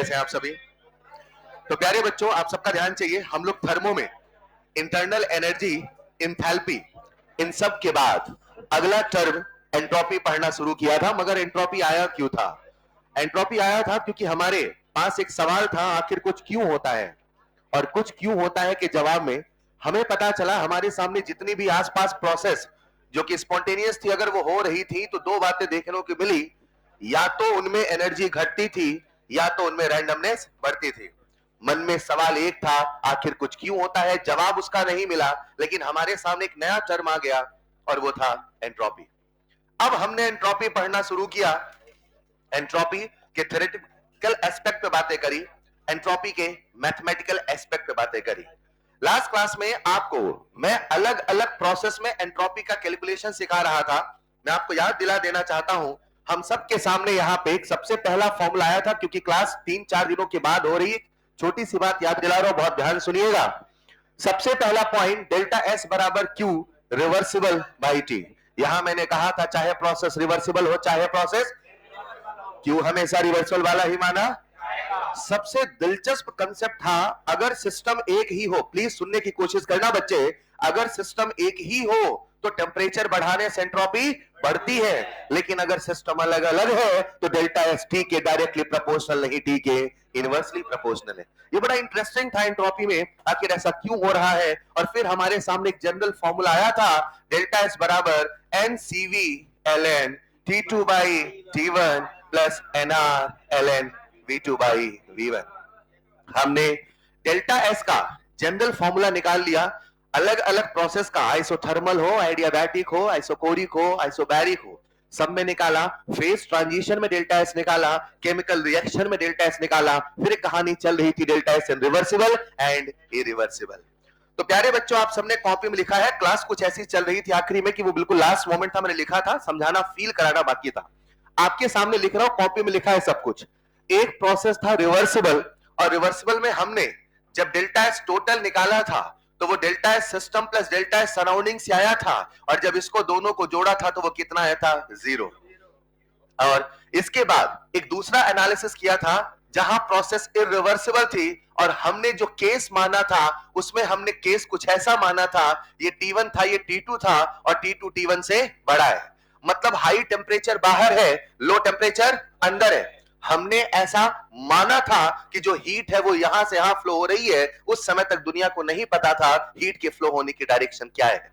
कैसे हैं आप सभी? तो प्यारे बच्चों, आप सबका ध्यान चाहिए। हम लोग थर्मो में इंटरनल एनर्जी, इंथैल्पी, इन सब के बाद अगला टर्म एंट्रोपी पढ़ना शुरू किया था। मगर एंट्रोपी आया क्यों था? एंट्रोपी आया था क्योंकि हमारे पास एक सवाल था, आखिर कुछ क्यों होता है। और कुछ क्यों होता है के जवाब में हमें पता चला हमारे सामने जितनी भी आसपास प्रोसेस जो कि स्पॉन्टेनियस थी, अगर वो हो रही थी तो दो बातें देखने को मिली। या तो उनमें एनर्जी घटती थी या तो उनमें रैंडमनेस बढ़ती थी। मन में सवाल एक था, आखिर कुछ क्यों होता है। जवाब उसका नहीं मिला, लेकिन हमारे सामने एक नया टर्म आ गया और वो था एंट्रोपी। अब हमने एंट्रोपी पढ़ना शुरू किया। एंट्रोपी के थ्योरेटिकल एस्पेक्ट पे बातें करी, एंट्रोपी के मैथमेटिकल एस्पेक्ट पे बातें करी। लास्ट क्लास में आपको मैं अलग अलग प्रोसेस में एंट्रोपी का कैलकुलेशन सिखा रहा था। मैं आपको याद दिला देना चाहता हूं, हम सबके सामने यहां पे एक सबसे पहला फॉर्मूला आया था, क्योंकि क्लास 3-4 दिनों के बाद हो रही है। छोटी सी बात याद दिला रहा हूं, बहुत ध्यान सुनिएगा। सबसे पहला पॉइंट, डेल्टा एस बराबर क्यू रिवर्सिबल बाई टी। यहां मैंने कहा था चाहे प्रोसेस रिवर्सिबल हो चाहे प्रोसेस, क्यू हमेशा रिवर्सल वाला ही माना। सबसे दिलचस्प कंसेप्ट था, अगर सिस्टम एक ही हो, प्लीज सुनने की कोशिश करना बच्चे, अगर सिस्टम एक ही हो तो टेम्परेचर बढ़ाने से एंट्रोपी बढ़ती है, लेकिन अगर सिस्टम अलग अलग है तो डेल्टा एस टी के डायरेक्टली प्रोपोर्शनल नहीं, टी के इनवर्सली प्रोपोर्शनल है। ये बड़ा इंटरेस्टिंग था एंट्रोपी में, आखिर ऐसा क्यों हो रहा है। और फिर हमारे सामने एक जनरल फॉर्मूला आया था, डेल्टा एस बराबर N C V L N T two by T one plus N R L N V2 by V1। हमने डेल्टा एस का जनरल फॉर्मूला निकाल लिया। अलग अलग प्रोसेस का, आइसोथर्मल हो, आइडियाबैटिक हो, आइसोकोरिक हो, आइसोबैरिक हो, सब में निकाला। फेज ट्रांजिशन में डेल्टा एस निकाला, केमिकल रिएक्शन में डेल्टा एस निकाला। फिर एक कहानी चल रही थी, delta S in reversible and irreversible. तो प्यारे बच्चों, आप सबने कॉपी में लिखा है। क्लास कुछ ऐसी चल रही थी आखिरी में कि वो बिल्कुल लास्ट मोमेंट था, मैंने लिखा था, समझाना फील कराना बाकी था। आपके सामने लिख रहा हूं, कॉपी में लिखा है सब कुछ। एक प्रोसेस था रिवर्सिबल, और रिवर्सिबल में हमने जब डेल्टा एस टोटल निकाला था तो वो delta S system plus delta S surrounding से आया था, और जब इसको दोनों को जोड़ा था तो वो कितना आया था? 0। और इसके बाद एक दूसरा एनालिसिस किया था जहां प्रोसेस इरिवर्सिबल थी, और हमने जो केस माना था उसमें हमने केस कुछ ऐसा माना था, ये T1 था, ये T2 था, और T2 T1 से बड़ा है। मतलब हाई टेम्परेचर बाहर है, लो टेम्परेचर अंदर है। हमने ऐसा माना था कि जो हीट है वो यहां से यहां फ्लो हो रही है। उस समय तक दुनिया को नहीं पता था हीट के फ्लो होने की डायरेक्शन क्या है।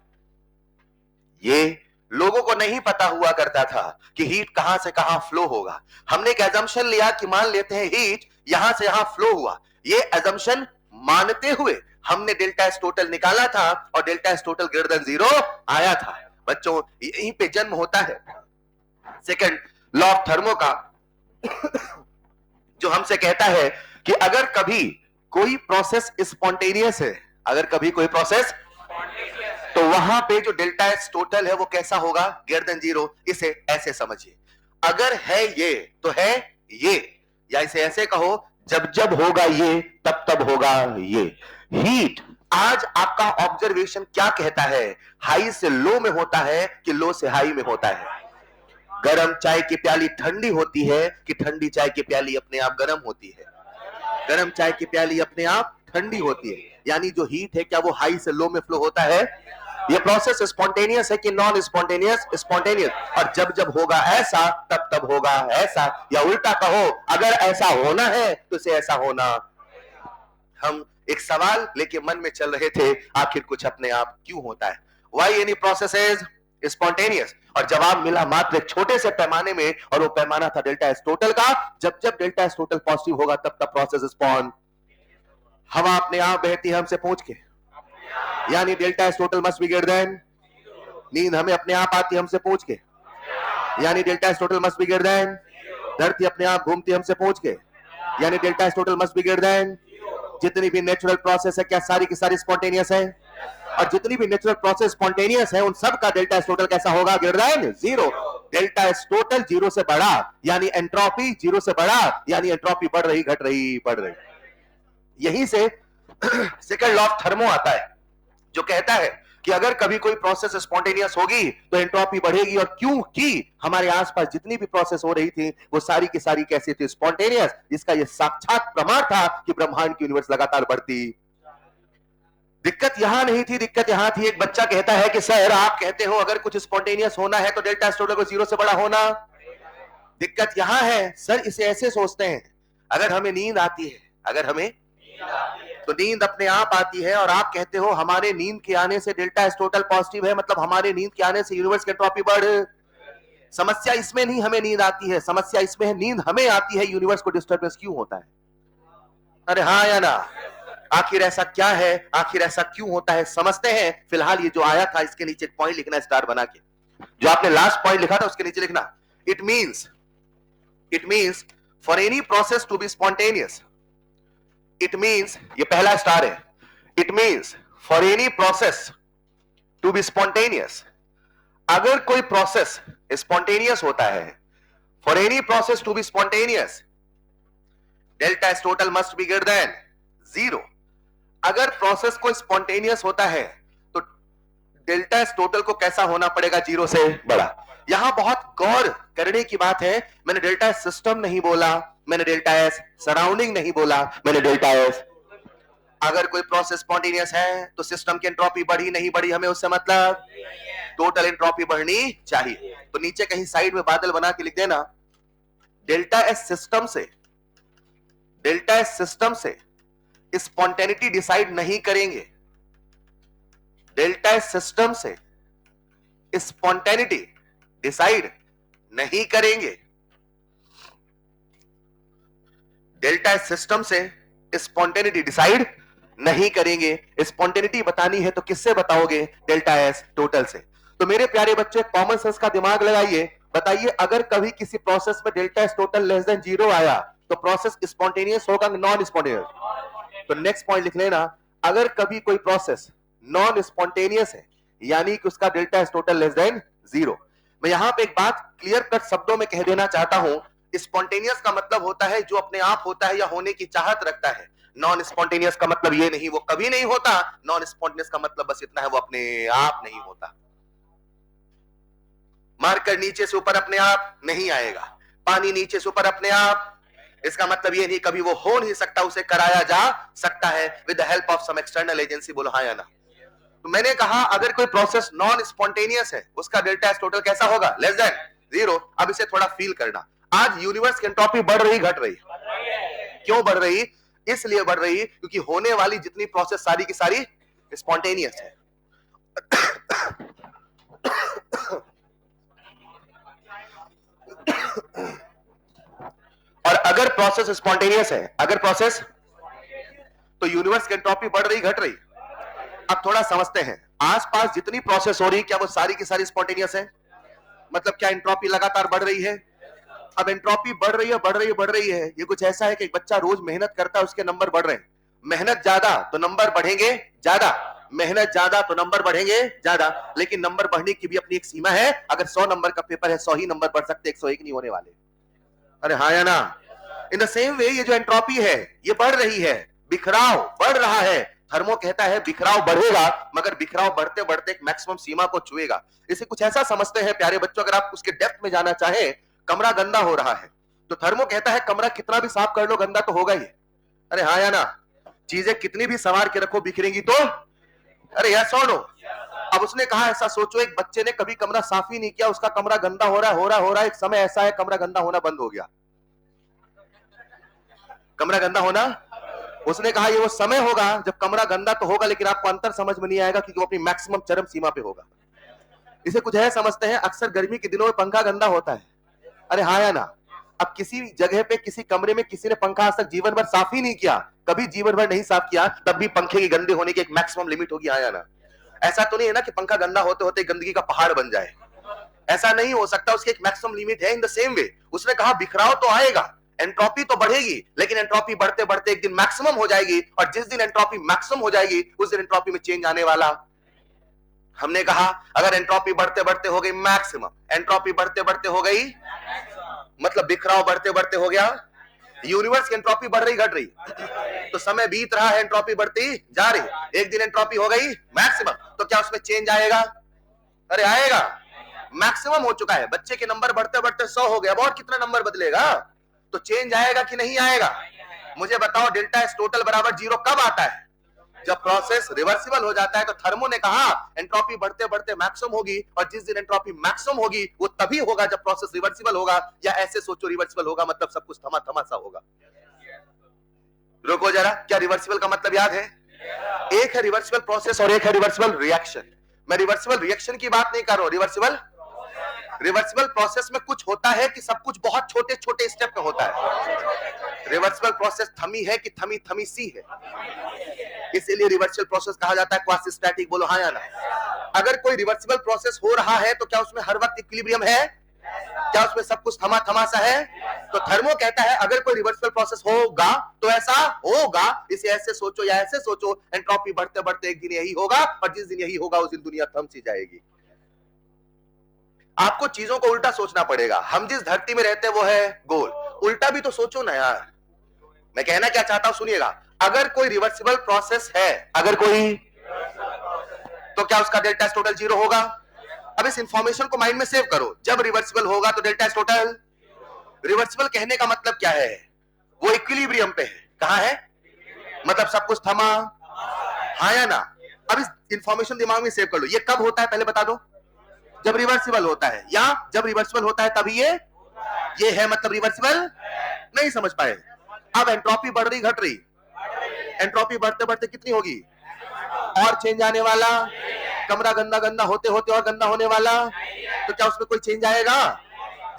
ये लोगों को नहीं पता हुआ करता था कि हीट कहां से कहां फ्लो होगा। हमने एक एजम्पशन लिया कि मान लेते हैं हीट यहां से यहां फ्लो हुआ। ये एजम्पशन मानते हुए हमने डेल्टा एस टोटल निकाला था, और delta S total greater than 0 आया था। बच्चों, यहीं पे जन्म होता है सेकंड लॉ ऑफ थर्मो का, जो हमसे कहता है कि अगर कभी कोई प्रोसेस स्पॉन्टेनियस है, अगर कभी कोई प्रोसेस, तो वहां पे जो डेल्टा एस टोटल है वो कैसा होगा? Greater than 0। इसे ऐसे समझिए, अगर है ये तो है ये, या इसे ऐसे कहो, जब जब होगा ये तब तब होगा ये। हीट, आज आपका ऑब्जर्वेशन क्या कहता है? हाई से लो में होता है कि लो से हाई में होता है? गरम चाय की प्याली ठंडी होती है कि ठंडी चाय की प्याली अपने आप गरम होती है? गरम चाय की प्याली अपने आप ठंडी होती है। यानी जो हीट है क्या वो हाई से लो में फ्लो होता है? ये प्रोसेस स्पॉन्टेनियस है कि नॉन स्पॉन्टेनियस? स्पॉन्टेनियस। और जब जब होगा ऐसा तब तब होगा ऐसा, या उल्टा कहो, अगर ऐसा होना है तो इसे ऐसा होना। हम एक सवाल लेके मन में चल रहे थे, आखिर कुछ अपने आप क्यों होता है? Why any process is spontaneous? और जवाब मिला मात्र एक छोटे से पैमाने में, और वो पैमाना था डेल्टा एस टोटल का। जब जब डेल्टा एस टोटल पॉजिटिव होगा तब तब प्रोसेस स्पॉन। हवा अपने आप बहती है हमसे पूछ के, यानी delta S total must be greater then. नींद हमें अपने आप आती है हमसे पूछ के, यानी delta S total must be greater then. धरती अपने आप घूमती है हमसे पूछ के, यानी delta S total must be greater then. जितनी भी नेचुरल प्रोसेस है क्या सारी की सारी स्पॉन्टेनियस है? और जितनी भी नेचुरल प्रोसेस स्पॉन्टेनियस है उन सब का डेल्टा एस टोटल कैसा होगा? Greater than 0। Delta S total 0 से बड़ा यानी एंट्रोपी 0 से बड़ा, यानी एंट्रोपी बढ़ रही घट रही बढ़ रही। यहीं से सेकंड लॉ ऑफ थर्मो आता है, जो कहता है कि अगर कभी कोई प्रोसेस स्पॉन्टेनियस होगी तो एंट्रोपी बढ़ेगी, और क्योंकि हमारे आसपास जितनी भी प्रोसेस हो रही थी वो सारी की सारी कैसी थी? स्पॉन्टेनियस। जिसका ये साक्षात प्रमाण था कि ब्रह्मांड की यूनिवर्स लगातार बढ़ती। दिक्कत यहां नहीं थी, दिक्कत यहां थी, एक बच्चा कहता है कि सर आप कहते हो अगर कुछ स्पॉन्टेनियस होना है तो डेल्टा एस टोटल को 0 से बड़ा होना। दिक्कत यहां है, सर इसे ऐसे सोचते हैं, अगर हमें नींद आती है, अगर हमें तो नींद अपने आप आती है, और आप कहते हो हमारे नींद के आने से डेल्टा एस टोटल पॉजिटिव है, मतलब हमारे नींद के आने से यूनिवर्स की एंट्रोपी बढ़। समस्या इसमें नहीं हमें नींद आती है, समस्या इसमें है नींद हमें आती है, यूनिवर्स को डिस्टर्बेंस क्यों होता है? अरे हाँ या ना? आखिर ऐसा क्या है, आखिर ऐसा क्यों होता है, समझते हैं। फिलहाल ये जो आया था इसके नीचे एक पॉइंट लिखना स्टार बना के, जो आपने लास्ट पॉइंट लिखा था उसके नीचे लिखना it means for any process to be spontaneous, it means, ये पहला स्टार है, it means for any process to be spontaneous, अगर कोई प्रोसेस स्पॉन्टेनियस होता है, for any process to be spontaneous delta S total must be greater than 0। अगर process को spontaneous होता है तो डेल्टा एस टोटल को कैसा होना पड़ेगा? 0 से बड़ा। यहां बहुत गौर करने की बात है, मैंने डेल्टा एस सिस्टम नहीं बोला, मैंने डेल्टा एस सराउंडिंग नहीं बोला, मैंने डेल्टा एस। अगर कोई प्रोसेस स्पॉन्टेनियस है तो सिस्टम की एंट्रोपी बढ़ी नहीं बढ़ी हमें उससे मतलब, टोटल एंट्रोपी बढ़नी चाहिए। तो नीचे कहीं साइड में बादल बना के लिख देना, डेल्टा एस सिस्टम से, डेल्टा एस सिस्टम से स्पॉन्टेनिटी डिसाइड नहीं करेंगे, डेल्टा एस सिस्टम से स्पॉन्टेनिटी डिसाइड नहीं करेंगे, डेल्टा एस सिस्टम से स्पॉन्टेनिटी डिसाइड नहीं करेंगे। स्पॉन्टेनिटी बतानी है तो किससे बताओगे? डेल्टा एस टोटल से। तो मेरे प्यारे बच्चे कॉमन सेंस का दिमाग लगाइए, बताइए अगर कभी किसी प्रोसेस में delta S total less than 0 आया तो प्रोसेस स्पॉन्टेनियस होगा नॉन स्पॉन्टेनियस? तो नेक्स्ट पॉइंट लिख लेना, अगर कभी कोई प्रोसेस नॉन स्पॉन्टेनियस है यानी कि उसका delta S total less than 0। मैं यहां पे एक बात क्लियर कट शब्दों में कह देना चाहता हूं, स्पॉन्टेनियस का मतलब होता है जो अपने आप होता है या होने की चाहत रखता है। नॉन स्पॉन्टेनियस का मतलब ये नहीं वो कभी नहीं होता, नॉन स्पॉन्टेनियस का मतलब बस इतना है वो अपने आप नहीं होता। मारकर नीचे से ऊपर अपने आप नहीं आएगा, पानी नीचे से ऊपर अपने आप, इसका मतलब ये नहीं कभी वो हो नहीं सकता, उसे कराया जा सकता है with the help of some external agency. बोलो हाँ या ना? तो मैंने कहा अगर कोई प्रोसेस नॉन स्पॉन्टेनियस है उसका डेल्टा एस टोटल कैसा होगा? Less than 0। अब इसे थोड़ा फील करना, आज यूनिवर्स की एंट्रोपी बढ़ रही घट रही? क्यों बढ़ रही? इसलिए बढ़ रही क्योंकि होने वाली जितनी प्रोसेस सारी की सारी स्पॉन्टेनियस है। और अगर प्रोसेस स्पॉन्टेनियस है, अगर प्रोसेस, तो यूनिवर्स की एंट्रोपी बढ़ रही घट रही? अब थोड़ा समझते हैं, आसपास जितनी प्रोसेस हो रही क्या वो सारी की सारी स्पॉन्टेनियस है? मतलब क्या एंट्रोपी लगातार बढ़ रही है? अब एंट्रोपी बढ़ रही है, बढ़ रही है, बढ़ रही है। ये कुछ ऐसा है कि एक बच्चा रोज मेहनत करता है उसके नंबर बढ़ रहे हैं, मेहनत ज्यादा तो नंबर बढ़ेंगे ज्यादा, मेहनत ज्यादा तो नंबर बढ़ेंगे ज्यादा, लेकिन नंबर बढ़ने की भी अपनी एक सीमा है। अगर 100 नंबर का पेपर है 100 ही नंबर बढ़ सकते, 101 नहीं होने वाले। अरे हाँ या ना? इन द सेम वे ये जो एंट्रोपी है ये बढ़ रही है, बिखराव बढ़ रहा है। थर्मो कहता है बिखराव बढ़ेगा, मगर बिखराव बढ़ते बढ़ते एक मैक्सिमम सीमा को छुएगा। इसे कुछ ऐसा समझते हैं प्यारे बच्चों, अगर आप उसके डेप्थ में जाना चाहें, कमरा गंदा हो रहा है तो थर्मो कहता है कमरा कितना भी साफ कर लो गंदा तो होगा ही। अरे हाँ या ना? चीजें कितनी भी संवार के रखो बिखरेंगी तो? अरे यस और नो? अब उसने कहा ऐसा सोचो, एक बच्चे ने कभी कमरा साफ ही नहीं किया, उसका कमरा गंदा हो रहा है, हो रहा है, हो रहा है, एक समय ऐसा है कमरा गंदा होना बंद हो गया। कमरा गंदा होना, उसने कहा ये वो समय होगा जब कमरा गंदा तो होगा लेकिन आपको अंतर समझ में नहीं आएगा क्योंकि वो अपनी मैक्सिमम चरम सीमा पे होगा। इसे कुछ है समझते हैं, अक्सर गर्मी के दिनों में पंखा गंदा होता है। अरे हाँ या ना? अब किसी जगह पे किसी कमरे में किसी ने पंखा आज तक जीवन भर साफ ही नहीं किया, कभी जीवन भर नहीं साफ किया, तब भी पंखे के गंदे होने की एक मैक्सिमम लिमिट होगी। हाँ या ना? ऐसा तो नहीं है ना कि पंखा गंदा होते होते गंदगी का पहाड़ बन जाए, ऐसा नहीं हो सकता, उसकी एक मैक्सिमम लिमिट है। इन द सेम वे उसने कहा बिखराव तो आएगा, एंट्रोपी तो बढ़ेगी, लेकिन एंट्रोपी बढ़ते बढ़ते एक दिन मैक्सिमम हो जाएगी, और जिस दिन एंट्रोपी मैक्सिमम हो जाएगी उस दिन एंट्रोपी में चेंज आने वाला। हमने कहा अगर एंट्रोपी बढ़ते बढ़ते हो गई मैक्सिमम, एंट्रोपी बढ़ते बढ़ते हो गई मतलब बिखराव बढ़ते बढ़ते हो गया, यूनिवर्स की एंट्रोपी बढ़ रही घट रही? तो समय बीत रहा है, एंट्रोपी बढ़ती जा रही। एक दिन एंट्रोपी हो गई मैक्सिमम, तो क्या उसमें चेंज आएगा? अरे आएगा। मैक्सिमम हो चुका है, बच्चे के नंबर बढ़ते बढ़ते 100 हो गए, अब और कितना नंबर बदलेगा? तो चेंज आएगा कि नहीं आएगा? मुझे बताओ, डेल्टा एस टोटल बराबर 0 कब आता है? जब प्रोसेस रिवर्सिबल हो जाता है। तो थर्मो ने कहा एंट्रोपी बढ़ते बढ़ते मैक्सिमम होगी, और जिस दिन एंट्रोपी मैक्सिमम होगी वो तभी होगा जब प्रोसेस रिवर्सिबल होगा। या ऐसे सोचो, रिवर्सिबल होगा मतलब सब कुछ थमा थमा सा होगा। रुको जरा, क्या रिवर्सिबल का मतलब याद है? एक है रिवर्सिबल प्रोसेस और एक है रिवर्सिबल रिएक्शन। मैं रिवर्सिबल रिएक्शन की बात नहीं कर रहा हूं, रिवर्सिबल प्रोसेस में कुछ होता है कि सब कुछ बहुत छोटे छोटे स्टेप में होता है। रिवर्सिबल प्रोसेस थमी है कि थमी थमी सी है, इसीलिए रिवर्सिबल प्रोसेस कहा जाता है क्वासी स्टैटिक। बोलो हाँ या ना? अगर कोई रिवर्सिबल प्रोसेस हो रहा है तो क्या उसमें हर वक्त इक्विलिब्रियम है? क्या उसमें सब कुछ थमा थमा सा है? तो थर्मो कहता है अगर कोई रिवर्सिबल प्रोसेस होगा तो ऐसा होगा। इसे ऐसे सोचो या ऐसे सोचो, एंट्रोपी बढ़ते बढ़ते एक दिन यही होगा, और जिस दिन यही होगा उस दिन दुनिया थम सी जाएगी। आपको चीजों को उल्टा सोचना पड़ेगा। हम जिस धरती में रहते हैं वो है गोल, उल्टा भी तो सोचो ना यार। मैं कहना क्या चाहता हूं सुनिएगा, अगर कोई रिवर्सिबल प्रोसेस है, अगर कोई, तो क्या उसका डेल्टा एस टोटल 0 होगा? अब इस इंफॉर्मेशन को माइंड में सेव करो, जब रिवर्सिबल होगा तो डेल्टा एस टोटल। रिवर्सिबल कहने का मतलब क्या है? वो इक्विलिब्रियम पे है। कहां है? मतलब सब कुछ थमा, हाँ या ना? अब इस इंफॉर्मेशन दिमाग में सेव कर लो। ये कब होता है पहले बता दो? जब रिवर्सिबल होता है, या जब रिवर्सिबल होता है तभी ये है, मतलब रिवर्सिबल नहीं समझ पाए। अब एंट्रोपी बढ़ रही घट रही? एंट्रोपी बढ़ते बढ़ते कितनी होगी? और चेंज आने वाला। कमरा गंदा गंदा होते होते और गंदा होने वाला। तो क्या उसमें कोई चेंज आएगा?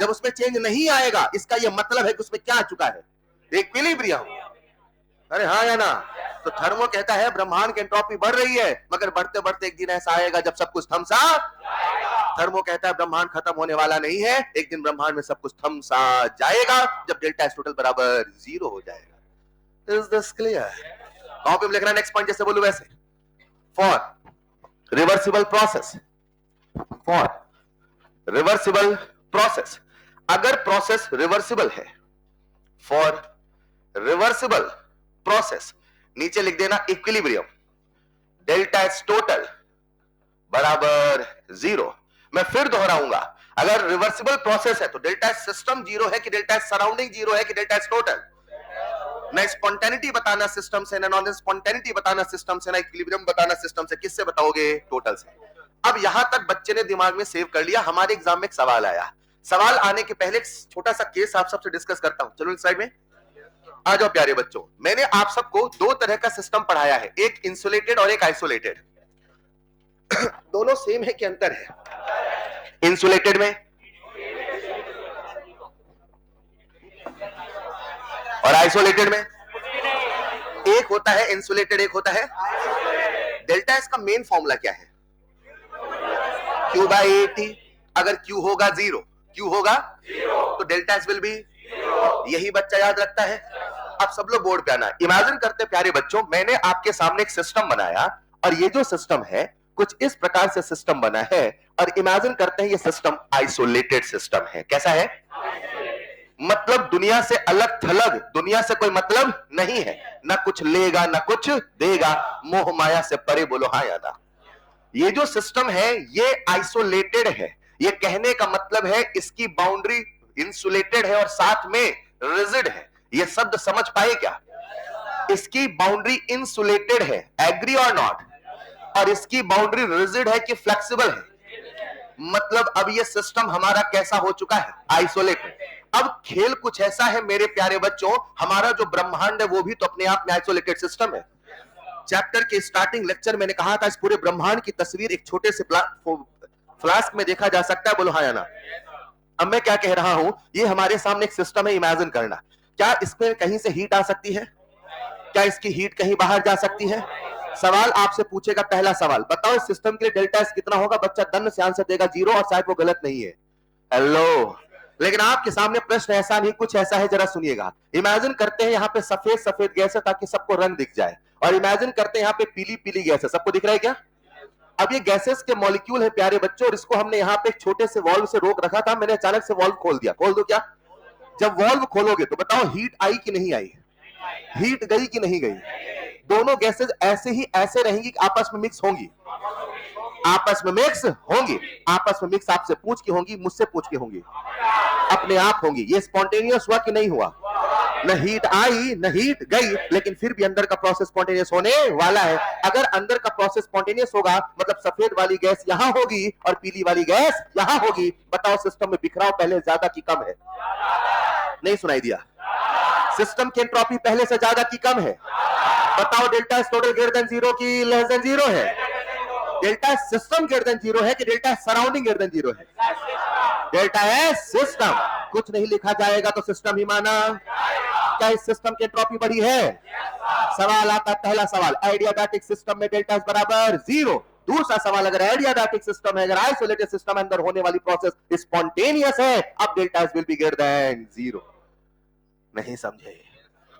जब उसमें चेंज नहीं आएगा, इसका यह मतलब है कि उसमें क्या आ चुका है? इक्विलिब्रियम। अरे हाँ या ना? तो थर्मो कहता है ब्रह्मांड की एंट्रोपी बढ़ रही है, मगर बढ़ते बढ़ते एक दिन ऐसा आएगा जब सब कुछ थम सा। थर्मो कहता है ब्रह्मांड खत्म होने वाला नहीं है, एक दिन ब्रह्मांड में सब कुछ थम सा जाएगा जब डेल्टा एस टोटल बराबर 0 हो जाएगा। Is this clear? कॉपी में लिखना नेक्स्ट पॉइंट जैसे बोलूं वैसे। फॉर रिवर्सिबल प्रोसेस, अगर प्रोसेस रिवर्सिबल है, फॉर रिवर्सिबल प्रोसेस, नीचे लिख देना इक्विलिब्रियम, डेल्टा एस टोटल बराबर 0। मैं फिर दोहराऊंगा, अगर रिवर्सिबल प्रोसेस है तो डेल्टा एस सिस्टम 0 है कि डेल्टा एस सराउंडिंग 0 है कि डेल्टा एस टोटल? ना स्पॉन्टेनिटी बताना सिस्टम से, ना नॉन स्पॉन्टेनिटी बताना सिस्टम से, ना इक्विलिब्रियम बताना सिस्टम से। किससे बताओगे? टोटल से। अब यहां तक बच्चे ने दिमाग में सेव कर लिया। हमारे एग्जाम में एक सवाल आया, सवाल आने के पहले एक छोटा सा केस आप सबसे डिस्कस करता हूं। चलो इस साइड में आ जाओ प्यारे बच्चों। मैंने आप सबको दो तरह का सिस्टम पढ़ाया है, एक इंसुलेटेड और एक आइसोलेटेड। दोनों सेम है कि अंतर है? इंसुलेटेड में और आइसोलेटेड में एक होता है इंसुलेटेड, एक होता है। डेल्टा एस का मेन फॉर्मूला क्या है? Q/AT। अगर Q होगा 0, Q होगा तो डेल्टा एस विल बी। यही बच्चा याद रखता है। अब सब लोग बोर्ड पे आना। इमेजिन करते प्यारे बच्चों, मैंने आपके सामने एक सिस्टम बनाया, और ये जो सिस्टम है कुछ इस प्रकार से सिस्टम बना है, और इमेजिन करते हैं ये सिस्टम आइसोलेटेड सिस्टम है। कैसा है? मतलब दुनिया से अलग थलग, दुनिया से कोई मतलब नहीं है, ना कुछ लेगा ना कुछ देगा, मोह माया से परे। बोलो हाँ या ना? ये जो सिस्टम है ये आइसोलेटेड है। ये कहने का मतलब है इसकी बाउंड्री इंसुलेटेड है और साथ में रिजिड है। ये शब्द समझ पाए क्या? इसकी बाउंड्री इंसुलेटेड है, एग्री और नॉट, और इसकी बाउंड्री रिजिड है कि फ्लेक्सिबल है। मतलब अब ये सिस्टम हमारा कैसा हो चुका है? आइसोलेटेड। अब खेल कुछ ऐसा है मेरे प्यारे बच्चों, हमारा जो ब्रह्मांड है वो भी तो अपने आप में आइसोलेटेड सिस्टम है। चैप्टर के स्टार्टिंग लेक्चर मैंने कहा था इस पूरे ब्रह्मांड की तस्वीर एक छोटे से फ्लास्क में देखा जा सकता है। बोलो हाँ या ना? अब मैं क्या कह रहा हूं, ये हमारे सामने एक सिस्टम है, इमेजिन करना। क्या इसमें कहीं से हीट आ सकती है? क्या इसकी हीट कहीं बाहर जा सकती है? सवाल आपसे पूछेगा, पहला सवाल बताओ इस सिस्टम के लिए डेल्टा एस कितना होगा? बच्चा दंड से आंसर देगा 0, और शायद वो गलत नहीं है। हेलो, लेकिन आपके सामने प्रश्न ऐसा नहीं, कुछ ऐसा है, जरा सुनिएगा। इमेजिन करते हैं यहाँ पे सफेद सफेद गैस है ताकि सबको रंग दिख जाए, और इमेजिन करते हैं यहाँ पे पीली पीली गैस है। सबको दिख रहा है क्या? अब ये गैसेस के मॉलिक्यूल है प्यारे बच्चों, और इसको हमने यहाँ पे एक छोटे से वॉल्व से रोक रखा था। मैंने अचानक से वॉल्व खोल दिया। खोल दो क्या? जब वॉल्व खोलोगे तो बताओ हीट आई कि नहीं आई, हीट गई कि नहीं गई, दोनों गैसेज ऐसे ही ऐसे रहेंगी कि आपस में मिक्स होंगी, आपस में मिक्स होंगी, आपस में मिक्स आपसे पूछ के होंगी, मुझसे पूछ के होंगी, अपने आप होंगी। ये स्पॉन्टेनियस हुआ कि नहीं हुआ, न हीट आई न हीट गई, लेकिन फिर भी अंदर का प्रोसेस स्पॉन्टेनियस होने वाला है। अगर अंदर का प्रोसेस स्पॉन्टेनियस होगा मतलब सफेद वाली गैस यहां होगी और पीली वाली गैस यहां होगी। बताओ सिस्टम में बिखराव पहले ज्यादा की कम है, नहीं सुनाई दिया, सिस्टम की एंट्रोपी पहले से ज्यादा की कम है। बताओ delta S total greater than zero की लेस देन जीरो है, delta S system greater than zero है कि delta S surrounding greater than zero है, डेल्टा एस सिस्टम। कुछ नहीं लिखा जाएगा तो सिस्टम ही माना। क्या इस सिस्टम की एंट्रोपी बढ़ी है? सवाल आता है, पहला सवाल एडियाबैटिक सिस्टम में डेल्टा एस बराबर जीरो। दूसरा सवाल अगर एडियाबैटिक सिस्टम है, अगर आइसोलेटेड सिस्टम अंदर होने वाली प्रोसेस स्पॉन्टेनियस है, अब delta S will be greater than zero. नहीं समझे?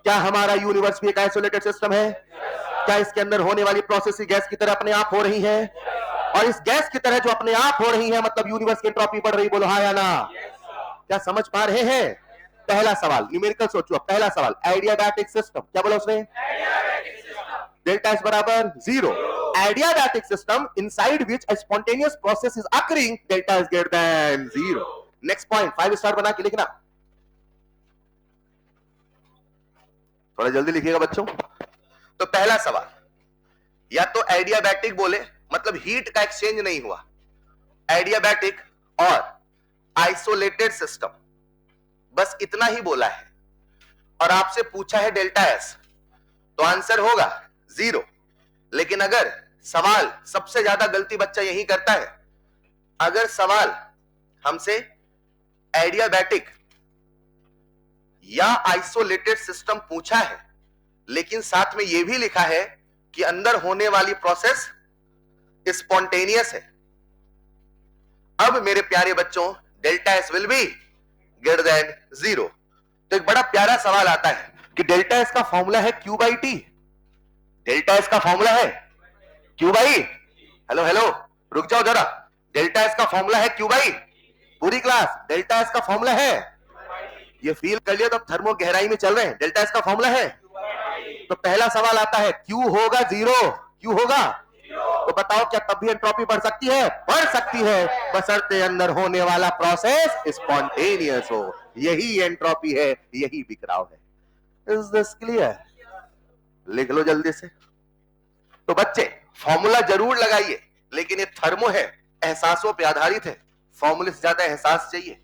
क्या हमारा यूनिवर्स भी एक आइसोलेटेड सिस्टम है? क्या इसके अंदर होने वाली प्रोसेस गैस की तरह अपने आप हो रही है? और इस गैस की तरह जो अपने आप हो रही है मतलब यूनिवर्स की एंट्रोपी बढ़ रही, बोलो हाँ या ना? क्या समझ पा रहे हैं? पहला सवाल न्यूमेरिकल सोचो। पहला सवाल एडियाबैटिक सिस्टम, क्या बोला उसने? डेल्टा एस बराबर zero. Adiabatic system inside which a spontaneous process is occurring, delta is greater than zero. Next point 5 star बना के लिखना, थोड़ा जल्दी लिखिएगा बच्चों। तो पहला सवाल, या तो एडियाबैटिक बोले मतलब हीट का एक्सचेंज नहीं हुआ, एडियाबैटिक और आइसोलेटेड सिस्टम, बस इतना ही बोला है और आपसे पूछा है डेल्टा एस, तो आंसर होगा जीरो। लेकिन अगर सवाल, सबसे ज्यादा गलती बच्चा यही करता है, अगर सवाल हमसे एडियाबैटिक या आइसोलेटेड सिस्टम पूछा है लेकिन साथ में यह भी लिखा है कि अंदर होने वाली प्रोसेस स्पॉन्टेनियस है, अब मेरे प्यारे बच्चों delta S will be greater than zero. तो एक बड़ा प्यारा सवाल आता है कि डेल्टा एस का फॉर्मूला है Q by T, delta S का फॉर्मूला है क्यू बाई, हेलो हेलो रुक जाओ जरा, डेल्टा एस का फॉर्मूला है क्यू बाई, पूरी क्लास डेल्टा एस का फॉर्मूला है, ये फील कर लिया तो थर्मो गहराई में चल रहे हैं, डेल्टा एस का फॉर्मूला है। तो पहला सवाल आता है क्यू होगा जीरो, क्यू होगा, तो बताओ क्या तब भी एंट्रोपी बढ़ सकती है? बढ़ सकती है, बशर्ते अंदर होने वाला प्रोसेस स्पॉन्टेनियस हो। यही एंट्रोपी है, यही बिखराव है। Is this clear? लिख लो जल्दी से। तो बच्चे फॉर्मूला जरूर लगाइए, लेकिन ये थर्मो है, एहसासों पे आधारित है, फॉर्मूले से ज्यादा एहसास चाहिए।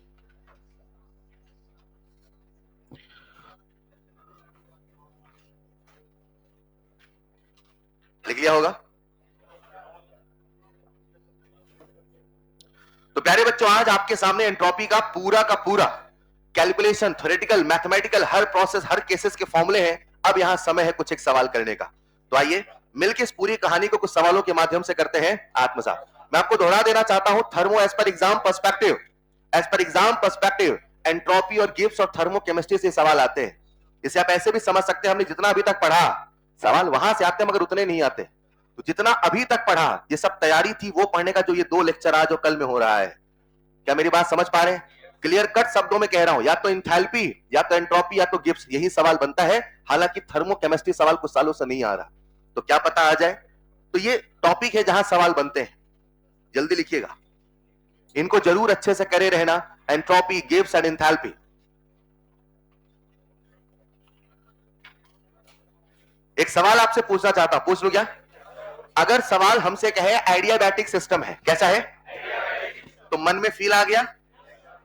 लिख लिया होगा? तो प्यारे बच्चों आज आपके सामने एंट्रोपी का पूरा कैलकुलेशन, थ्योरेटिकल, मैथमेटिकल, हर प्रोसेस, हर केसेस के फॉर्मूले हैं। अब यहां समय है कुछ एक सवाल करने का। तो आइए मिलकर इस पूरी कहानी को कुछ सवालों के माध्यम से करते हैं आत्मसात। मैं आपको दोहरा देना चाहता हूं, thermo as per exam perspective, as per exam perspective entropy और गिब्स और थर्मोकेमिस्ट्री से सवाल आते हैं। इसे आप ऐसे भी समझ सकते हैं, हमने जितना अभी तक पढ़ा सवाल वहां से आते हैं मगर उतने नहीं आते। तो जितना अभी तक पढ़ा, ये सब तैयारी थी वो पढ़ने का, जो ये 2 लेक्चर आज और कल में हो रहा है। क्या मेरी बात समझ पा रहे हैं? क्लियर कट शब्दों में कह रहा हूं, या तो एंथैल्पी या तो एंट्रोपी या तो गिब्स, यही सवाल बनता है। हालांकि थर्मोकेमिस्ट्री सवाल कुछ सालों से नहीं आ रहा, तो क्या पता आ जाए। तो ये टॉपिक है जहां सवाल बनते हैं, जल्दी लिखिएगा, इनको जरूर अच्छे से करे रहना। Entropy, Gibbs and enthalpy. एक सवाल आपसे पूछना चाहता हूं, पूछ लो क्या? अगर सवाल हमसे कहे एडियाबैटिक सिस्टम है, कैसा है? तो मन में फील आ गया,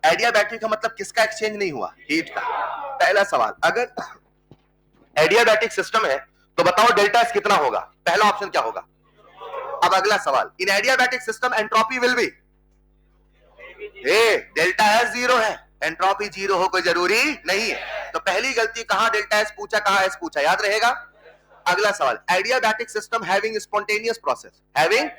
एडियाबैटिक का मतलब किसका एक्सचेंज नहीं हुआ? हीट का। पहला सवाल, अगर एडियाबैटिक सिस्टम है तो बताओ डेल्टा एस कितना होगा? पहला ऑप्शन क्या होगा? अब अगला सवाल, in adiabatic system entropy will be, delta S zero है, एंट्रोपी जीरो हो कोई जरूरी नहीं है। तो पहली गलती, कहां डेल्टा एस पूछा, कहां एस पूछा, याद रहेगा। अगला सवाल, adiabatic system having spontaneous process, having,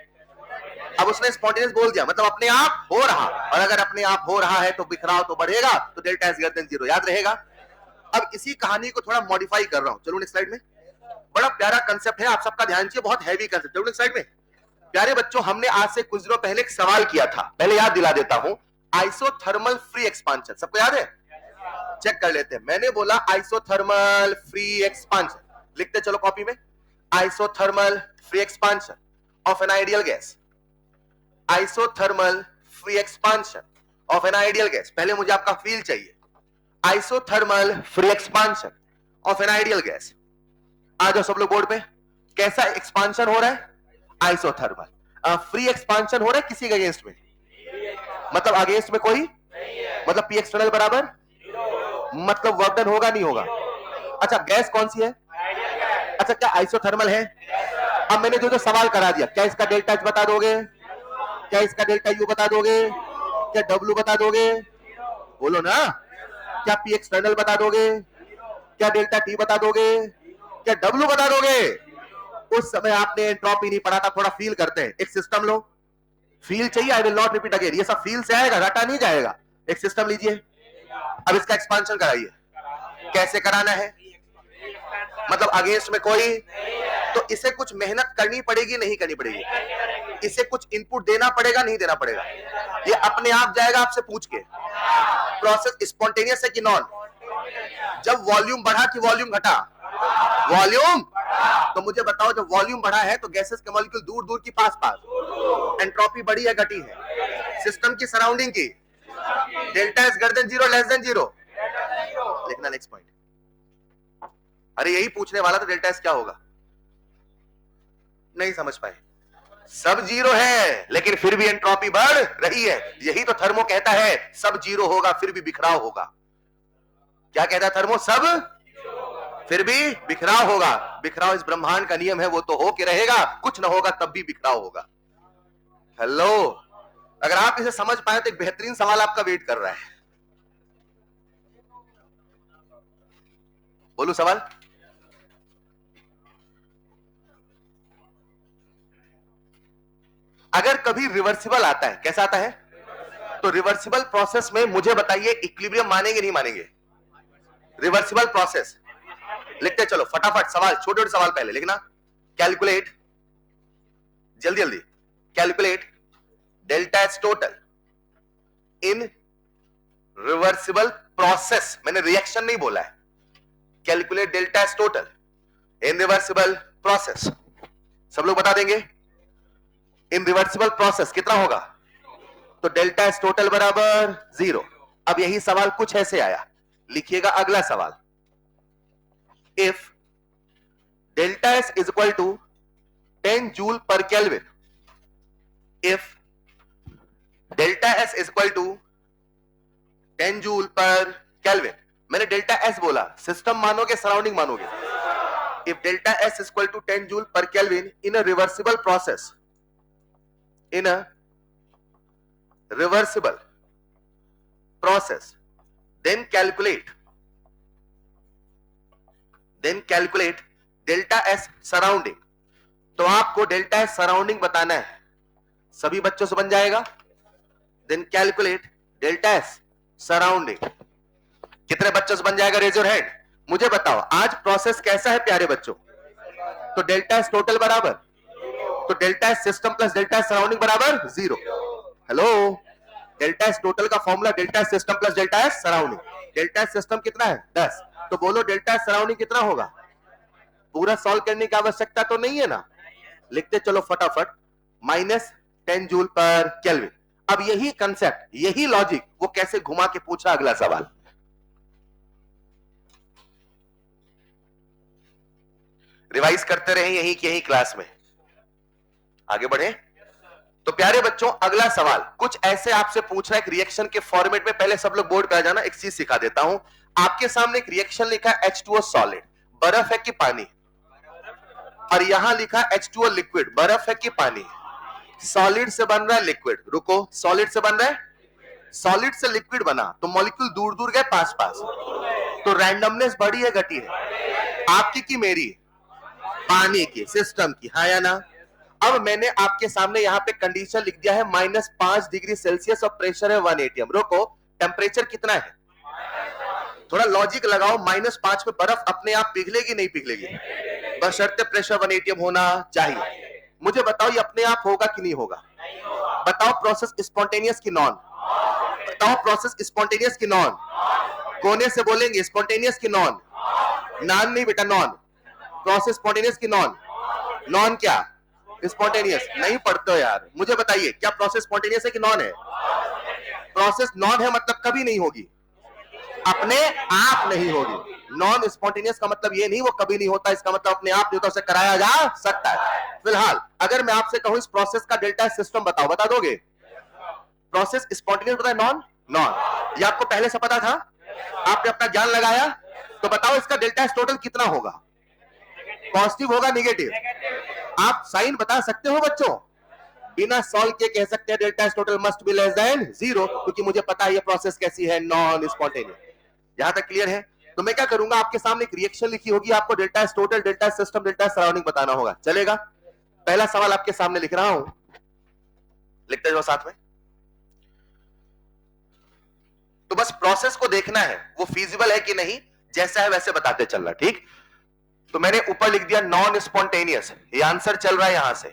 अब उसने स्पॉन्टेनियस बोल दिया मतलब अपने आप हो रहा, और अगर अपने आप हो रहा है तो बिखराव तो बढ़ेगा, तो delta S greater than zero, याद रहेगा। अब इसी कहानी को थोड़ा मॉडिफाई कर रहा हूं, चलो नेक्स्ट स्लाइड में। बड़ा प्यारा कंसेप्ट है, आप सबका ध्यान चाहिए, बहुत हैवी कंसेप्ट। चलो नेक्स्ट स्लाइड में। प्यारे बच्चों हमने आज से कुछ दिनों पहले एक सवाल किया था, पहले याद दिला देता हूं, आइसोथर्मल फ्री एक्सपांशन, सबको याद है? चेक कर लेते हैं। मैंने बोला आइसोथर्मल फ्री एक्सपांशन, लिखते चलो कॉपी में, isothermal free expansion of an ideal gas, isothermal free expansion of an ideal gas. पहले मुझे आपका फील चाहिए, isothermal free expansion of an ideal gas. आ जाओ सब लोग बोर्ड पे। कैसा एक्सपांशन हो रहा है? आइसोथर्मल। फ्री एक्सपांशन हो रहा है किसी के अगेंस्ट में, मतलब अगेंस्ट में कोई, मतलब पी एक्सटर्नल बराबर, मतलब वर्क डन होगा नहीं होगा? अच्छा गैस कौन सी है? अच्छा क्या आइसोथर्मल है? अब मैंने जो सवाल करा दिया, क्या इसका डेल्टा एच बता दोगे? क्या इसका डेल्टा यू बता दोगे? क्या डब्ल्यू बता दोगे? बोलो ना। क्या पी एक्सटर्नल बता दोगे? क्या डेल्टा टी बता दोगे? क्या डब्ल्यू बता दोगे? उस समय आपने एंट्रोपी नहीं पढ़ा था, थोड़ा फील करते हैं। एक सिस्टम लो, फील चाहिए, I will not repeat again, ये सब फील से आएगा, रटा नहीं जाएगा। एक सिस्टम लीजिए, अब इसका एक्सपांशन कराइए। कैसे कराना है? मतलब अगेंस्ट में कोई, तो इसे कुछ मेहनत करनी पड़ेगी नहीं करनी पड़ेगी? इसे कुछ इनपुट देना पड़ेगा नहीं देना पड़ेगा? ये अपने आप जाएगा आपसे पूछ के। प्रोसेस स्पॉन्टेनियस है कि नॉन? जब वॉल्यूम बढ़ा कि वॉल्यूम घटा? वॉल्यूम। तो मुझे बताओ जब वॉल्यूम बढ़ा है तो गैसेस के मॉलिक्यूल दूर दूर की पास पास, एंट्रोपी बढ़ी है घटी है? सिस्टम की सराउंडिंग की, delta is greater than zero less than zero, लिखना नेक्स्ट पॉइंट। अरे यही पूछने वाला था, डेल्टा एस क्या होगा? नहीं समझ पाए। सब जीरो है लेकिन फिर भी एंट्रोपी बढ़ रही है। यही तो थर्मो कहता है, सब जीरो होगा फिर भी बिखराव होगा। क्या कहता है थर्मो? सब फिर भी बिखराव होगा। बिखराव इस ब्रह्मांड का नियम है, वो तो हो के रहेगा, कुछ ना होगा तब भी बिखराव होगा। हेलो, अगर आप इसे समझ पाए तो एक बेहतरीन सवाल आपका वेट कर रहा है। बोलू सवाल? अगर कभी रिवर्सिबल आता है, कैसा आता है? तो रिवर्सिबल प्रोसेस में मुझे बताइए इक्विलिब्रियम मानेंगे नहीं मानेंगे? रिवर्सिबल प्रोसेस लिखते चलो फटाफट, सवाल छोटे छोटे सवाल पहले लिखना। कैलकुलेट, जल्दी जल्दी, कैलकुलेट डेल्टा एच टोटल इन रिवर्सिबल प्रोसेस। मैंने रिएक्शन नहीं बोला है। कैलकुलेट डेल्टा एच टोटल इन रिवर्सिबल प्रोसेस। सब लोग बता देंगे इन रिवर्सिबल प्रोसेस कितना होगा? तो डेल्टा एच टोटल बराबर जीरो। अब यही सवाल कुछ ऐसे आया, लिखिएगा अगला सवाल। If delta S is equal to 10 joule per Kelvin, if delta S is equal to 10 joule per Kelvin, मैंने डेल्टा S बोला, सिस्टम मानोगे सराउंडिंग मानोगे? If delta S is equal to 10 joule per Kelvin in a reversible process, in a reversible process, then calculate delta S surrounding. तो आपको delta S surrounding बताना है, सभी बच्चों से बन जाएगा। Then calculate delta S surrounding. कितने बच्चों से बन जाएगा? Raise your hand. मुझे बताओ आज प्रोसेस कैसा है प्यारे बच्चों? तो डेल्टा एस टोटल बराबर, तो delta S system plus delta S surrounding बराबर zero. Hello, delta S total का formula delta S system plus delta S surrounding. Delta S system कितना है? 10। तो बोलो डेल्टा एस सराउंडिंग कितना होगा? पूरा सॉल्व करने की आवश्यकता तो नहीं है ना, लिखते चलो फटाफट, -10 जूल पर केल्विन। अब यही कंसेप्ट, यही लॉजिक वो कैसे घुमा के पूछा अगला सवाल। रिवाइज करते रहे यही की यही क्लास में, आगे बढ़े। तो प्यारे बच्चों अगला सवाल कुछ ऐसे आपसे पूछ रहा है, एक रिएक्शन के फॉर्मेट में। पहले सब लोग बोर्ड पे आ जाना, एक चीज सिखा देता हूं। आपके सामने एक रिएक्शन लिखा है H2O सॉलिड, बर्फ है कि पानी, और यहां लिखा H2O लिक्विड, बर्फ है कि पानी। सॉलिड से बन रहा है लिक्विड, रुको, सॉलिड से बन रहा है, सॉलिड से लिक्विड बना तो मॉलिक्यूल दूर दूर गए पास पास, तो रैंडमनेस बढ़ी है घटी है? आपकी की मेरी? पानी की, सिस्टम की, हाँ या ना? अब मैंने आपके सामने यहाँ पे कंडीशन लिख दिया है -5 डिग्री सेल्सियस और प्रेशर है 1 atm। रुको, टेम्परेचर कितना है? थोड़ा लॉजिक लगाओ, -5 में बर्फ अपने आप पिघलेगी नहीं पिघलेगी? बशर्ते प्रेशर 1 atm होना चाहिए। मुझे बताओ ये अपने आप होगा कि नहीं होगा? बताओ प्रोसेस स्पॉन्टेनियस की नॉन? बताओ प्रोसेस स्पॉन्टेनियस की नॉन? कोने से बोलेंगे स्पॉन्टेनियस की नॉन? नॉन नहीं बेटा, नॉन। प्रोसेस स्पॉन्टेनियस की नॉन? नॉन क्या? स्पॉन्टेनियस। नहीं पढ़ते हो यार, मुझे बताइए क्या प्रोसेस स्पॉन्टेनियस है कि नॉन है? प्रोसेस नॉन है मतलब कभी नहीं होगी, अपने आप नहीं होगी। नॉन स्पॉन्टेनियस का मतलब ये नहीं वो कभी नहीं होता, इसका मतलब अपने आप नहीं होता, उसे कराया जा सकता है। फिलहाल अगर मैं आपसे कहूं इस प्रोसेस का डेल्टा सिस्टम बताओ, बता दोगे? प्रोसेस स्पॉन्टेनियस बताए नॉन? नॉन। ये आपको पहले से पता था? आपने अपना ज्ञान लगाया, तो बताओ इसका डेल्टा टोटल कितना होगा? पॉजिटिव होगा निगेटिव? आप साइन बता सकते हो बच्चों? बिना सॉल्व के कह सकते हैं delta total must be less than 0, क्योंकि मुझे पता है ये प्रोसेस कैसी है, नॉन स्पॉन्टेनियस। यहां तक क्लियर है? तो मैं क्या करूंगा, आपके सामने एक रिएक्शन लिखी होगी, आपको delta total, delta system, delta surrounding बताना होगा, चलेगा? पहला सवाल आपके सामने लिख रहा हूं, लिखते जाओ साथ में। तो बस प्रोसेस को देखना है वो फीजिबल है कि नहीं, जैसा है वैसे बताते चलना, ठीक? तो मैंने ऊपर लिख दिया नॉन स्पॉन्टेनियस, ये आंसर चल रहा है यहां से,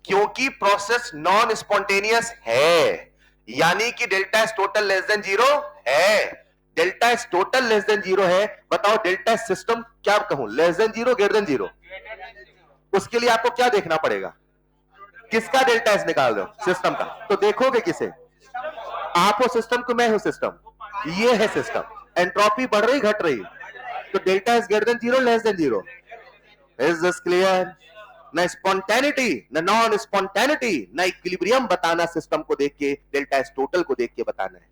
क्योंकि प्रोसेस नॉन स्पॉन्टेनियस है, यानी कि delta S total less than 0 है। Delta S total less than 0 है, बताओ डेल्टा एस सिस्टम क्या कहूं, लेस देन 0 ग्रेटर देन 0? उसके लिए आपको क्या देखना पड़ेगा? किसका डेल्टा एस निकाल दो? सिस्टम का। तो देखोगे किसे? आप हो सिस्टम को, मैं हूं सिस्टम, ये है सिस्टम। एंट्रोपी बढ़ रही घट रही, तो delta S greater than 0 less than 0। Is this clear? न स्पॉन्टेनिटी न नॉन स्पॉन्टेनिटी न इक्विलिब्रियम बताना सिस्टम को देख के, डेल्टा एस टोटल को देख के बताना है।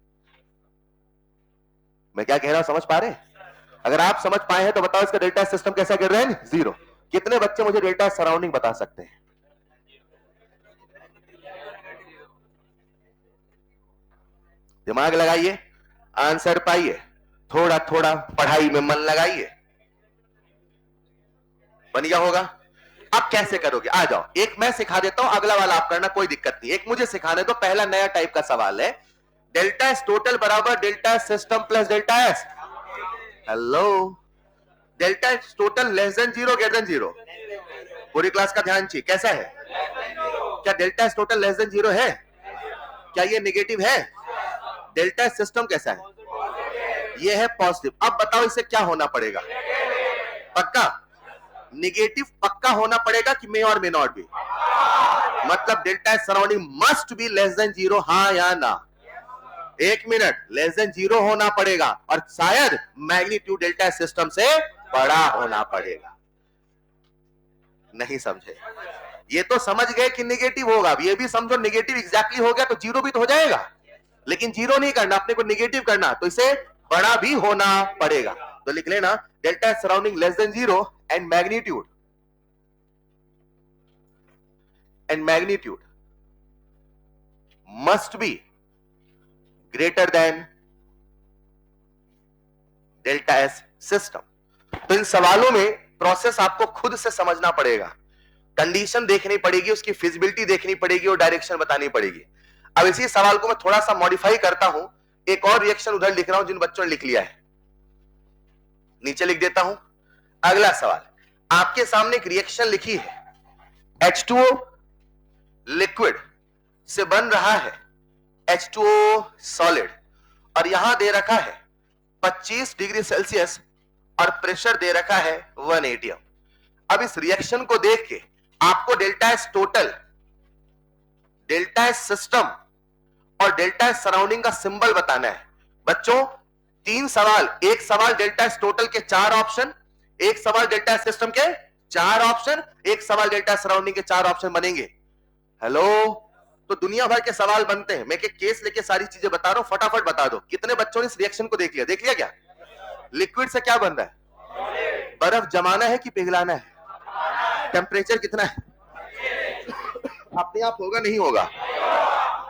मैं क्या कह रहा हूं, समझ पा रहे? अगर आप समझ पाए हैं तो बताओ इसका डेल्टा सिस्टम कैसा कर रहे हैं? 0। कितने बच्चे मुझे डेल्टा सराउंडिंग बता सकते हैं? दिमाग लगाइए, आंसर पाइए, थोड़ा थोड़ा पढ़ाई में मन लगाइए, बन गया होगा। अब कैसे करोगे? आ जाओ, एक मैं सिखा देता हूं, अगला वाला आप करना, कोई दिक्कत नहीं। एक मुझे सिखाने दो, पहला नया टाइप का सवाल है, डेल्टा एस टोटल बराबर delta S system plus delta S, hello, delta S total less than 0 greater than 0? पूरी क्लास का ध्यान चाहिए, कैसा है? क्या delta S total less than 0 है? क्या ये नेगेटिव है? डेल्टा एस सिस्टम कैसा है? ये है पॉजिटिव। अब बताओ इसे क्या होना पड़ेगा? पक्का निगेटिव पक्का होना पड़ेगा कि मे और मे नॉट बी? मतलब delta S surrounding must be less than 0, हां या ना? एक मिनट, लेस देन 0 होना पड़ेगा, और शायद मैग्नीट्यूड डेल्टा सिस्टम से बड़ा होना पड़ेगा। नहीं समझे? ये तो समझ गए कि निगेटिव होगा, अब ये भी समझो निगेटिव एग्जैक्टली हो गया तो 0 भी तो हो जाएगा, लेकिन 0 नहीं करना, अपने को निगेटिव करना, तो इसे बड़ा भी होना पड़ेगा। तो लिख लेना delta surrounding less than 0 and magnitude must be greater then delta S system. तो इन सवालों में प्रोसेस आपको खुद से समझना पड़ेगा, कंडीशन देखनी पड़ेगी, उसकी फिजिबिलिटी देखनी पड़ेगी और डायरेक्शन बतानी पड़ेगी। अब इसी सवाल को मैं थोड़ा सा मॉडिफाई करता हूं, एक और रिएक्शन उधर लिख रहा हूं जिन बच्चों ने लिख लिया है, नीचे लिख देता हूं। अगला सवाल, आपके सामने एक रिएक्शन लिखी है, H2O लिक्विड से बन रहा है H2O सॉलिड, और यहां दे रखा है 25 डिग्री सेल्सियस और प्रेशर दे रखा है 1 atm। अब इस रिएक्शन को देख के आपको delta S total, delta S system और डेल्टा एस सराउंडिंग का सिंबल बताना है। बच्चों 3 सवाल, एक सवाल डेल्टा एस टोटल के 4 ऑप्शन, एक सवाल डेल्टा एस सिस्टम के 4 ऑप्शन, एक सवाल डेल्टा सराउंडिंग के 4 ऑप्शन बनेंगे। हेलो, तो दुनिया भर के सवाल बनते हैं, मैं एक केस लेके सारी चीजें बता रहा हूं, फटाफट बता दो कितने बच्चों ने इस रिएक्शन को देख लिया? देख लिया क्या? लिक्विड से क्या बन रहा है? बर्फ जमाना है कि पिघलाना है? टेम्परेचर कितना है? अपने आप होगा नहीं होगा?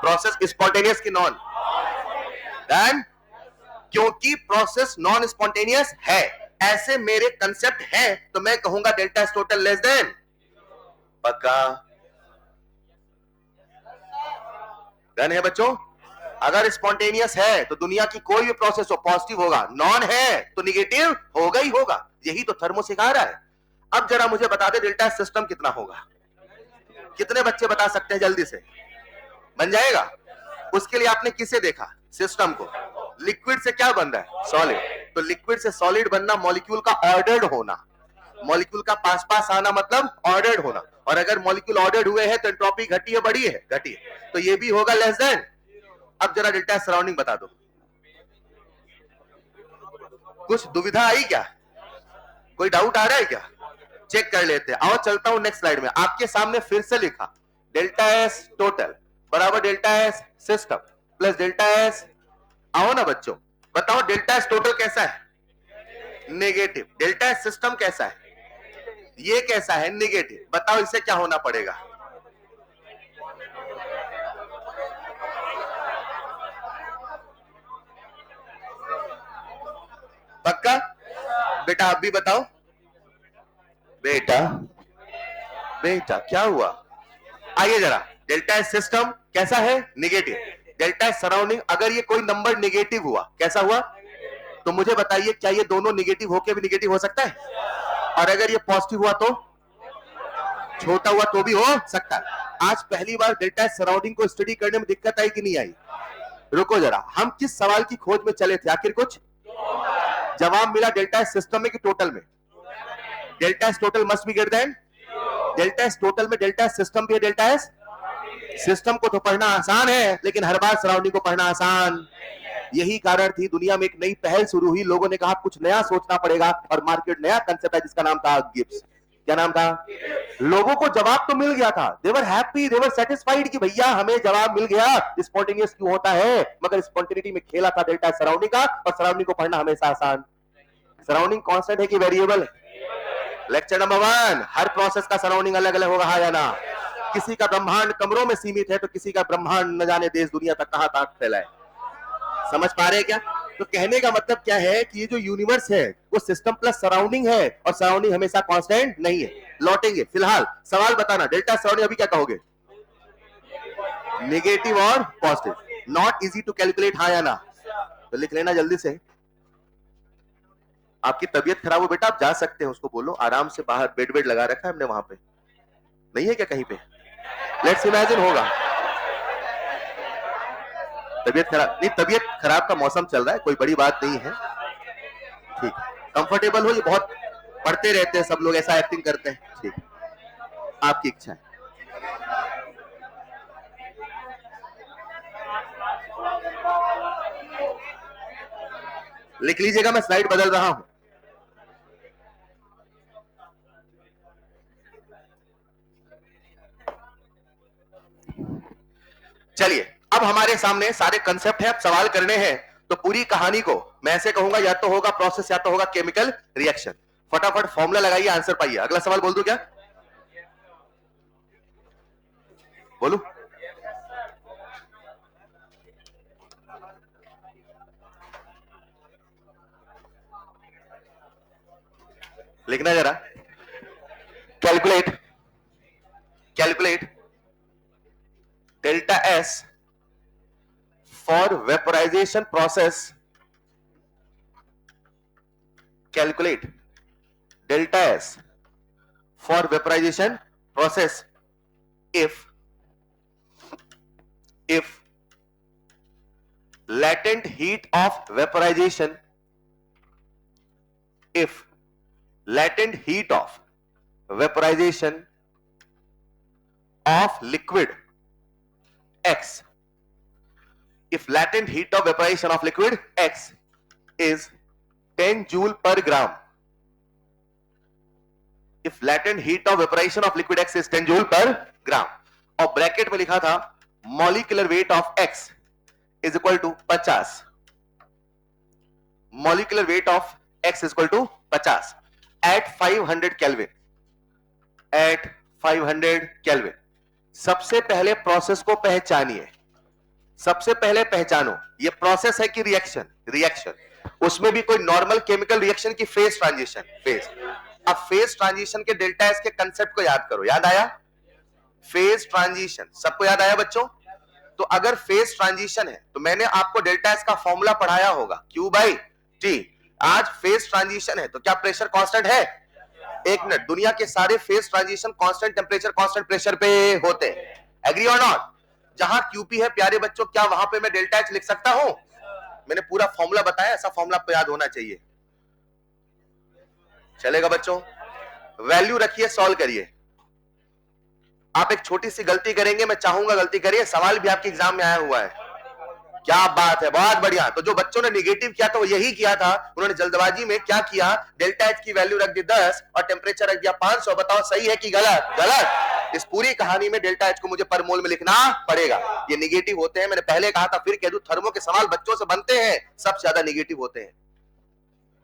प्रोसेस स्पॉन्टेनियस की नॉन? डन। क्योंकि प्रोसेस नॉन स्पॉन्टेनियस है, ऐसे मेरे कंसेप्ट है, तो मैं कहूंगा delta S total less than, पक्का? डन है बच्चों? अगर स्पॉन्टेनियस है तो दुनिया की कोई भी प्रोसेस हो पॉजिटिव होगा, नॉन है तो निगेटिव होगा ही होगा, यही तो थर्मो सिखा रहा है। अब जरा मुझे बता दे डेल्टा सिस्टम कितना होगा? कितने बच्चे बता सकते हैं जल्दी से? बन जाएगा? उसके लिए आपने किसे देखा? सिस्टम को। लिक्विड से क्या बन रहा है? सॉलिड। तो लिक्विड से सॉलिड बनना मॉलिक्यूल का ऑर्डर्ड होना, मॉलिक्यूल का पास पास आना मतलब ऑर्डर्ड होना। और अगर मॉलिक्यूल ऑर्डर्ड हुए हैं तो एंट्रोपी घटी है बढ़ी है? घटी है। तो ये भी होगा लेस देन। अब जरा डेल्टा सराउंडिंग बता दो। कुछ दुविधा आई क्या? कोई डाउट आ रहा है क्या? चेक कर लेते हैं। आओ चलता हूं नेक्स्ट स्लाइड में। आपके सामने फिर से लिखा डेल्टा एस टोटल बराबर delta S system plus delta S. आओ ना बच्चों, बताओ डेल्टा एस टोटल कैसा है? नेगेटिव। डेल्टा एस सिस्टम कैसा है? ये कैसा है? नेगेटिव। बताओ इसे क्या होना पड़ेगा? पक्का? बेटा आप भी बताओ। बेटा बेटा क्या हुआ? आइए जरा, डेल्टा एस सिस्टम कैसा है? नेगेटिव। डेल्टा एस सराउंडिंग, अगर ये कोई नंबर नेगेटिव हुआ, कैसा हुआ? तो मुझे बताइए क्या ये दोनों नेगेटिव होके भी नेगेटिव हो सकता है? और अगर ये पॉजिटिव हुआ तो? छोटा हुआ तो भी हो सकता है। आज पहली बार डेल्टा एस सराउंडिंग को स्टडी करने में दिक्कत आई कि नहीं आई? रुको जरा, हम किस सवाल की खोज में चले थे? आखिर कुछ जवाब मिला डेल्टा एस सिस्टम में कि टोटल में? Delta S total must be greater then delta S total में। डेल्टा एस सिस्टम भी है। डेल्टा एस सिस्टम को तो पढ़ना आसान है, लेकिन हर बार सराउंडिंग को पढ़ना आसान। यही कारण थी दुनिया में एक नई पहल शुरू हुई। लोगों ने कहा कुछ नया सोचना पड़ेगा, और मार्केट नया कंसेप्ट है जिसका नाम था गिब्स। क्या नाम था? लोगों को जवाब तो मिल गया था, दे were happy, they were satisfied कि भैया हमें जवाब मिल गया स्पॉन्टेनियस क्यों होता है। मगर स्पॉन्टेनिटी में खेला था डेल्टा सराउंडिंग का, और सराउंडिंग को पढ़ना हमेशा आसान। सराउंडिंग कांस्टेंट है कि वेरिएबल है? लेक्चर नंबर 1, हर प्रोसेस का सराउंडिंग अलग अलग होगा, हाँ या ना? किसी का ब्रह्मांड कमरों में सीमित है तो किसी का ब्रह्मांड न जाने देश दुनिया तक कहां तक फैला है। समझ पा रहे हैं क्या? तो कहने का मतलब क्या है कि ये जो यूनिवर्स है वो सिस्टम प्लस सराउंडिंग है, और सराउंडिंग हमेशा कांस्टेंट नहीं है। लौटेंगे, फिलहाल सवाल बताना, डेल्टा सराउंडिंग अभी क्या कहोगे? नेगेटिव और positive. Not easy to calculate, हाँ या ना? तो लिख लेना जल्दी से। आपकी तबीयत खराब हो बेटा, आप जा सकते हैं, उसको बोलो आराम से, बाहर बेड बेड लगा रखा है हमने, वहां पे नहीं है क्या कहीं पे? लेट्स इमेजिन होगा। तबीयत खराब नहीं, तबीयत खराब का मौसम चल रहा है, कोई बड़ी बात नहीं है। ठीक, कंफर्टेबल हो। ये बहुत पढ़ते रहते हैं सब लोग, ऐसा एक्टिंग करते हैं। ठीक, आपकी इच्छा है। लिख लीजिएगा, मैं स्लाइड बदल रहा हूं। चलिए, अब हमारे सामने सारे कंसेप्ट है, अब सवाल करने हैं। तो पूरी कहानी को मैं ऐसे कहूंगा, या तो होगा प्रोसेस या तो होगा केमिकल रिएक्शन। फटाफट फॉर्मूला लगाइए, आंसर पाइए। अगला सवाल बोल दूं क्या? बोलू? लिखना जरा। Calculate delta S for vaporisation process. Calculate delta S for vaporisation process if latent heat of vaporization of liquid X, if latent heat of vaporization of liquid X is 10 joule per gram, if latent heat of vaporization of liquid X is 10 joule per gram, और bracket में लिखा था molecular weight of X is equal to 50, molecular weight of X is equal to 50 at 500 kelvin, at 500 kelvin. सबसे पहले process को पहचानिए, सबसे पहले पहचानो ये प्रोसेस है कि रिएक्शन। रिएक्शन, उसमें भी कोई नॉर्मल केमिकल रिएक्शन की फेज ट्रांजिशन। फेज, अब फेज ट्रांजिशन के डेल्टा एस के कंसेप्ट को याद करो। याद आया? फेज ट्रांजिशन सबको याद आया बच्चों? तो अगर फेज ट्रांजिशन है तो मैंने आपको डेल्टा एस का फॉर्मूला पढ़ाया होगा, Q बाई T। आज फेज ट्रांजिशन है तो क्या प्रेशर कांस्टेंट है? एक मिनट, दुनिया के सारे phase transition constant temperature constant pressure पे होते हैं, एग्री और नॉट? जहां QP है प्यारे बच्चों, क्या वहां पे मैं डेल्टा एच लिख सकता हूं? मैंने पूरा फॉर्मूला बताया, ऐसा फॉर्मूला आपको याद होना चाहिए। चलेगा बच्चों? वैल्यू रखिए, सॉल्व करिए। आप एक छोटी सी गलती करेंगे, मैं चाहूंगा गलती करिए, सवाल भी आपके एग्जाम में आया हुआ है। क्या बात है, बहुत बढ़िया। तो जो बच्चों ने निगेटिव किया था वो यही किया था, उन्होंने जल्दबाजी में क्या किया, डेल्टा एच की वैल्यू रख दी 10 और टेम्परेचर रख दिया 500। बताओ सही है कि गलत? गलत। इस पूरी कहानी में डेल्टा एच को मुझे पर मोल में लिखना पड़ेगा। ये निगेटिव होते हैं, मैंने पहले कहा था, फिर कह दूं, थर्मो के सवाल बच्चों से बनते हैं, सबसे ज्यादा निगेटिव होते हैं।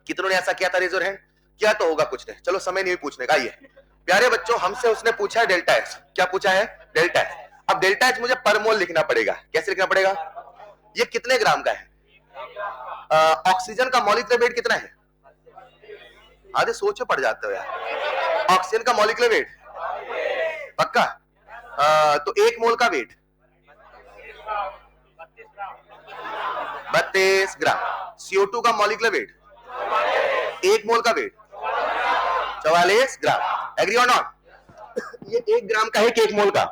कितनों ने ऐसा किया था? Raise your hand. क्या तो होगा कुछ ने, चलो समय नहीं पूछने का। ये प्यारे बच्चों, हमसे उसने पूछा है डेल्टा एच। क्या पूछा है? Delta H. अब डेल्टा एच मुझे पर मोल लिखना पड़ेगा। कैसे लिखना पड़ेगा? ये कितने ग्राम का है? ऑक्सीजन का मॉलिक्यूलर वेट कितना है? आधे सोचे पड़ जाते हो यार। ऑक्सीजन का मॉलिक्यूलर वेट पक्का? तो 1 मोल का वेट 32 ग्राम। CO2 का मॉलिक्यूलर वेट 1 मोल का वेट 44 ग्राम। एग्री और नॉट? ये 1 ग्राम का है कि 1 मोल का?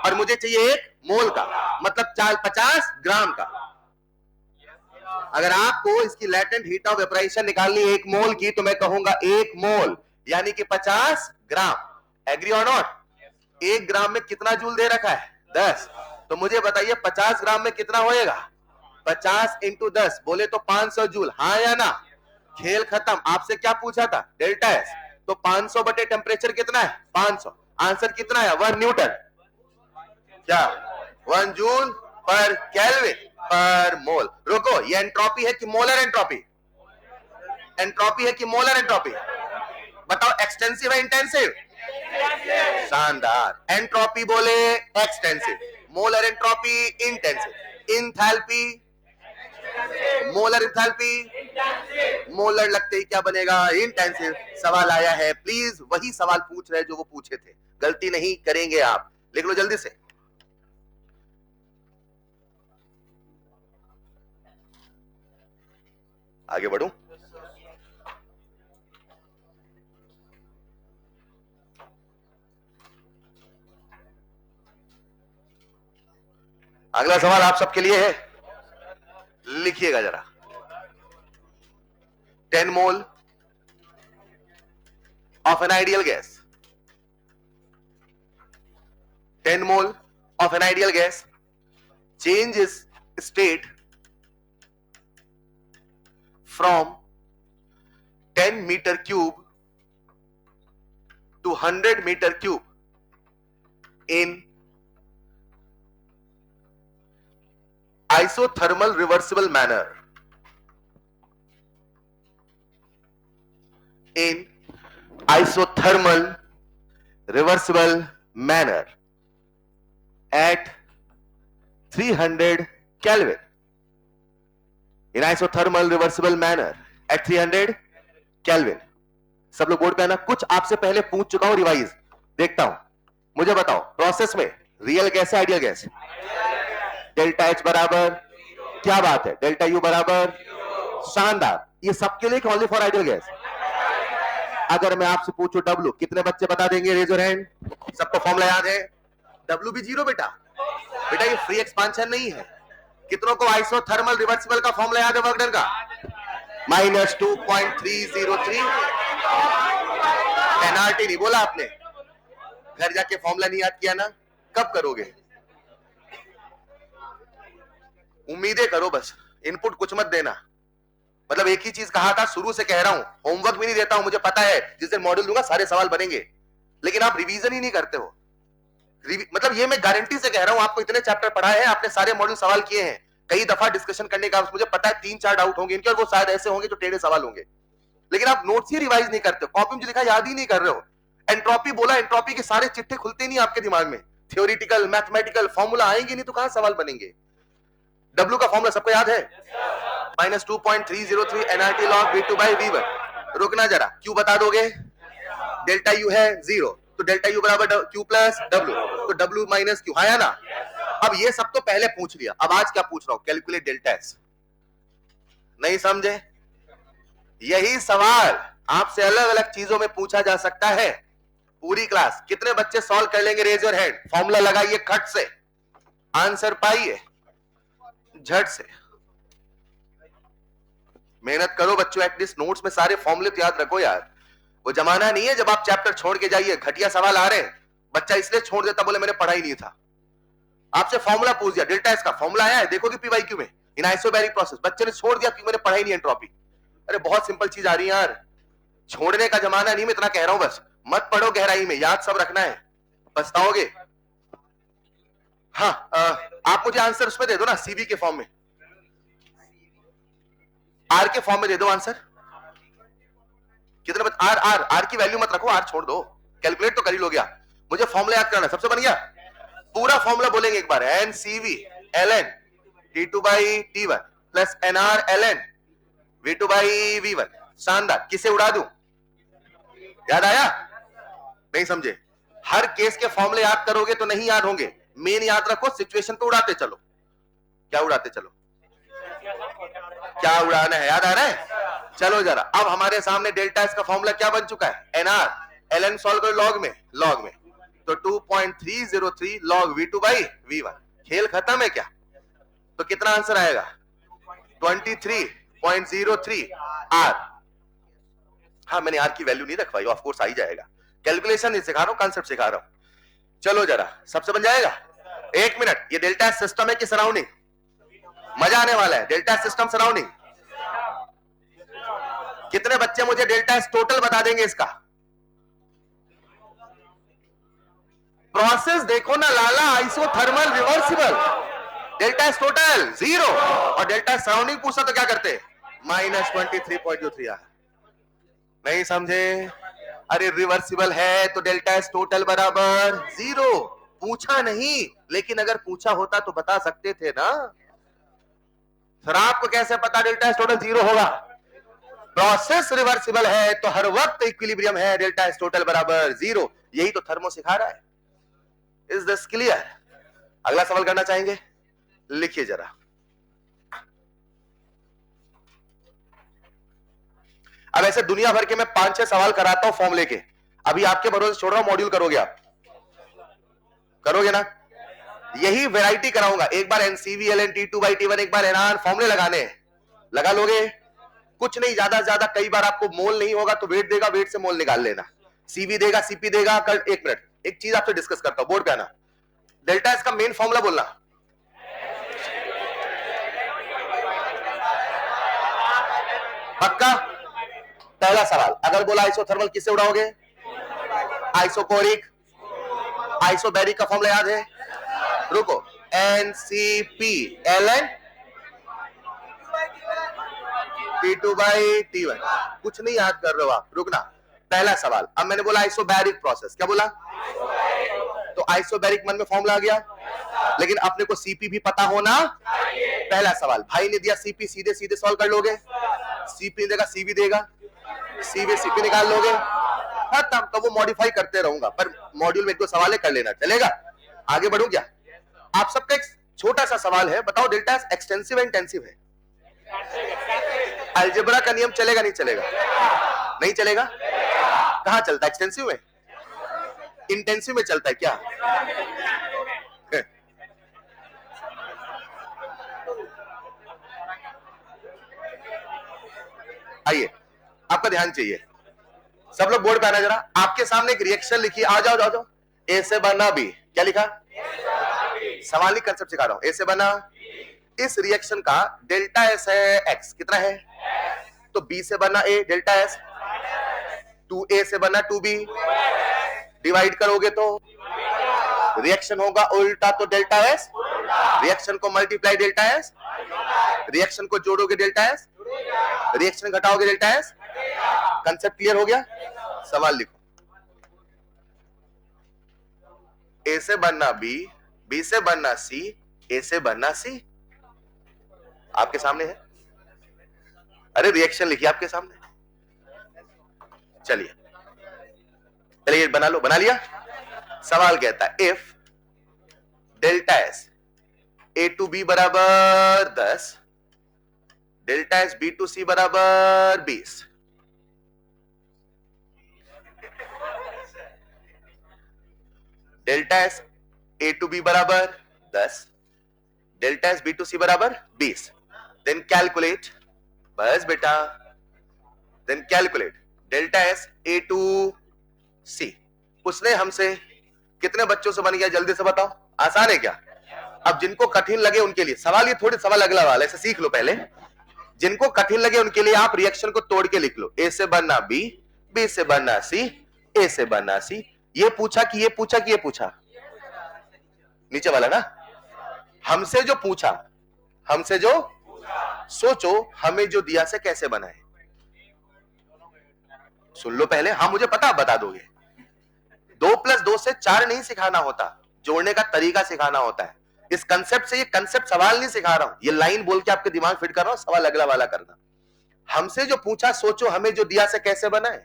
और मुझे चाहिए 1 मोल का, मतलब 50 ग्राम का। अगर आपको इसकी लैटेंट हीट ऑफ वेपराइजेशन निकालनी है 1 मोल की, तो मैं कहूंगा 1 मोल यानी कि 50 ग्राम। एग्री और नॉट? 1 ग्राम में कितना जूल दे रखा है? 10। तो मुझे बताइए 50 ग्राम में कितना होएगा? 50 इंटू 10 बोले तो 500 जूल। हाँ या ना? खेल खत्म। आपसे क्या पूछा था? Delta S. तो 500 बटे टेम्परेचर कितना है? 500। आंसर कितना है? 1 न्यूटन। क्या? 1 जूल पर केल्विन पर मोल। रुको, ये एंट्रोपी है कि मोलर एंट्रोपी? एंट्रोपी है कि मोलर एंट्रोपी? बताओ, एक्सटेंसिव है इंटेंसिव? शानदार। एंट्रोपी बोले extensive, molar entropy intensive. Enthalpy, molar enthalpy, molar लगते ही क्या बनेगा? इंटेंसिव। सवाल आया है, प्लीज वही सवाल पूछ रहे जो वो पूछे थे, गलती नहीं करेंगे आप। लिख लो जल्दी से। आगे बढ़ूं? अगला सवाल आप सबके लिए है, लिखिएगा जरा। 10 मोल of an ideal gas, 10 mole of an ideal gas changes state from 10 meter cube to 100 meter cube in isothermal reversible manner. In isothermal reversible manner at 300 Kelvin. In isothermal reversible manner at 300 Kelvin. सब लोग board पे आना। कुछ आपसे पहले पूछ चुका हूं, रिवाइज देखता हूं। मुझे बताओ, प्रोसेस में रियल गैस है आइडियल गैस? डेल्टा एच बराबर क्या बात है? डेल्टा यू बराबर, शानदार। ये सबके लिए ओनली फॉर आइडियल गैस? अगर मैं आपसे पूछूं डब्ल्यू, कितने बच्चे बता देंगे? Raise your hand. सबको फॉर्मूला याद है? डब्ल्यू भी जीरो बेटा। बेटा ये फ्री एक्सपांशन नहीं है। कितनों को आइसोथर्मल रिवर्सिबल का फॉर्मूला याद है? वर्क डन का -2.303। पेनाल्टी नहीं बोला आपने? घर जाके फॉर्मूला नहीं याद किया ना? कब करोगे? उम्मीदें करो बस, इनपुट कुछ मत देना। मतलब एक ही चीज कहा था, शुरू से कह रहा हूं, होमवर्क भी नहीं देता हूं, मुझे पता है जिस दिन मॉड्यूल दूंगा सारे सवाल बनेंगे, लेकिन आप रिवीजन ही नहीं करते हो। मतलब ये मैं गारंटी से कह रहा हूं, आपको इतने चैप्टर पढ़ाए हैं, आपने सारे मॉड्यूल सवाल किए हैं, कई दफा डिस्कशन करने का मुझे पता है 3-4 डाउट होंगे इनके, और वो शायद ऐसे होंगे जो टेढ़े सवाल होंगे, लेकिन आप नोट्स ही रिवाइज नहीं करते हो, कॉपी में जो लिखा याद ही नहीं कर रहे हो। एंट्रोपी बोला, एंट्रोपी के सारे चिट्ठे खुलते नहीं आपके दिमाग में, थ्योरेटिकल मैथमेटिकल फॉर्मूला आएंगे नहीं तो कहां सवाल बनेंगे। डब्ल्यू का फॉर्मूला सबको याद है? -2.303 nRT log V2 by V1। रुकना जरा, क्यू बता दोगे? डेल्टा यू है 0, तो डेल्टा यू बराबर क्यू प्लस डब्ल्यू, तो डब्ल्यू माइनस क्यू। हाँ या ना? अब ये सब तो पहले पूछ लिया, अब आज क्या पूछ रहा हूं? Calculate delta S. नहीं समझे? यही सवाल आपसे अलग अलग चीजों में पूछा जा सकता है पूरी क्लास। कितने बच्चे सॉल्व कर लेंगे? Raise your hand. फॉर्मूला लगाइए खट से, आंसर पाइए झट से। मेहनत करो बच्चों, एटलीस्ट नोट्स में सारे फॉर्मूले तो याद रखो यार। वो जमाना नहीं है जब आप चैप्टर छोड़ के जाइए, घटिया सवाल आ रहे हैं, बच्चा इसलिए छोड़ देता, बोले मैंने पढ़ा ही नहीं था। आपसे फॉर्मूला पूछ दिया, डेल्टा एस का फॉर्मूला आया है, देखोगे पीवाईक्यू में, इन आइसोबैरिक प्रोसेस, बच्चे ने छोड़ दिया कि मैंने पढ़ा ही नहीं एंट्रोपी। अरे बहुत सिंपल चीज आ रही है यार, छोड़ने का जमाना नहीं, मैं इतना कह रहा हूं बस, मत पढ़ो गहराई में, याद सब रखना है, पछताओगे। हाँ, आप मुझे आंसर उसमें दे दो ना, सीवी के फॉर्म में, आर के फॉर्म में दे दो आंसर। कितने आर आर आर की वैल्यू मत रखो, आर छोड़ दो, कैलकुलेट तो कर ही लो गया, मुझे फॉर्मूला याद करना, सबसे बन गया। पूरा फॉर्मूला बोलेंगे एक बार, n CV l n T2 by T1 plus NR LN V2 by V1। शानदार, किसे उड़ा दूं? याद आया? नहीं समझे? हर केस के फॉर्मूले याद करोगे तो नहीं याद होंगे, मेन याद रखो, सिचुएशन पे उड़ाते चलो। क्या उड़ाते चलो? क्या उड़ाना है, याद आ रहा है? चलो जरा, अब हमारे सामने डेल्टा एस का फॉर्मूला क्या बन चुका है, NR LN सॉल्व करो लॉग में, तो 2.303 log V2 बाई V1। खेल खत्म है क्या? तो कितना आंसर आएगा? 23.03 R। हाँ, मैंने R की वैल्यू नहीं रखवाई, ऑफ कोर्स आ ही जाएगा, कैलकुलेशन नहीं सिखा रहा हूं, कांसेप्ट सिखा रहा हूं। चलो जरा, सबसे बन जाएगा। एक मिनट, ये डेल्टा सिस्टम है कि सराउंडिंग? मजा आने वाला है, डेल्टा सिस्टम सराउंडिंग। कितने बच्चे मुझे डेल्टा टोटल बता देंगे इसका? प्रोसेस देखो ना लाला, आइसोथर्मल रिवर्सिबल, डेल्टा टोटल 0 और डेल्टा सराउंडिंग पूछा तो क्या करते? -23.03 आर। नहीं समझे? अरे रिवर्सिबल है तो डेल्टा एस टोटल बराबर 0। पूछा नहीं, लेकिन अगर पूछा होता तो बता सकते थे ना। सर आपको कैसे पता डेल्टा एस टोटल 0 होगा? प्रोसेस रिवर्सिबल है तो हर वक्त इक्विलिब्रियम है, डेल्टा एस टोटल बराबर 0। यही तो थर्मो सिखा रहा है। Is this clear? अगला सवाल करना चाहेंगे? लिखिए जरा। अब ऐसे दुनिया भर के मैं 5-6 सवाल कराता हूं फॉर्मूले के, अभी आपके भरोसे छोड़ रहा हूं, मॉड्यूल करोगे आप? करोगे ना? यही वैरायटी कराऊंगा, एक बार NCVLN T2 बाई T1, एक बार NR, फॉर्मूले लगाने, लगा लोगे? कुछ नहीं, ज्यादा से ज्यादा कई बार आपको मोल नहीं होगा तो वेट देगा, वेट से मोल निकाल लेना, सीवी देगा, सीपी देगा। कल एक मिनट, एक चीज आपसे डिस्कस करता हूं, बोर्ड पे आना। डेल्टा एस का मेन फॉर्मूला बोलना। पक्का? पहला सवाल, अगर बोला आइसोथर्मल किससे उड़ाओगे? आइसोकोरिक। आइसोबैरिक का फॉर्मूला याद है? रुको, NCPLN T2 बाई T1। कुछ नहीं याद कर रहे हो आप, रुकना। पहला सवाल, अब मैंने बोला आइसोबैरिक प्रोसेस, क्या बोला? तो आइसोबैरिक मन में फॉर्मूला आ गया, लेकिन अपने को सीपी भी पता होना। पहला सवाल, भाई ने दिया सीपी, सीधे सीधे सॉल्व कर लोगे, सीपी देगा, सीवी देगा, सीवी सीपी निकाल लोगे, खत्म। तो वो मॉडिफाई करते रहूंगा, पर मॉड्यूल में एक दो सवाल कर लेना, चलेगा? आगे बढ़ू क्या? आप सबका एक छोटा सा सवाल है, बताओ डेल्टा एक्सटेंसिव है इंटेंसिव है? अलजेब्रा का नियम चलेगा नहीं चलेगा? नहीं चलेगा? कहां चलता है? एक्सटेंसिव में? इंटेंसिव में चलता है क्या? आइए, आपका ध्यान चाहिए, सब लोग बोर्ड पे आना जरा। आपके सामने एक रिएक्शन लिखी, आ जाओ जाओ जाओ। ए से बना बी, क्या लिखा? सवाल ही कंसेप्ट सिखा रहा हूं। ए से बना, इस रिएक्शन का डेल्टा एस है एक्स, कितना है? तो बी से बना ए, डेल्टा एस 2a से बना 2b, डिवाइड करोगे तो रिएक्शन होगा उल्टा, तो डेल्टा एस, रिएक्शन को मल्टीप्लाई डेल्टा एस, रिएक्शन को जोड़ोगे डेल्टा एस, रिएक्शन घटाओगे डेल्टा एस। कंसेप्ट क्लियर हो गया? सवाल लिखो। ए से बनना बी, बी से बनना सी, ए से बनना सी, आपके सामने है। अरे रिएक्शन लिखिए आपके सामने। चलिए चलिए, बना लो, बना लिया? सवाल कहता है if delta S A to B बराबर 10, delta S B to C बराबर 20, delta S A to B बराबर 10, delta S B to C बराबर 20, देन कैलकुलेट बस बेटा, then calculate delta S A to C. उसने हमसे कितने बच्चों से बन गया जल्दी से बताओ, आसान है क्या? अब जिनको कठिन लगे उनके लिए सवाल, ये थोड़ी सवाल अगला वाला, ऐसे सीख लो पहले। जिनको कठिन लगे उनके लिए आप रिएक्शन को तोड़ के लिख लो, ए से बनना बी, बी से बनना सी, ए से बनना सी। ये पूछा कि ये पूछा कि ये पूछा, नीचे वाला ना। हमसे जो पूछा, हमसे जो सोचो हमें जो दिया से कैसे बनाए। सुन लो पहले, हाँ मुझे पता, बता दोगे। 2+2 से 4 नहीं सिखाना होता, जोड़ने का तरीका सिखाना होता है। इस कंसेप्ट से, ये कंसेप्ट सवाल नहीं सिखा रहा हूं, ये लाइन बोल के आपके दिमाग फिट कर रहा हूं, सवाल अगला वाला करना। हमसे जो पूछा सोचो हमें जो दिया से कैसे बनाए।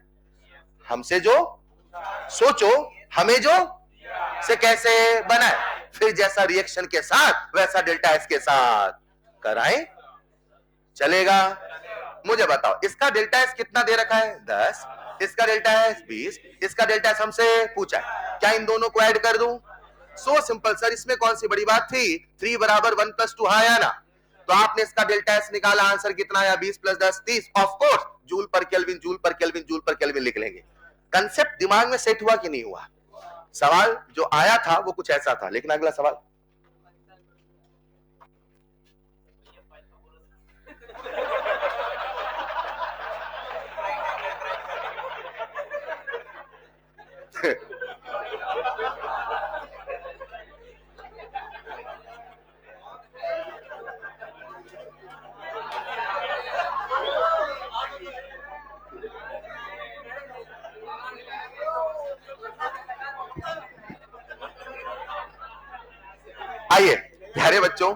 हमसे जो सोचो हमें जो से कैसे बनाए, फिर जैसा रिएक्शन के साथ वैसा डेल्टा एस के साथ कराएं, चलेगा? मुझे बताओ, इसका डेल्टा एस कितना दे रखा है? 10, इसका डेल्टा एस 20, इसका डेल्टा एस हमसे पूछा है, क्या इन दोनों को ऐड कर दूं? सो सिंपल सर, इसमें कौन सी बड़ी बात थी? 3 बराबर 1 + 2 आया ना, तो आपने इसका डेल्टा एस निकाला, आंसर कितना आया? 20 + 10 30। ऑफ कोर्स जूल पर केल्विन, जूल पर केल्विन, जूल पर केल्विन लिख लेंगे। कंसेप्ट दिमाग में सेट हुआ कि नहीं हुआ? सवाल जो आया था वो कुछ ऐसा था, लेकिन अगला सवाल आइए प्यारे बच्चों,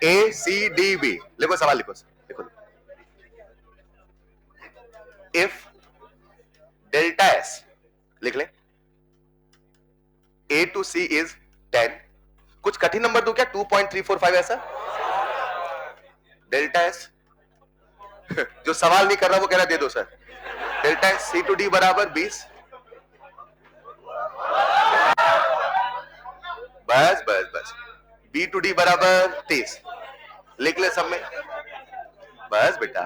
ए सी डी बी लिखो, सवाल लिखो लिखो। इफ डेल्टा एस लिख ले, ए टू सी इज 10, कुछ कठिन नंबर दो क्या? 2.345 ऐसा? डेल्टा एस जो सवाल नहीं कर रहा वो कह रहा दे दो sir. Delta S C to D बराबर 20, बस बस बस, बी टू डी बराबर 30, लिख ले सब में, बस बेटा।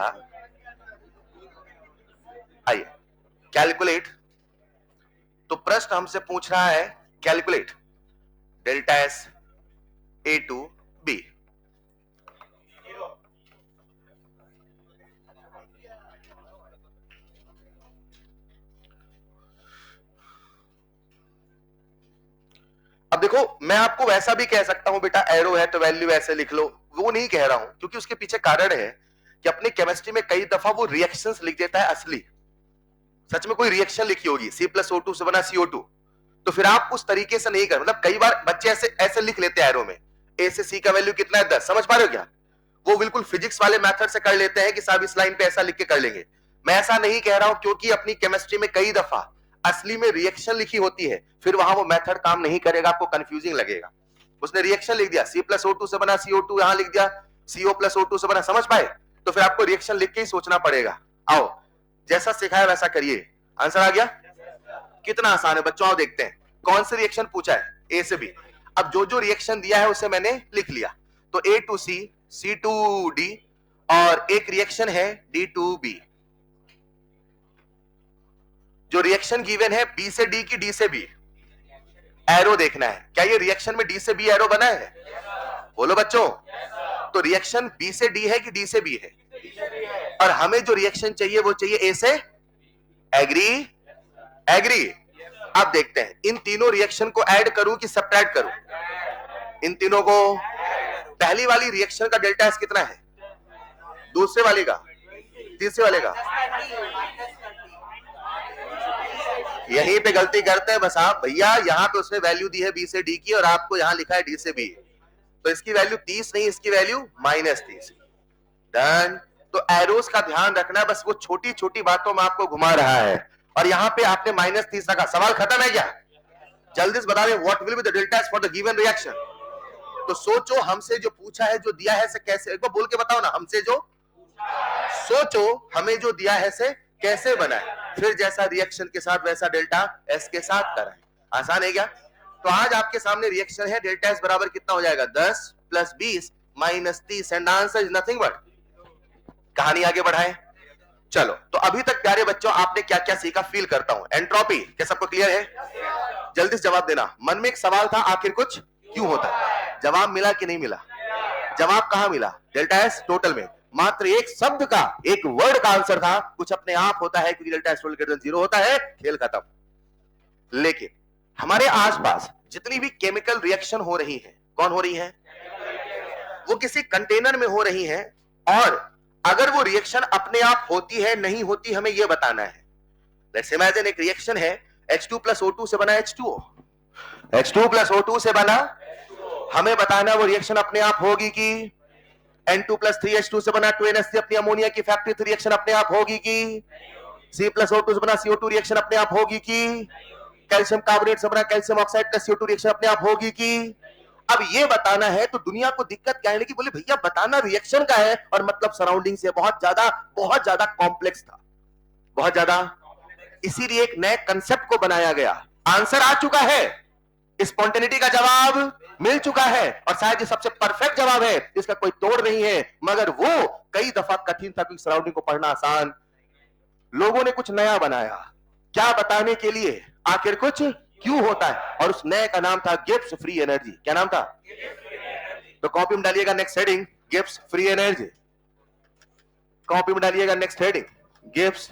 आइए कैलकुलेट, तो प्रश्न हमसे पूछ रहा है calculate delta S A to B. अब देखो, मैं आपको वैसा भी कह सकता हूं बेटा, एरो है तो वैल्यू ऐसे लिख लो, वो नहीं कह रहा हूं, क्योंकि उसके पीछे कारण है कि अपने केमिस्ट्री में कई दफा वो रिएक्शंस लिख देता है असली। सच में कोई रिएक्शन लिखी होगी, C+O2 से बना CO2, तो फिर आप उस तरीके से नहीं कर, मतलब कई बार बच्चे ऐसे ऐसे लिख लेते हैं एरो में, ए से सी का वैल्यू कितना है 10, समझ पा रहे हो क्या? वो बिल्कुल फिजिक्स वाले मेथड से कर लेते हैं कि साहब इस लाइन पे ऐसा लिख के कर लेंगे। मैं ऐसा नहीं कह रहा हूं, क्योंकि अपनी केमिस्ट्री में कई दफा असली में रिएक्शन लिखी होती है, फिर वहां वो मेथड काम नहीं करेगा, आपको कंफ्यूजिंग लगेगा। उसने रिएक्शन लिख दिया, C+O2 से बना CO2, यहां लिख दिया CO+O2 से बना, समझ पाए? तो फिर आपको रिएक्शन लिख के ही सोचना पड़ेगा। आओ जैसा सिखाया वैसा करिए। आंसर आ गया? कितना आसान है बच्चों, आओ देखते हैं कौन सी रिएक्शन पूछा है, ए से बी। अब जो जो रिएक्शन दिया है उसे मैंने लिख लिया, तो A to C, C to D, और एक रिएक्शन है डी टू बी। जो रिएक्शन गिवन है बी से डी की डी से बी, एरो देखना है। क्या ये रिएक्शन में डी से बी एरो बना है? बोलो बच्चों। तो रिएक्शन बी से डी है कि डी से बी है? और हमें जो रिएक्शन चाहिए वो चाहिए ए से, एग्री? एग्री। अब देखते हैं इन तीनों रिएक्शन को ऐड करूं कि सब्ट्रैक्ट करूं? इन तीनों को। पहली वाली रिएक्शन का डेल्टा एस कितना है? दूसरे वाले का, तीसरे वाले का? यहीं पे गलती करते हैं बस आप भैया, यहां पे उसने वैल्यू दी है बी से डी की और आपको यहां लिखा है डी से बी, तो इसकी वैल्यू 30 नहीं, इसकी वैल्यू -30। डन। तो एरोस का ध्यान रखना है, बस वो छोटी छोटी बातों में आपको घुमा रहा है। और यहां पे आपने -30 रखा, सवाल खत्म है क्या? जल्दी से बता दें, what will be the delta S for the given reaction. तो सोचो हमसे जो पूछा है, जो दिया है से कैसे, एक बार बोल के बताओ ना, हमसे जो सोचो हमें जो दिया है से कैसे बनाए, फिर जैसा रिएक्शन के साथ वैसा डेल्टा एस के साथ कराएं। आसान है क्या? तो आज आपके सामने रिएक्शन है, डेल्टा एस बराबर कितना हो जाएगा? 10 + 20 - 30, and answer is nothing but कहानी आगे बढ़ाएं। चलो, तो अभी तक प्यारे बच्चों आपने क्या क्या सीखा फील करता हूं। एंट्रोपी क्या सबको क्लियर है? जल्दी से जवाब देना। मन में एक सवाल था, आखिर कुछ क्यों होता है? जवाब मिला कि नहीं मिला? जवाब कहां मिला? डेल्टा एस टोटल में मात्र एक शब्द का, एक वर्ड का आंसर था, कुछ अपने आप होता है क्योंकि delta S total greater than 0 होता है, खेल खत्म। लेकिन हमारे आसपास जितनी भी केमिकल रिएक्शन हो रही है, कौन हो रही है? वो किसी कंटेनर में हो रही है, और अगर वो रिएक्शन अपने आप होती है नहीं होती, हमें ये बताना है। लेट्स इमेजिन एक रिएक्शन है, H2 प्लस O2 से बना H2O, H2 प्लस O2 से बना, हमें बताना वो रिएक्शन अपने आप होगी कि N2 प्लस 3H2 से बना 2NH3 अपनी अमोनिया की फैक्ट्री रिएक्शन अपने आप होगी कि C प्लस O2 से बना CO2 रिएक्शन अपने आप होगी कि कैल्शियम कार्बोनेट से बना calcium oxide plus CO2 reaction अपने आप होगी कि? अब ये बताना है तो दुनिया को दिक्कत क्या है कि बोले भैया बताना रिएक्शन का है और मतलब सराउंडिंग से बहुत ज्यादा कॉम्प्लेक्स था, बहुत ज्यादा। इसीलिए एक नए कंसेप्ट को बनाया गया। आंसर आ चुका है, स्पॉन्टेनिटी का जवाब मिल चुका है, और शायद ये सबसे परफेक्ट जवाब है, इसका कोई तोड़ नहीं है, मगर वो कई दफा कठिन था क्योंकि सराउंडिंग को पढ़ना आसान। लोगों ने कुछ नया बनाया, क्या बताने के लिए? आखिर कुछ क्यों होता है, और उस नए का नाम था गिब्स फ्री एनर्जी। क्या नाम था? तो कॉपी में डालिएगा next heading Gibbs free energy, copy में डालिएगा next heading Gibbs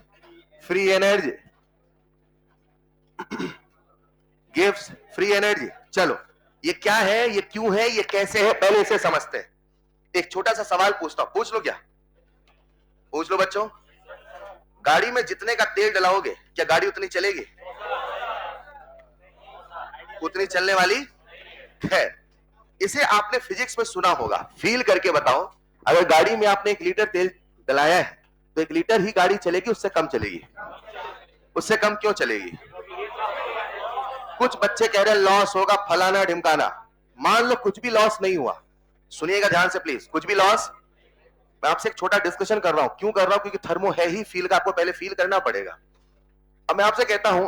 free energy, gives free energy. चलो, ये क्या है, ये क्यों है, ये कैसे है, पहले इसे समझते हैं। एक छोटा सा सवाल पूछता हूं, पूछ लो क्या? पूछ लो बच्चों। गाड़ी में जितने का तेल डलाओगे, क्या गाड़ी उतनी चलेगी? उतनी चलने वाली है। इसे आपने फिजिक्स में सुना होगा, फील करके बताओ। अगर गाड़ी में आपने 1 लीटर तेल डलाया है तो 1 लीटर ही गाड़ी चलेगी, उससे कम चलेगी? उससे कम क्यों चलेगी? कुछ बच्चे कह रहे हैं लॉस होगा, फलाना ढिमकाना। मान लो कुछ भी लॉस नहीं हुआ, सुनिएगा ध्यान से प्लीज, कुछ भी लॉस। मैं आपसे एक छोटा डिस्कशन कर रहा हूं, क्यों कर रहा हूं? क्योंकि थर्मो है ही फील का, आपको पहले फील करना पड़ेगा। अब मैं आपसे कहता हूं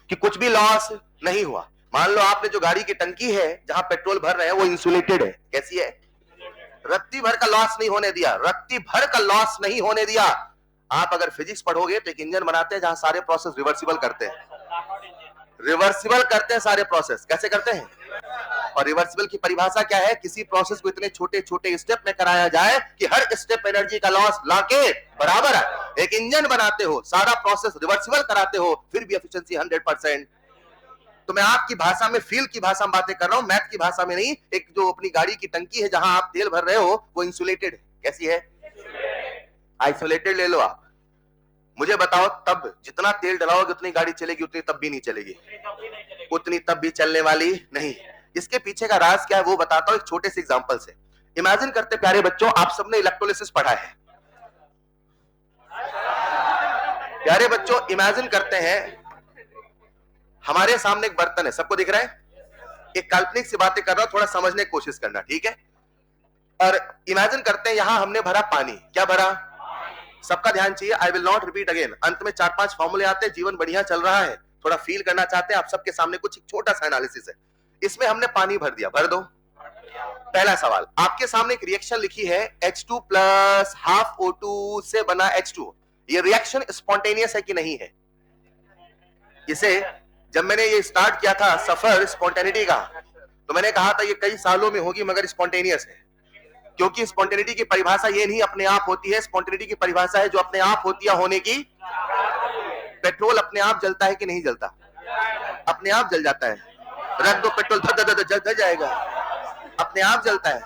कि कुछ भी लॉस नहीं हुआ। मान लो आपने जो गाड़ी की टंकी है जहां पेट्रोल भर रहे हैं वो इंसुलेटेड है, कैसी है? रत्ती भर का लॉस नहीं होने दिया, रत्ती भर का लॉस नहीं होने दिया। आप अगर फिजिक्स पढ़ोगे तो एक इंजन बनाते हैं जहां सारे प्रोसेस रिवर्सिबल करते हैं, रिवर्सिबल करते हैं सारे प्रोसेस। कैसे करते हैं? और रिवर्सिबल की परिभाषा क्या है? किसी प्रोसेस को इतने छोटे छोटे स्टेप में कराया जाए कि हर स्टेप एनर्जी का लॉस लाके बराबर है। एक इंजन बनाते हो, सारा प्रोसेस रिवर्सिबल कराते हो, फिर भी एफिशिएंसी 100%। तो मैं आपकी भाषा में, फील की भाषा में बातें कर रहा हूं, मैथ की भाषा में नहीं। एक जो अपनी गाड़ी की टंकी है जहां आप तेल भर रहे हो वो इंसुलेटेड है, कैसी है? आइसोलेटेड ले लो आप। मुझे बताओ, तब जितना तेल डलाओगे उतनी गाड़ी चलेगी, उतनी तब भी नहीं चलेगी, उतनी तब भी चलने वाली नहीं। इसके पीछे का राज क्या है वो बताता हूं एक छोटे से एग्जांपल से। इमेजिन करते प्यारे बच्चों, आप सबने इलेक्ट्रोलिसिस पढ़ा है। प्यारे बच्चों इमेजिन करते हैं हमारे सामने एक बर्तन है, सबको दिख रहा है? एक काल्पनिक सी बातें कर रहा हूं, थोड़ा समझने की कोशिश करना, ठीक है? और इमेजिन करते हैं यहां हमने भरा पानी। क्या भरा? सबका ध्यान चाहिए, I will not repeat again. अंत में 4-5 फॉर्मूले आते हैं, जीवन बढ़िया चल रहा है, थोड़ा फील करना चाहते हैं। आप सबके सामने कुछ एक छोटा सा एनालिसिस है, इसमें हमने पानी भर दिया, भर दो। पहला सवाल, आपके सामने एक रिएक्शन लिखी है H2 प्लस हाफ O2 से बना H2। ये रिएक्शन स्पॉन्टेनियस है कि नहीं है? इसे जब मैंने ये स्टार्ट किया था सफर स्पॉन्टेनिटी का, तो मैंने कहा था ये कई सालों में होगी मगर स्पॉन्टेनियस है, क्योंकि स्पॉन्टेनिटी की परिभाषा ये नहीं अपने आप होती है, स्पॉन्टेनिटी की परिभाषा है जो अपने आप होती है होने की। पेट्रोल अपने आप जलता है कि नहीं जलता? अपने आप जल जाता है। रख दो पेट्रोल, जल जाएगा, अपने आप जलता है?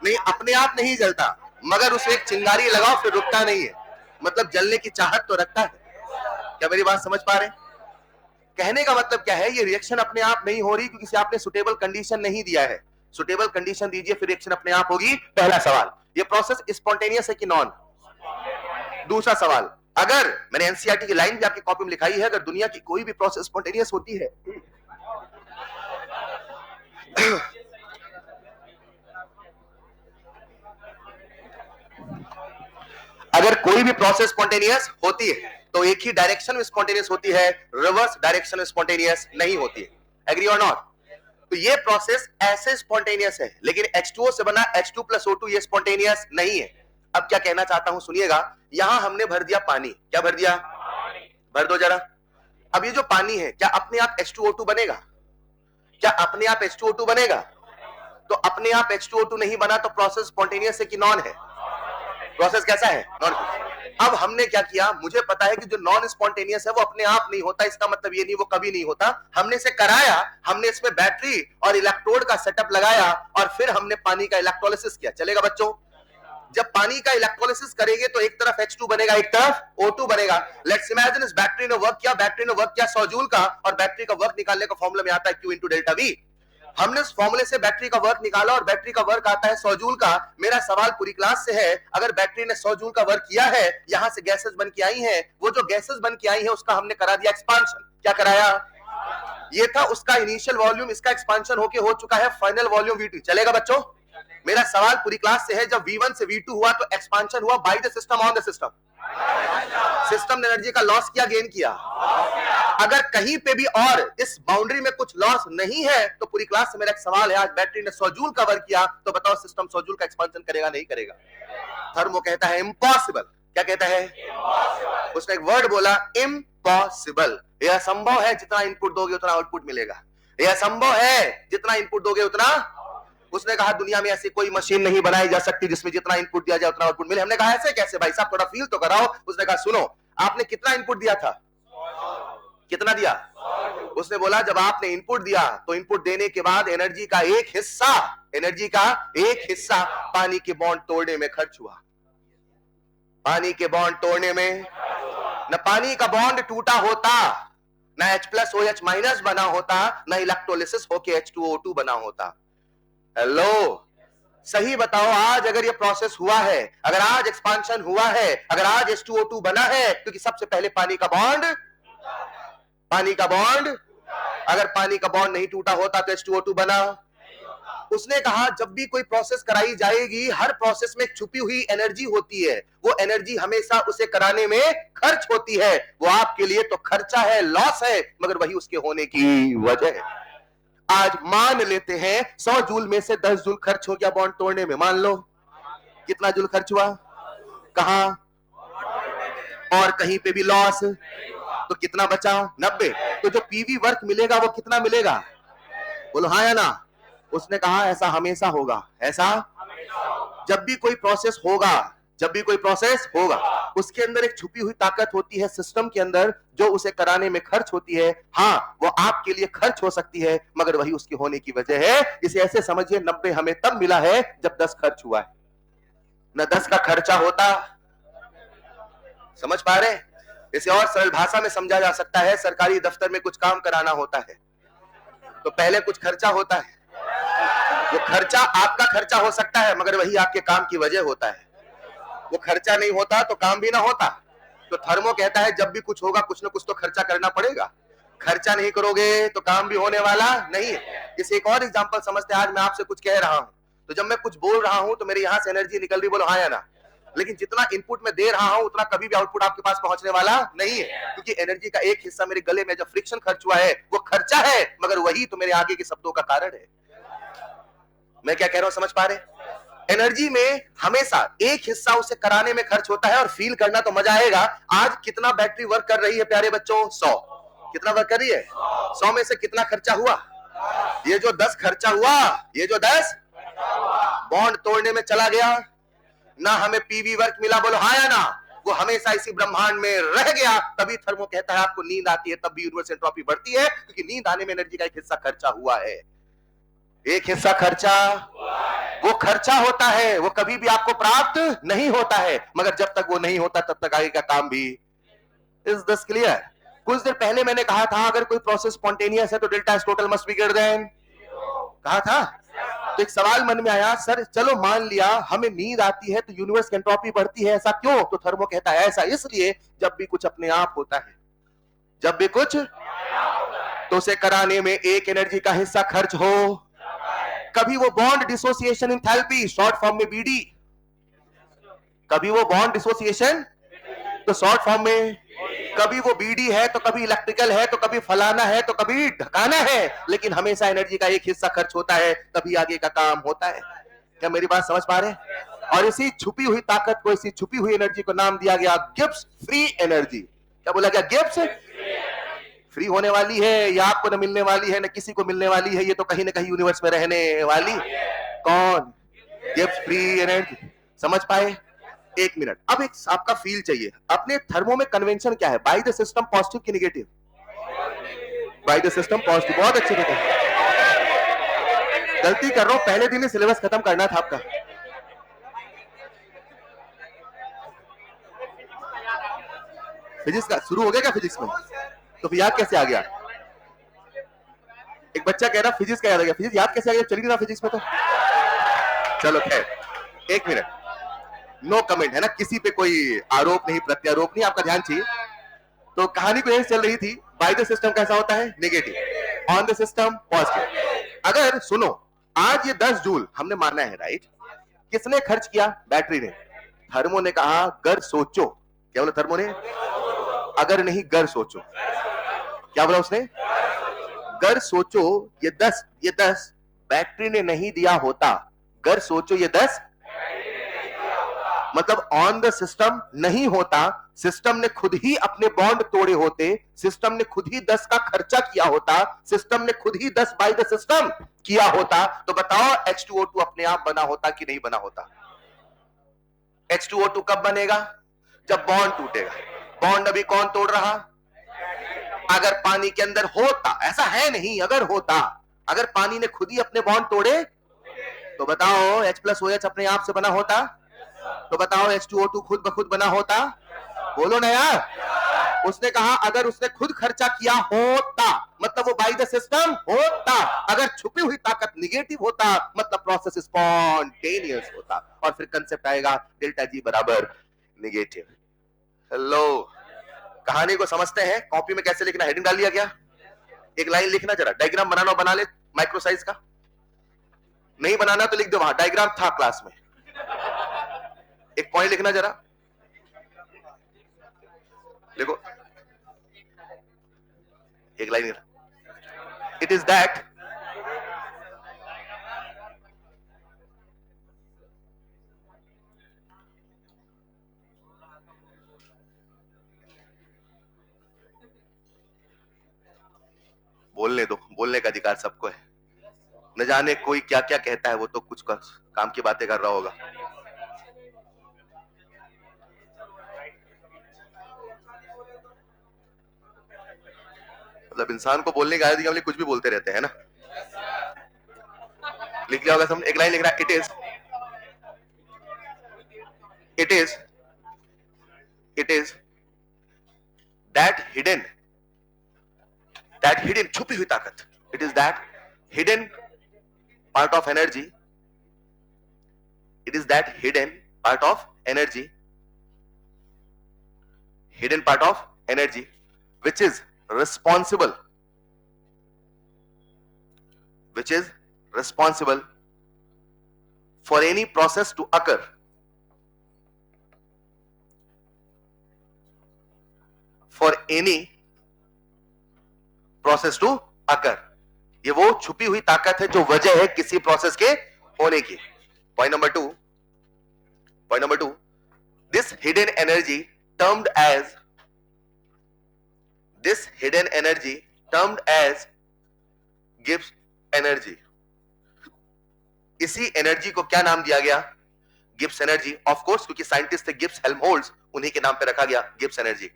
नहीं, अपने आप नहीं जलता, मगर उसे एक चिंगारी लगाओ फिर रुकता नहीं है, मतलब जलने की चाहत तो रखता है। क्या मेरी बात समझ पा रहे हैं? कहने का मतलब क्या है, ये रिएक्शन अपने आप नहीं हो रही क्योंकि इसे आपने सुटेबल कंडीशन नहीं दिया है। सुटेबल कंडीशन दीजिए फिर रिएक्शन अपने आप होगी। पहला सवाल, ये प्रोसेस स्पॉन्टेनियस है कि नॉन? दूसरा सवाल, अगर मैंने एनसीईआरटी की लाइन भी आपकी कॉपी में लिखाई है, अगर दुनिया की कोई भी प्रोसेस स्पॉन्टेनियस होती है अगर कोई भी प्रोसेस स्पॉन्टेनियस होती है तो एक ही डायरेक्शन में स्पॉन्टेनियस होती है, रिवर्स डायरेक्शन में स्पॉन्टेनियस नहीं होती है। एग्री और नॉट? तो ये प्रोसेस ऐसे स्पॉन्टेनियस है, लेकिन H2O से बना H2 प्लस O2 ये स्पॉन्टेनियस नहीं है। अब क्या कहना चाहता हूं सुनिएगा, यहां हमने भर दिया पानी। क्या भर दिया? भर दो जरा। अब ये जो पानी है क्या अपने आप H2O2 बनेगा? क्या अपने आप H2O2 बनेगा? तो अपने आप H2O2 नहीं बना तो प्रोसेस स्पॉन्टेनियस है कि नॉन है? प्रोसेस कैसा है? नॉन। अब हमने क्या किया, मुझे पता है कि जो नॉन स्पॉन्टेनियस है वो अपने आप नहीं होता, इसका मतलब ये नहीं वो कभी नहीं होता। हमने इसे कराया, हमने इसमें बैटरी और इलेक्ट्रोड का सेटअप लगाया और फिर हमने पानी का इलेक्ट्रोलिसिस किया। चलेगा बच्चों? जब पानी का इलेक्ट्रोलिसिस करेंगे तो एक तरफ H2 बनेगा, एक तरफ O2 बनेगा। लेट्स इमेजिन इस बैटरी ने वर्क किया, बैटरी ने वर्क किया 100 जूल का, और बैटरी का वर्क निकालने का फॉर्मूला में आता है Q * डेल्टा V। हमने उस फॉर्मूले से बैटरी का वर्क निकाला और बैटरी का वर्क आता है 100 जूल का। मेरा सवाल पूरी क्लास से है, अगर बैटरी ने 100 जूल का वर्क किया है, यहां से गैसेस बन के आई हैं, वो जो गैसेस बन के आई हैं उसका हमने करा दिया एक्सपांशन। क्या कराया? ये था उसका इनिशियल वॉल्यूम, इसका एक्सपांशन होके हो चुका है फाइनल वॉल्यूम V2। चलेगा बच्चों? मेरा सवाल पूरी क्लास से है, जब V1 से V2 हुआ तो एक्सपांशन हुआ by the system on the system. System ने एनर्जी का लॉस किया, गेन किया? अगर कहीं पे भी और इस बाउंड्री में कुछ लॉस नहीं है तो पूरी क्लास से मेरा एक सवाल है, आज बैटरी ने 100 जूल का वर्क किया तो बताओ सिस्टम 100 जूल का एक्सपांशन करेगा नहीं करेगा? थर्मो कहता है इम्पॉसिबल। क्या कहता है? उसने एक वर्ड बोला, इम्पॉसिबल। यह संभव है, जितना इनपुट दोगे उतना आउटपुट मिलेगा। यह संभव है, जितना इनपुट दोगे उतना। उसने कहा दुनिया में ऐसी कोई मशीन नहीं बनाई जा सकती जिसमें जितना इनपुट दिया जाए उतना आउटपुट मिले। हमने कहा ऐसे कैसे भाई साहब, थोड़ा फील तो कराओ। उसने कहा सुनो, आपने कितना इनपुट दिया था? कितना दिया? उसने बोला जब आपने इनपुट दिया तो इनपुट देने के बाद एनर्जी का एक हिस्सा पानी के बॉन्ड तोड़ने में खर्च हुआ। पानी के बॉन्ड तोड़ने में न पानी का बॉन्ड टूटा होता, न H+OH- बना होता, न इलेक्ट्रोलिसिस होके H2O2 बना होता। हेलो, सही बताओ, आज अगर ये प्रोसेस हुआ है, अगर आज एक्सपांशन हुआ है, अगर आज H2O2 बना है, क्योंकि सबसे पहले पानी का बॉन्ड अगर पानी का बॉन्ड नहीं टूटा होता तो H2O2 बना। उसने कहा जब भी कोई प्रोसेस कराई जाएगी, हर प्रोसेस में एक छुपी हुई एनर्जी होती है, वो एनर्जी हमेशा उसे कराने में खर्च होती है। वो आपके लिए तो खर्चा है, लॉस है, मगर वही उसके होने की वजह है। आज मान लेते हैं 100 जूल में से 10 जूल खर्च हो गया बॉन्ड तोड़ने में, मान लो। कितना जूल खर्च हुआ? कहां? और कहीं पे भी लॉस, तो कितना बचा? 90। तो जो पीवी वर्क मिलेगा वो कितना मिलेगा? बोलो हाँ या ना। उसने कहा ऐसा हमेशा होगा। ऐसा जब भी कोई प्रोसेस होगा उसके अंदर एक छुपी हुई ताकत होती है सिस्टम के अंदर, जो उसे कराने में खर्च होती है। हाँ, वो आपके लिए खर्च हो सकती है, मगर वही उसके होने की वजह है। इसे ऐसे समझिए, 90 हमें तब मिला है जब 10 खर्च हुआ है, न 10 का खर्चा होता। समझ पा रहे? इसे और सरल भाषा में समझा जा सकता है, सरकारी दफ्तर में कुछ काम कराना होता है तो पहले कुछ खर्चा होता है। वो खर्चा आपका खर्चा हो सकता है, मगर वही आपके काम की वजह होता है। वो खर्चा नहीं होता तो काम भी ना होता। तो थर्मो कहता है जब भी कुछ होगा कुछ ना कुछ तो खर्चा करना पड़ेगा। खर्चा नहीं करोगे तो काम भी होने वाला नहीं है। इसे एक और एग्जांपल समझते हैं। आज मैं आपसे कुछ कह रहा हूं तो जब मैं कुछ बोल रहा हूं तो मेरे यहां से एनर्जी निकल रही, बोलो हाँ या ना। लेकिन जितना इनपुट में दे रहा हूं उतना कभी भी आउटपुट आपके पास पहुंचने वाला नहीं है, क्योंकि एनर्जी का एक हिस्सा मेरे गले में जब फ्रिक्शन खर्च हुआ है वो खर्चा है, मगर वही तो मेरे आगे के शब्दों का कारण है। मैं क्या कह रहा हूं, समझ पा रहे? एनर्जी में हमेशा एक हिस्सा उसे कराने में खर्च होता है और फील करना तो मजा आएगा। आज कितना बैटरी वर्क कर रही है प्यारे बच्चों? 100। कितना वर्क कर रही है? 100 में से कितना खर्चा हुआ? ये जो 10 खर्चा हुआ, ये जो 10 बॉन्ड तोड़ने में चला गया, ना हमें पीवी वर्क मिला, बोलो हाँ या ना। वो हमेशा इसी ब्रह्मांड में रह गया। तभी थर्मो कहता है आपको नींद आती है, तब भी यूनिवर्स एंट्रोपी बढ़ती है, क्योंकि नींद आने में एनर्जी का एक हिस्सा खर्चा हुआ है। एक हिस्सा खर्चा, वो खर्चा होता है, वो कभी भी आपको प्राप्त नहीं होता है, मगर जब तक वो नहीं होता तब तक आगे का काम भी। Is this clear? कुछ देर पहले मैंने कहा था अगर कोई प्रोसेस स्पॉन्टेनियस है तो delta S total must be greater then, कहा था। तो एक सवाल मन में आया, सर चलो मान लिया हमें नींद आती है तो यूनिवर्स की एंट्रोपी बढ़ती है, ऐसा क्यों? तो थर्मो कहता है ऐसा इसलिए जब भी कुछ अपने आप होता है, जब भी कुछ तो उसे कराने में एक एनर्जी का हिस्सा खर्च हो। कभी वो bond dissociation enthalpy, short form में बीडी, कभी वो बॉन्ड डिसोसिएशन तो शॉर्ट फॉर्म में, कभी वो बीडी है तो कभी इलेक्ट्रिकल है तो कभी फलाना है तो कभी ढकाना है, लेकिन हमेशा एनर्जी का एक हिस्सा खर्च होता है, तभी आगे का काम होता है। क्या मेरी बात समझ पा रहे हैं? और इसी छुपी हुई ताकत को, इसी छुपी हुई एनर्जी को नाम दिया गया गिब्स फ्री एनर्जी। क्या बोला गया? गिब्स फ्री होने वाली है, या आपको न मिलने वाली है, न किसी को मिलने वाली है, ये तो कहीं ना कहीं यूनिवर्स में रहने वाली। कौन? Gibbs free energy. समझ पाए? एक मिनट। अब एक आपका फील चाहिए। अपने थर्मो में कन्वेंशन क्या है? बाय द सिस्टम पॉजिटिव की negative? By the system positive. बहुत अच्छे से। गलती कर रहा हूं, पहले दिन ही सिलेबस खत्म करना था आपका। फिजिक्स का शुरू हो गया क्या? फिजिक्स में तो फिर याद कैसे आ गया? एक बच्चा कह रहा फिजिक्स का याद आ गया। फिजिक्स याद कैसे आ गया? चली नहीं रहा फिजिक्स में तो। चलो खैर, एक मिनट। नो कमेंट है ना, किसी पे कोई आरोप नहीं, प्रत्यारोप नहीं, आपका ध्यान चाहिए। तो कहानी को यही चल रही थी, बाय द सिस्टम कैसा होता है? Negative, on the system positive. अगर सुनो, आज ये 10 जूल हमने मारना है, राइट? किसने खर्च किया? बैटरी ने। थर्मो ने कहा गर सोचो। क्या बोला थर्मो ने? अगर नहीं गर सोचो। क्या बोला उसने? गर सोचो। ये 10 बैटरी ने नहीं दिया होता। गर सोचो, ये 10 मतलब ऑन द सिस्टम नहीं होता। सिस्टम ने खुद ही अपने बॉन्ड तोड़े होते, सिस्टम ने खुद ही 10 का खर्चा किया होता, सिस्टम ने खुद ही 10 बाय द सिस्टम किया होता, तो बताओ H2O2 अपने आप बना होता कि नहीं बना होता? H2O2 कब बनेगा? जब बॉन्ड टूटेगा। बॉन्ड अभी कौन तोड़ रहा? अगर पानी के अंदर होता, ऐसा है नहीं, अगर होता, अगर पानी ने खुद ही अपने बॉन्ड तोड़े तो बताओ H+OH अपने आप से बना होता? तो बताओ H2O2 खुद ब खुद बना होता? बोलो ना यार। उसने कहा अगर उसने खुद खर्चा किया होता मतलब वो बाय द सिस्टम होता। अगर छुपी हुई ताकत निगेटिव होता मतलब प्रोसेस स्पॉन्टेनियस होता। और फिर कंसेप्ट आएगा डेल्टा जी बराबर निगेटिव। हेलो, कहानी को समझते हैं? कॉपी में कैसे लिखना? हेडिंग डाल दिया क्या? एक लाइन लिखना, जरा डायग्राम बनाना, बना ले माइक्रो साइज का। नहीं बनाना तो लिख दो, वहां डायग्राम था क्लास में। एक पॉइंट लिखना जरा, देखो एक लाइन लिखना। इट इज दैट बोलने दो, बोलने का अधिकार सबको है। न जाने कोई क्या क्या कहता है, वो तो कुछ काम की बातें कर रहा होगा। मतलब इंसान को बोलने की आदत है, कुछ भी बोलते रहते हैं ना। लिख लिया होगा समझ। एक लाइन लिख रहा है, इट इज दैट हिडन छुपी हुई ताकत। It is that hidden part of energy. It is that hidden part of energy, hidden part of energy which is responsible for any process to occur, ये वो छुपी हुई ताकत है जो वजह है किसी प्रोसेस के होने की। Point number two, this hidden energy termed as Gibbs energy. इसी एनर्जी को क्या नाम दिया गया? Gibbs energy. ऑफ कोर्स, क्योंकि साइंटिस्ट थे गिब्स हेल्महोल्ट्ज, उन्हीं के नाम पे रखा गया गिब्स एनर्जी।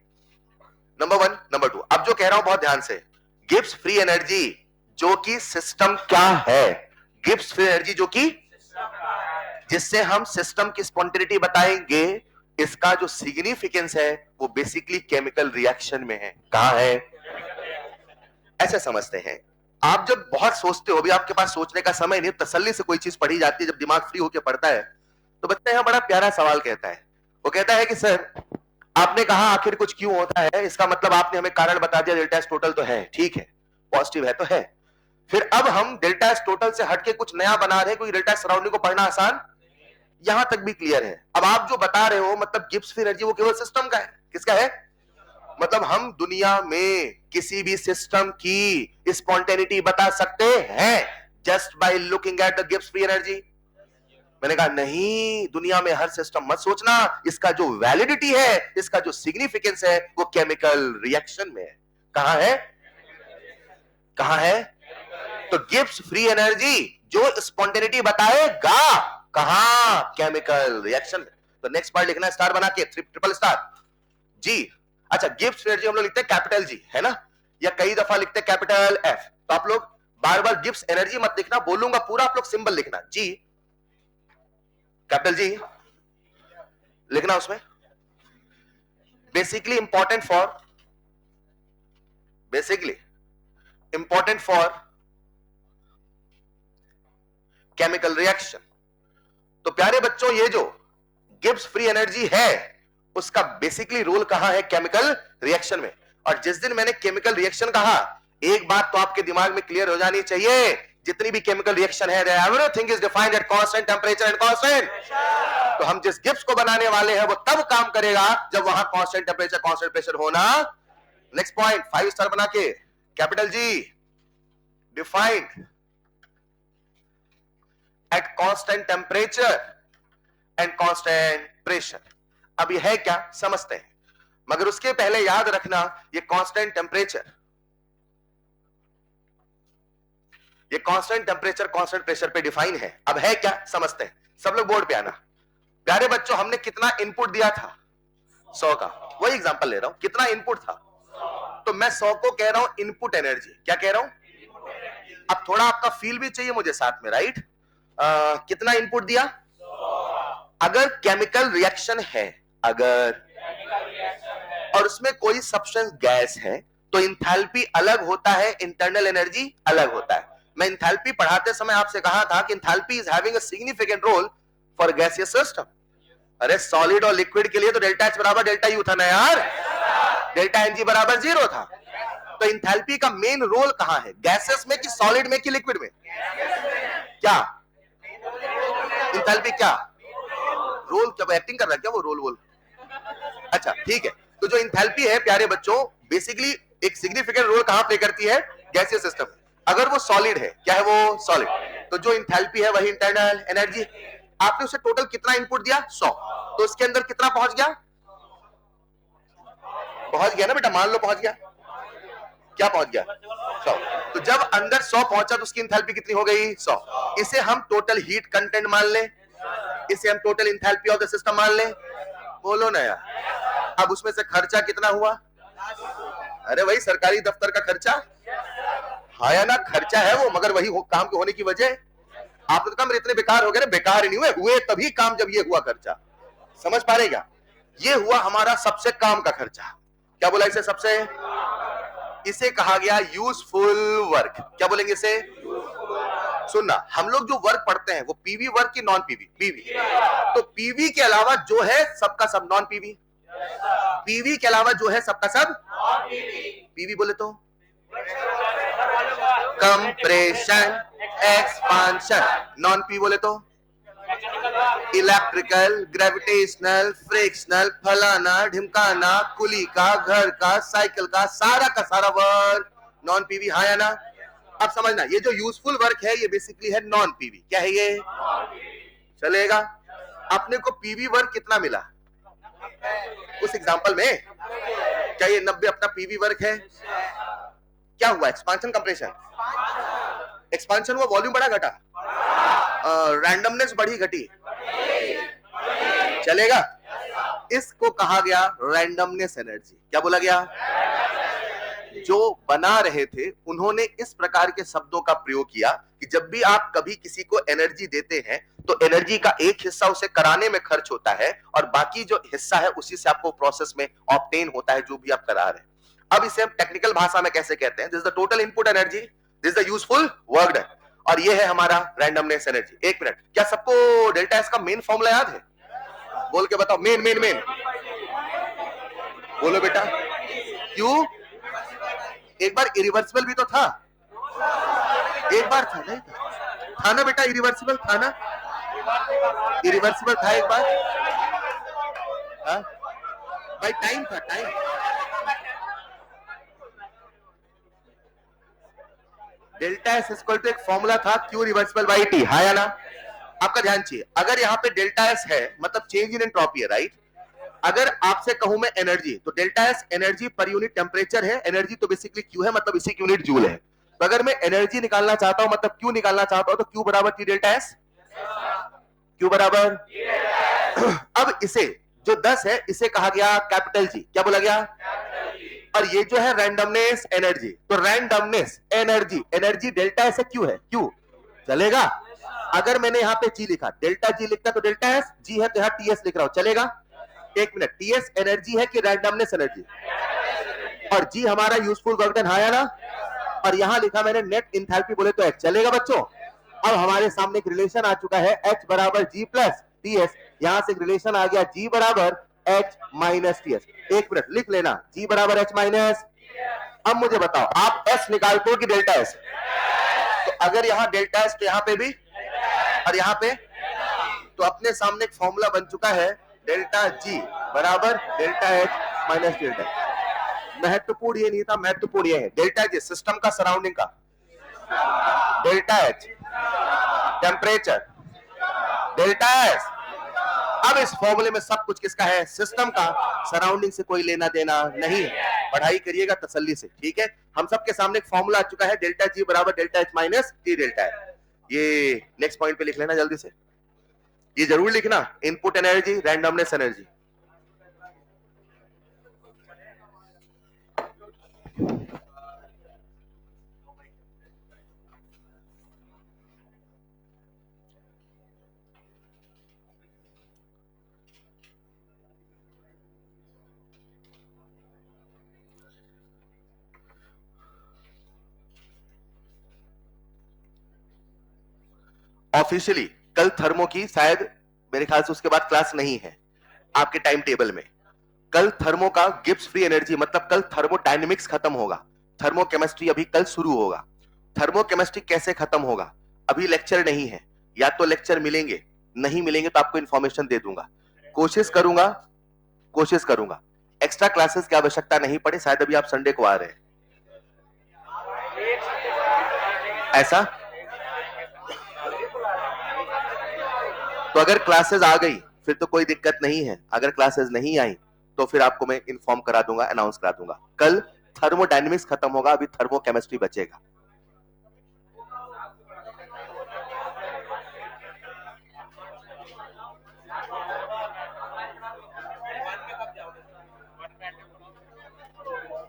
नंबर 1। नंबर 2, अब जो कह रहा हूं बहुत ध्यान से, गिब्स फ्री एनर्जी जो कि सिस्टम क्या है? गिब्स फ्री एनर्जी जो कि जिससे हम सिस्टम की स्पॉन्टेनिटी बताएंगे, इसका जो सिग्निफिकेंस है वो बेसिकली केमिकल रिएक्शन में है। कहां है? ऐसे समझते हैं। आप जब बहुत सोचते हो, अभी आपके पास सोचने का समय नहीं, तसल्ली से कोई चीज पढ़ी जाती है, जब दिमाग फ्री होकर पढ़ता है तो बच्चा यहां बड़ा प्यारा सवाल कहता है। वो कहता है कि सर आपने कहा आखिर कुछ क्यों होता है, इसका मतलब आपने हमें कारण बता दिया, डेल्टा एस टोटल तो है, ठीक है, पॉजिटिव है तो है, फिर अब हम डेल्टा एस टोटल से हटके कुछ नया बना रहे हैं, कोई डेल्टा सराउंडिंग को पढ़ना आसान, यहां तक भी क्लियर है। अब आप जो बता रहे हो मतलब गिब्स फ्री एनर्जी वो केवल सिस्टम का है। किसका है? मतलब हम दुनिया में किसी भी सिस्टम की स्पॉन्टेनिटी बता सकते हैं just by looking at the Gibbs free energy. मैंने कहा नहीं, दुनिया में हर सिस्टम मत सोचना, इसका जो वैलिडिटी है, इसका जो सिग्निफिकेंस है, वो केमिकल रिएक्शन में है। कहां है? कहां है? तो गिब्स फ्री एनर्जी जो स्पॉन्टेनिटी बताएगा, कहां? केमिकल रिएक्शन में। तो नेक्स्ट पार्ट लिखना स्टार बना के, ट्रिपल स्टार जी। अच्छा, गिब्स फ्री एनर्जी हम लोग लिखते हैं कैपिटल जी, है ना, या कई दफा लिखते हैं कैपिटल एफ। तो आप लोग बार बार गिब्स एनर्जी मत लिखना, बोलूंगा पूरा, आप लोग सिंबल लिखना, जी कैपिटल जी लिखना उसमें। Basically important for chemical reaction. तो प्यारे बच्चों, ये जो गिब्स फ्री एनर्जी है, उसका बेसिकली रोल कहां है? केमिकल रिएक्शन में। और जिस दिन मैंने केमिकल रिएक्शन कहा, एक बात तो आपके दिमाग में क्लियर हो जानी चाहिए, जितनी भी केमिकल रिएक्शन है, everything is defined at constant temperature and constant. तो हम जिस गिब्स को बनाने वाले हैं, वो तब काम करेगा जब वहां कांस्टेंट टेंपरेचर कांस्टेंट प्रेशर होना। नेक्स्ट पॉइंट 5 स्टार बना के, capital G, defined at constant temperature and constant pressure. अब ये है क्या, समझते हैं, मगर उसके पहले याद रखना, ये कांस्टेंट टेंपरेचर, ये कांस्टेंट टेंपरेचर कांस्टेंट प्रेशर पे डिफाइन है। अब है क्या, समझते हैं। सब लोग बोर्ड पे आना। प्यारे बच्चों, हमने कितना इनपुट दिया था? 100 का। वही एग्जांपल ले रहा हूं, कितना इनपुट था? तो मैं 100 को कह रहा हूं इनपुट एनर्जी। क्या कह रहा हूं? अब थोड़ा आपका फील भी चाहिए मुझे साथ में, राइट? कितना इनपुट दिया? अगर केमिकल रिएक्शन है, अगर और उसमें कोई सब्सटेंस गैस है, तो इंथैल्पी अलग होता है, इंटरनल एनर्जी अलग होता है। मैं इंथैल्पी पढ़ाते समय आपसे कहा था कि enthalpy is having a significant role for gaseous system. अरे सॉलिड और लिक्विड के लिए तो डेल्टा एच बराबर डेल्टा यू था ना यार, डेल्टा एन जी बराबर 0 था। तो इंथैल्पी का मेन रोल कहां है? गैसेस में कि सॉलिड में कि लिक्विड में? क्या इंथैल्पी क्या रोल, क्या एक्टिंग कर रहा है क्या वो रोल? अच्छा ठीक है। तो जो इंथैल्पी है प्यारे बच्चों, बेसिकली एक सिग्निफिकेंट रोल कहां प्ले करती है? Gaseous system. अगर वो सॉलिड है, क्या है वो? सॉलिड। तो जो इंथैल्पी है वही इंटरनल एनर्जी। आपने उसे टोटल कितना इनपुट दिया? 100। तो उसके अंदर कितना पहुंच गया? पहुंच गया ना बेटा, मान लो पहुंच गया। क्या पहुंच गया? 100। तो जब अंदर 100 पहुंचा तो उसकी इंथैल्पी कितनी हो गई? 100। इसे हम टोटल हीट कंटेंट मान लें, इसे हम total enthalpy of the system मान लें। बोलो ना यार। अब उसमें से खर्चा कितना हुआ? अरे वही सरकारी दफ्तर का खर्चा, हाँ या ना? खर्चा है वो, मगर वही काम के होने की वजह। आप लोग कम इतने बेकार हो गए ना? बेकार ही नहीं हुए तभी काम जब ये हुआ खर्चा। समझ पा रहे क्या? ये हुआ हमारा सबसे काम का खर्चा। क्या बोला इसे? सबसे। इसे कहा गया यूजफुल वर्क। क्या बोलेंगे इसे? सुनना, हम लोग जो वर्क पढ़ते हैं वो पीवी वर्क की नॉन पीवी? पीवी। तो पीवी के अलावा जो है सबका सब नॉन पीवी, पीवी के अलावा जो है सबका सब पीवी। बोले तो कंप्रेशन, एक्सपांशन। नॉन पी बोले तो इलेक्ट्रिकल, ग्रेविटेशनल, फ्रिक्शनल, फलाना ढिमकाना, कुली का, घर का, साइकिल का सारा वर्क नॉन पीवी। हाँ या ना? अब समझना, ये जो यूजफुल वर्क है ये बेसिकली है नॉन पीवी। क्या है ये? चलेगा। अपने को पीवी वर्क कितना मिला उस एग्जांपल में? क्या ये 90 अपना पीवी वर्क है? क्या हुआ? Expansion, compression. एक्सपांशन हुआ, वॉल्यूम बढ़ा घटा, रैंडमनेस बढ़ी घटी, चलेगा? इसको कहा गया रैंडमनेस एनर्जी। क्या बोला गया? जो बना रहे थे उन्होंने इस प्रकार के शब्दों का प्रयोग किया कि जब भी आप कभी किसी को एनर्जी देते हैं तो एनर्जी का एक हिस्सा उसे कराने में खर्च होता है और बाकी जो हिस्सा है उसी से आपको प्रोसेस में ऑब्टेन होता है जो भी आप करा रहे हैं। अब इसे हम टेक्निकल भाषा में कैसे कहते हैं? This is the total input energy, this is the useful work done, और ये है हमारा रैंडमनेस एनर्जी। एक मिनट, क्या सबको डेल्टा एस का मेन फॉर्मूला याद है? बोल के बताओ, मेन मेन मेन बोलो बेटा। क्यों? एक बार इरिवर्सिबल भी तो था, एक बार था नहीं था ना बेटा? इरिवर्सिबल था ना? इरिवर्सिबल था एक बार, हाँ भाई, टाइम था, time. Delta S equal to एक फॉर्मूला था, क्यू रिवर्सिबल बाई टी। हाँ या ना? आपका ध्यान चाहिए, अगर यहाँ पे डेल्टा एस है मतलब चेंज इन एंट्रोपी है, राइट। अगर आपसे कहूं मैं एनर्जी, तो delta S energy per unit temperature है, एनर्जी तो बेसिकली क्यू है मतलब इसी यूनिट जूल है। तो अगर मैं एनर्जी निकालना चाहता हूं मतलब क्यू निकालना चाहता हूं, तो क्यू बराबर टी डेल्टा एस, क्यू बराबर अब इसे जो 10 है इसे कहा गया कैपिटल जी, क्या बोला गया, और ये जो है रैंडमनेस एनर्जी, तो randomness energy, energy delta S है, क्यू है, क्यू चलेगा। अगर मैंने यहाँ पे जी लिखा, डेल्टा जी लिखता तो डेल्टा एस, जी है तो यहाँ टी एस लिख रहा हूं, चलेगा। एक मिनट, टी एस एनर्जी है कि रैंडमनेस एनर्जी, और जी हमारा यूजफुल वर्क डन है ना, और यहां लिखा मैंने नेट इंथैल्पी बोले तो एच, चलेगा बच्चों। अब हमारे सामने एक रिलेशन आ चुका है एच बराबर जी प्लस टी एस, यहां से एक रिलेशन आ गया जी बराबर एच माइनस टी एस। एक मिनट लिख लेना, जी बराबर एच माइनस। अब मुझे बताओ आप एस निकालते हो कि डेल्टा एस, तो अगर यहां डेल्टा एस तो यहां पे भी, और यहां पे, तो अपने सामने एक फॉर्मूला बन चुका है डेल्टा जी बराबर डेल्टा एच माइनस डेल्टा। महत्वपूर्ण ये नहीं था, महत्वपूर्ण ये है डेल्टा जी सिस्टम का, सराउंडिंग का, delta H temperature, delta S. अब इस फॉर्मूले में सब कुछ किसका है, सिस्टम का, सराउंडिंग से कोई लेना देना नहीं है। पढ़ाई करिएगा तसल्ली से, ठीक है। हम सबके सामने एक फॉर्मूला आ चुका है डेल्टा जी बराबर delta H minus T delta H. ये नेक्स्ट पॉइंट पे लिख लेना जल्दी से, ये जरूर लिखना, input energy randomness energy. Officially कल थर्मो की शायद मेरे ख्याल से उसके बाद क्लास नहीं है आपके टाइम टेबल में। कल थर्मो का गिब्स फ्री एनर्जी मतलब कल थर्मोडायनेमिक्स खत्म होगा, थर्मोकेमिस्ट्री अभी कल शुरू होगा। थर्मोकेमिस्ट्री कैसे खत्म होगा, अभी लेक्चर नहीं है, या तो लेक्चर मिलेंगे, नहीं मिलेंगे तो आपको इंफॉर्मेशन दे दूंगा। कोशिश करूंगा एक्स्ट्रा क्लासेस की आवश्यकता नहीं पड़े, शायद अभी आप संडे को आ रहे हैं ऐसा, तो अगर क्लासेस आ गई फिर तो कोई दिक्कत नहीं है, अगर क्लासेस नहीं आई तो फिर आपको मैं इन्फॉर्म करा दूंगा, अनाउंस करा दूंगा। कल थर्मोडायनेमिक्स खत्म होगा, अभी थर्मोकेमिस्ट्री बचेगा।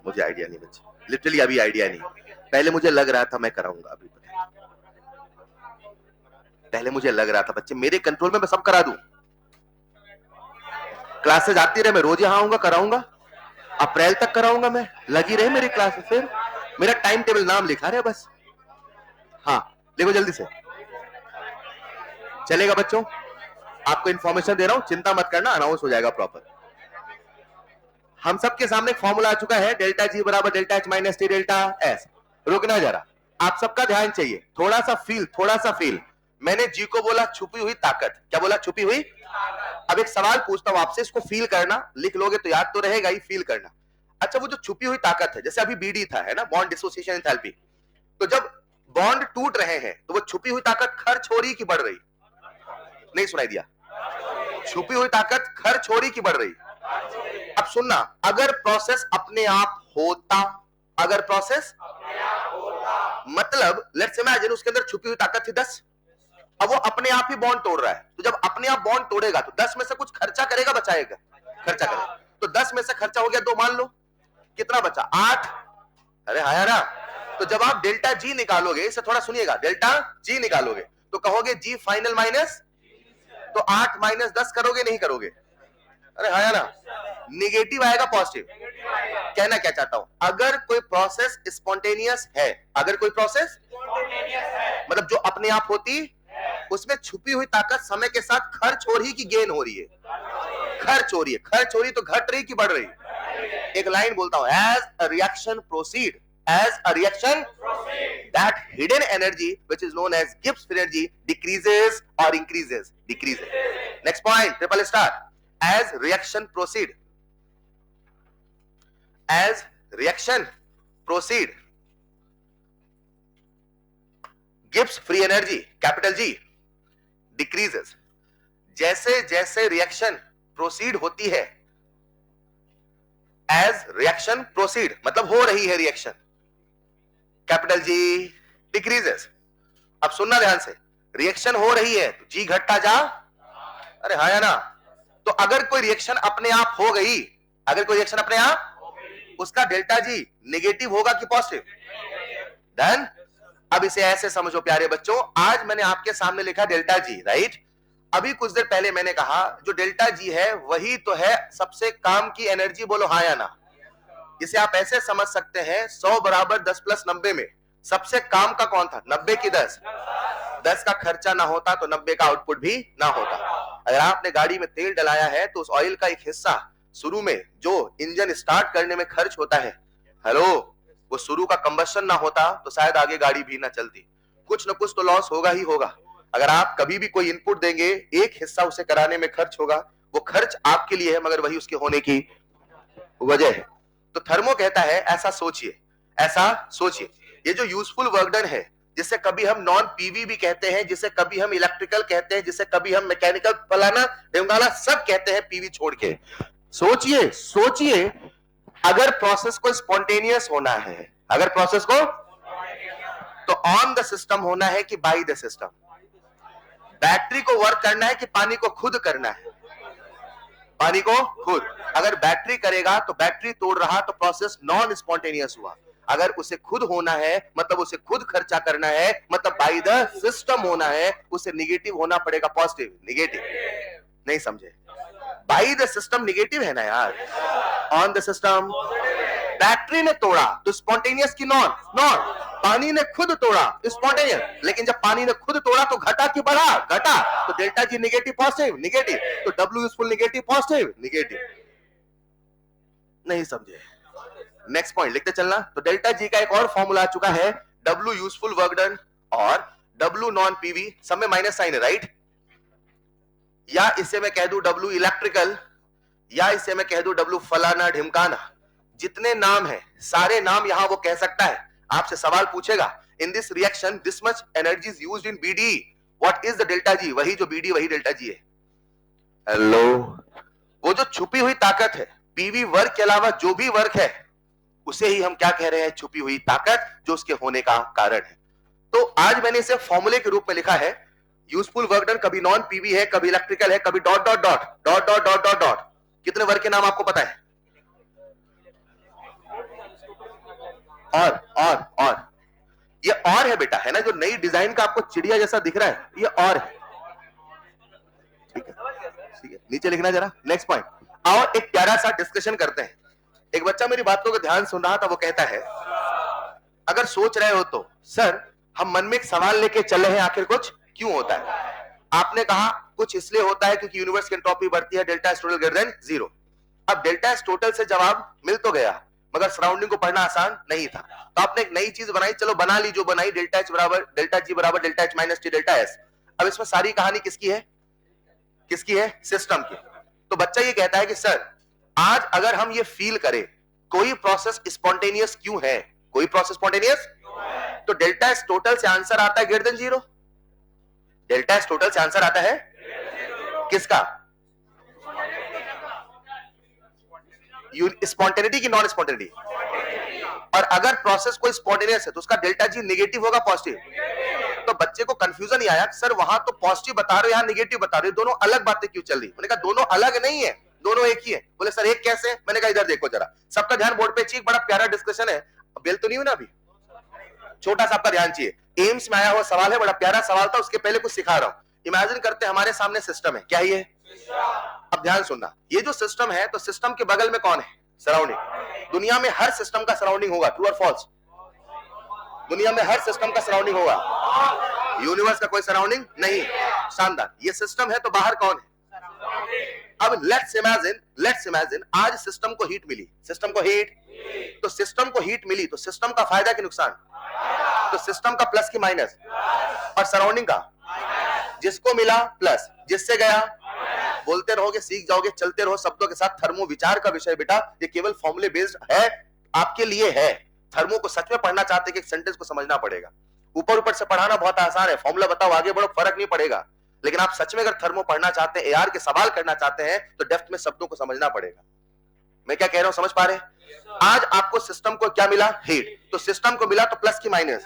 मुझे आइडिया नहीं बच्चे, लिटरली अभी आइडिया नहीं, पहले मुझे लग रहा था मैं कराऊंगा, अभी पहले मुझे लग रहा था बच्चे मेरे कंट्रोल में मैं सब करा दूं, क्लासेस आती रहे, मैं रोज यहां आऊंगा कराऊंगा, अप्रैल तक कराऊंगा, मैं लगी रहे मेरी क्लास, फिर मेरा टाइम टेबल नाम लिखा रहे बस। हाँ देखो जल्दी से, चलेगा बच्चों, आपको इंफॉर्मेशन दे रहा हूं, चिंता मत करना, अनाउंस हो जाएगा प्रॉपर। हम सबके सामने एक फॉर्मूला आ चुका है डेल्टा जी बराबर delta H minus T delta S. रुकना जरा, आप सबका ध्यान चाहिए, थोड़ा सा फील। मैंने जी को बोला छुपी हुई ताकत, क्या बोला, छुपी हुई। अब एक सवाल पूछता हूं आपसे, इसको फील करना, लिख लोगे तो याद तो रहेगा ही, फील करना। अच्छा वो जो छुपी हुई ताकत है, जैसे अभी बीडी था है ना, बॉन्ड डिसोसिएशन एंथैल्पी, तो जब बॉन्ड टूट रहे हैं तो वो छुपी हुई ताकत खर्च हो रही कि बढ़ रही, नहीं सुनाई दिया, छुपी हुई ताकत खर्च हो रही कि बढ़ रही। अब सुनना, अगर प्रोसेस अपने आप होता, अगर प्रोसेस मतलब लेट्स इमेजिन उसके अंदर छुपी हुई ताकत थी 10, अब वो अपने आप ही बॉन्ड तोड़ रहा है, तो जब अपने आप बॉन्ड तोड़ेगा तो 10 में से कुछ खर्चा करेगा बचाएगा, खर्चा करेगा, तो 10 में से खर्चा हो गया 2, मान लो कितना बचा 8, अरे हाँ ना। तो जब आप डेल्टा जी निकालोगे, इसे थोड़ा सुनिएगा, डेल्टा जी निकालोगे तो कहोगे जी फाइनल माइनस, तो 8 माइनस 10 करोगे नहीं करोगे, अरे हाँ ना, निगेटिव आएगा पॉजिटिव। कहना क्या चाहता हूं, अगर कोई प्रोसेस स्पॉन्टेनियस है, अगर कोई प्रोसेस मतलब जो अपने आप होती, उसमें छुपी हुई ताकत समय के साथ खर्च हो रही कि गेन हो रही है, खर्च हो रही है, खर्च हो रही तो घट रही कि बढ़ रही। एक लाइन बोलता हूं, as a reaction proceed, as a reaction that hidden energy which is known as Gibbs energy decreases or increases, next point, triple star, as reaction proceed, as reaction proceed, Gibbs free energy capital G decreases. जैसे जैसे reaction proceed होती है, as reaction proceed मतलब हो रही है reaction, capital G decreases. अब सुनना ध्यान से, रिएक्शन हो रही है तो जी घटता जा, अरे हाँ या ना। तो अगर कोई रिएक्शन अपने आप हो गई, अगर कोई रिएक्शन अपने आप, उसका डेल्टा जी नेगेटिव होगा कि पॉजिटिव? डन। अब इसे ऐसे समझो प्यारे बच्चों, आज मैंने आपके सामने लिखा डेल्टा जी, राइट? अभी कुछ देर पहले मैंने कहा जो डेल्टा जी है वही तो है सबसे काम की एनर्जी, बोलो हाँ या ना। इसे आप ऐसे समझ सकते हैं 100 बराबर 10 प्लस 90 में सबसे काम का कौन था? 90 की 10। 10 का खर्चा ना होता तो 90 का आउटपुट भी ना होता। अगर आपने गाड़ी में तेल डलाया है तो उस ऑयल का एक हिस्सा शुरू में जो इंजन स्टार्ट करने में खर्च होता है, हेलो, वो शुरू का कंबशन ना होता तो शायद आगे गाड़ी भी ना चलती। कुछ ना कुछ तो लॉस होगा ही होगा। अगर आप कभी भी कोई इनपुट देंगे, एक हिस्सा उसे कराने में खर्च होगा, वो खर्च आपके लिए है मगर वही उसके होने की वजह है। तो थर्मो कहता है ऐसा सोचिए, ऐसा सोचिए। ये जो यूजफुल वर्क डन है, जिसे कभी हम नॉन पीवी भी कहते हैं, जिसे कभी हम इलेक्ट्रिकल कहते हैं, जिसे कभी हम मैकेनिकल फलाना ढिमकाना सब कहते हैं पीवी छोड़ के। सोचिए सोचिए, अगर प्रोसेस को स्पॉन्टेनियस होना है, अगर प्रोसेस को, तो ऑन द सिस्टम होना है कि बाय द सिस्टम? बैटरी को वर्क करना है कि पानी को खुद करना है? पानी को खुद। अगर बैटरी करेगा तो बैटरी तोड़ रहा तो प्रोसेस नॉन स्पॉन्टेनियस हुआ। अगर उसे खुद होना है मतलब उसे खुद खर्चा करना है, मतलब बाय द सिस्टम होना है, उसे निगेटिव होना पड़ेगा, पॉजिटिव निगेटिव। नहीं समझे? बाय द सिस्टम निगेटिव है ना यार, ऑन द सिस्टम। बैटरी ने तोड़ा तो स्पॉन्टेनियस की नॉन? नॉन। पानी ने खुद तोड़ा स्पॉन्टेनियस। लेकिन जब पानी ने खुद तोड़ा तो घटा कि बढ़ा? घटा। तो delta G negative positive negative, तो W useful negative positive negative. नहीं समझे? नेक्स्ट पॉइंट लिखते चलना। तो डेल्टा जी का एक और फॉर्मूला आ चुका है, डब्ल्यू यूजफुल वर्क डन और डब्ल्यू नॉन पीवी, सब में माइनस साइन है, राइट? या इसे मैं कह दूं डब्ल्यू इलेक्ट्रिकल, या इसे मैं कह दूं डब्ल्यू फलाना ढिमकाना, जितने नाम है सारे नाम यहां वो कह सकता है। आपसे सवाल पूछेगा, in this reaction this much energy is used in BD, what is the delta G? वही जो बीडी वही डेल्टा जी है। हेलो, वो जो छुपी हुई ताकत है, पीवी वर्क के अलावा जो भी वर्क है उसे ही हम क्या कह रहे हैं? छुपी हुई ताकत, जो उसके होने का कारण है। तो आज मैंने इसे फॉर्मूले के रूप में लिखा है, यूजफुल वर्क डन कभी नॉन पीवी है, कभी इलेक्ट्रिकल है, कभी dot dot dot dot dot dot dot dot. कितने वर्क के नाम आपको पता है? और ये और है बेटा, है ना? जो नई डिजाइन का आपको चिड़िया जैसा दिख रहा है, ये और है। ठीक है, ठीक है, नीचे लिखना जरा। नेक्स्ट पॉइंट, और एक प्यारा सा डिस्कशन करते हैं। एक बच्चा मेरी बातों को ध्यान सुन रहा था, वो कहता है अगर सोच रहे हो तो सर हम मन में एक सवाल लेके चले हैं, आखिर कुछ क्यों होता है? आपने कहा कुछ इसलिए होता है क्योंकि यूनिवर्स की एंट्रोपी बढ़ती है, delta S total greater than zero. अब डेल्टा एस टोटल से जवाब मिल तो गया, मगर सराउंडिंग को पढ़ना आसान नहीं था, तो आपने एक नई चीज बनाई, चलो बना ली, जो बनाई डेल्टा एच बराबर डेल्टा जी बराबर delta H minus T delta S. अब इसमें सारी कहानी किसकी है? किसकी है? सिस्टम की। तो बच्चा ये कहता है कि सर आज अगर हम ये फील करें कोई प्रोसेस स्पॉन्टेनियस क्यों है, कोई प्रोसेस स्पॉन्टेनियस, तो डेल्टा एस टोटल से आंसर आता है greater than zero. Delta S total से आंसर आता है किसका? स्पॉन्टेनिटी की नॉन स्पॉन्टेनिटी? और अगर प्रोसेस कोई स्पॉन्टेनियस है तो उसका डेल्टा जी नेगेटिव होगा पॉजिटिव? तो बच्चे को कंफ्यूजन ही आया, सर वहां तो पॉजिटिव बता रहे हो, यहां नेगेटिव बता रहे हो, दोनों अलग बातें क्यों चल रही? मैंने कहा दोनों अलग नहीं है, दोनों एक ही है। बोले सर एक कैसे? मैंने कहा इधर देखो जरा, सबका ध्यान बोर्ड पे चाहिए, बड़ा प्यारा डिस्कशन है। बेल तो नहीं हुई ना अभी, छोटा सा आपका ध्यान चाहिए। एम्स में आया हुआ सवाल है, बड़ा प्यारा सवाल था, उसके पहले कुछ सिखा रहा हूं। इमेजिन करते हमारे सामने सिस्टम है, क्या ये? अब ध्यान सुनना, ये जो सिस्टम है तो सिस्टम के बगल में कौन है? सराउंडिंग। दुनिया में हर सिस्टम का सराउंडिंग होगा, ट्रू और फॉल्स? दुनिया में हर सिस्टम का सराउंडिंग होगा, यूनिवर्स का कोई सराउंडिंग नहीं। शानदार, ये सिस्टम है तो बाहर कौन है? अब लेट्स इमेजिन आज सिस्टम को हीट मिली, सिस्टम को हीट, तो सिस्टम को हीट मिली तो सिस्टम का फायदा कि नुकसान? तो सिस्टम का प्लस की माइनस, और सराउंडिंग का जिसको मिला प्लस, जिससे गया। बोलते रहोगे, सीख जाओगे, चलते रहो शब्दों के साथ। थर्मो विचार का विषय बेटा, ये केवल फॉर्मूले बेस्ड है, आपके लिए है। थर्मो को सच में पढ़ना चाहते कि एक सेंटेंस को समझना पड़ेगा। ऊपर ऊपर से पढ़ाना बहुत आसान है, फॉर्मूला बताओ आगे बढ़ो, फर्क नहीं पड़ेगा। लेकिन आप सच में अगर थर्मो पढ़ना चाहते हैं, एआर के सवाल करना चाहते हैं, तो डेप्थ में शब्दों को समझना पड़ेगा। मैं क्या कह रहा हूं, समझ पा रहे हैं? आज आपको सिस्टम को क्या मिला? हीट। तो सिस्टम को मिला तो प्लस की माइनस,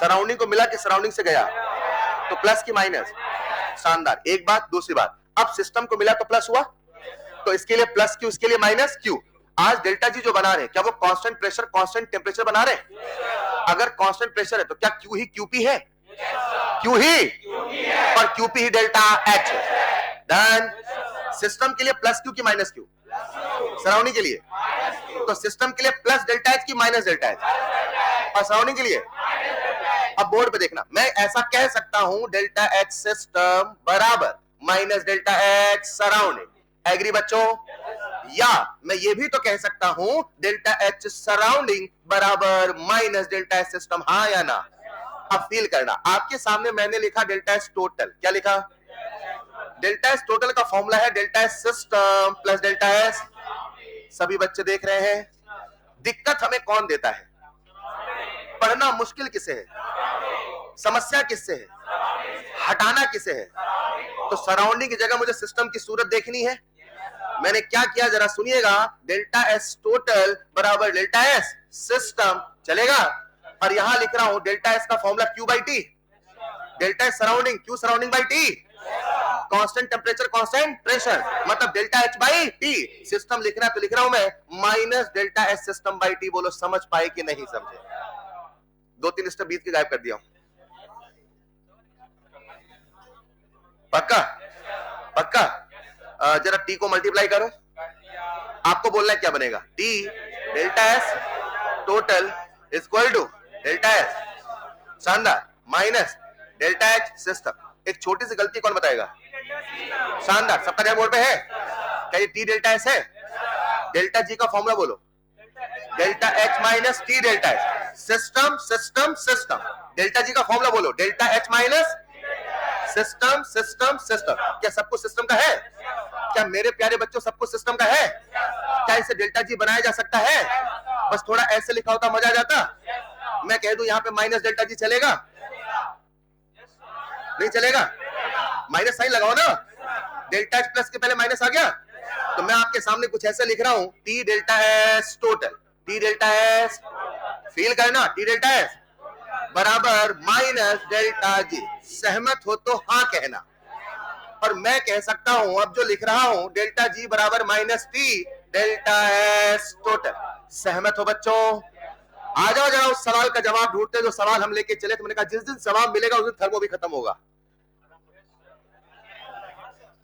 सराउंडिंग को मिला कि सराउंडिंग से गया तो प्लस की माइनस। शानदार। एक बात। दूसरी बात, अब सिस्टम को मिला तो प्लस हुआ, तो इसके लिए प्लस क्यू, इसके लिए माइनस क्यू। आज डेल्टा जी जो बना रहे हैं, क्या वो कांस्टेंट प्रेशर कांस्टेंट टेम्परेचर बना रहे हैं? अगर कांस्टेंट प्रेशर है तो क्या क्यू ही क्यूपी है? क्यू ही, और क्यूपी ही डेल्टा एच। डन। सिस्टम के लिए प्लस क्यू की माइनस क्यू, सराउंडिंग के लिए तो सिस्टम के लिए प्लस डेल्टा एच की माइनस डेल्टा एच, और सराउंडिंग के लिए। अब बोर्ड पे देखना, मैं ऐसा कह सकता हूं डेल्टा एच सिस्टम बराबर minus delta H surrounding. Agree बच्चों? या मैं ये भी तो कह सकता हूं डेल्टा एच सराउंडिंग बराबर माइनस डेल्टा एच सिस्टम। हाँ या ना? अब फील करना, आपके सामने मैंने लिखा डेल्टा एच टोटल। क्या लिखा? डेल्टा एच टोटल का फॉर्मूला है delta H system plus delta H. सभी बच्चे देख रहे हैं। दिक्कत हमें कौन देता है? पढ़ना मुश्किल किसे है? समस्या किससे है? हटाना किसे है? तो सराउंडिंग की जगह मुझे सिस्टम की सूरत देखनी है। मैंने क्या किया जरा सुनिएगा, डेल्टा एस टोटल बराबर डेल्टा एस सिस्टम, चलेगा? और यहां लिख रहा हूं डेल्टा एस का formula Q by T, delta S surrounding Q surrounding by T, constant temperature constant pressure, मतलब delta H by T. System लिखना है तो लिख रहा हूं मैं minus delta S system by T. बोलो समझ पाए कि नहीं समझे? 2-3 स्टेप बीच के गायब कर दिया हूं। पक्का? पक्का? जरा टी को मल्टीप्लाई करो, आपको बोलना है क्या बनेगा? T delta S total equal to delta S शानदार माइनस डेल्टा एच सिस्टम। एक छोटी सी गलती कौन बताएगा? शानदार। सबका ध्यान बोर्ड पे है? क्या ये टी डेल्टा एस है? डेल्टा जी का फॉर्मूला बोलो, delta H minus T delta H system system system. Delta G का फॉर्मूला बोलो, delta H minus system system system. क्या सबको सिस्टम का है? क्या मेरे प्यारे बच्चों सबको सिस्टम का है? क्या इसे डेल्टा जी बनाया जा सकता है? बस थोड़ा ऐसे लिखा होता मजा आ जाता। मैं कह दूं यहां पे माइनस डेल्टा जी चलेगा? नहीं चलेगा? माइनस साइन लगाओ ना, डेल्टा एच प्लस के पहले माइनस आ गया। तो मैं आपके सामने कुछ ऐसे लिख रहा हूं, T delta S total, T delta S, feel करना, टी डेल्टा एस बराबर माइनस डेल्टा जी। सहमत हो तो हाँ कहना। और मैं कह सकता हूं अब जो लिख रहा हूं डेल्टा जी बराबर minus T delta S total. सहमत हो बच्चों? आ जाओ जरा उस सवाल का जवाब ढूंढते जो सवाल हम लेके चले। तो मैंने कहा जिस दिन जवाब मिलेगा उस दिन थर्मो भी खत्म होगा।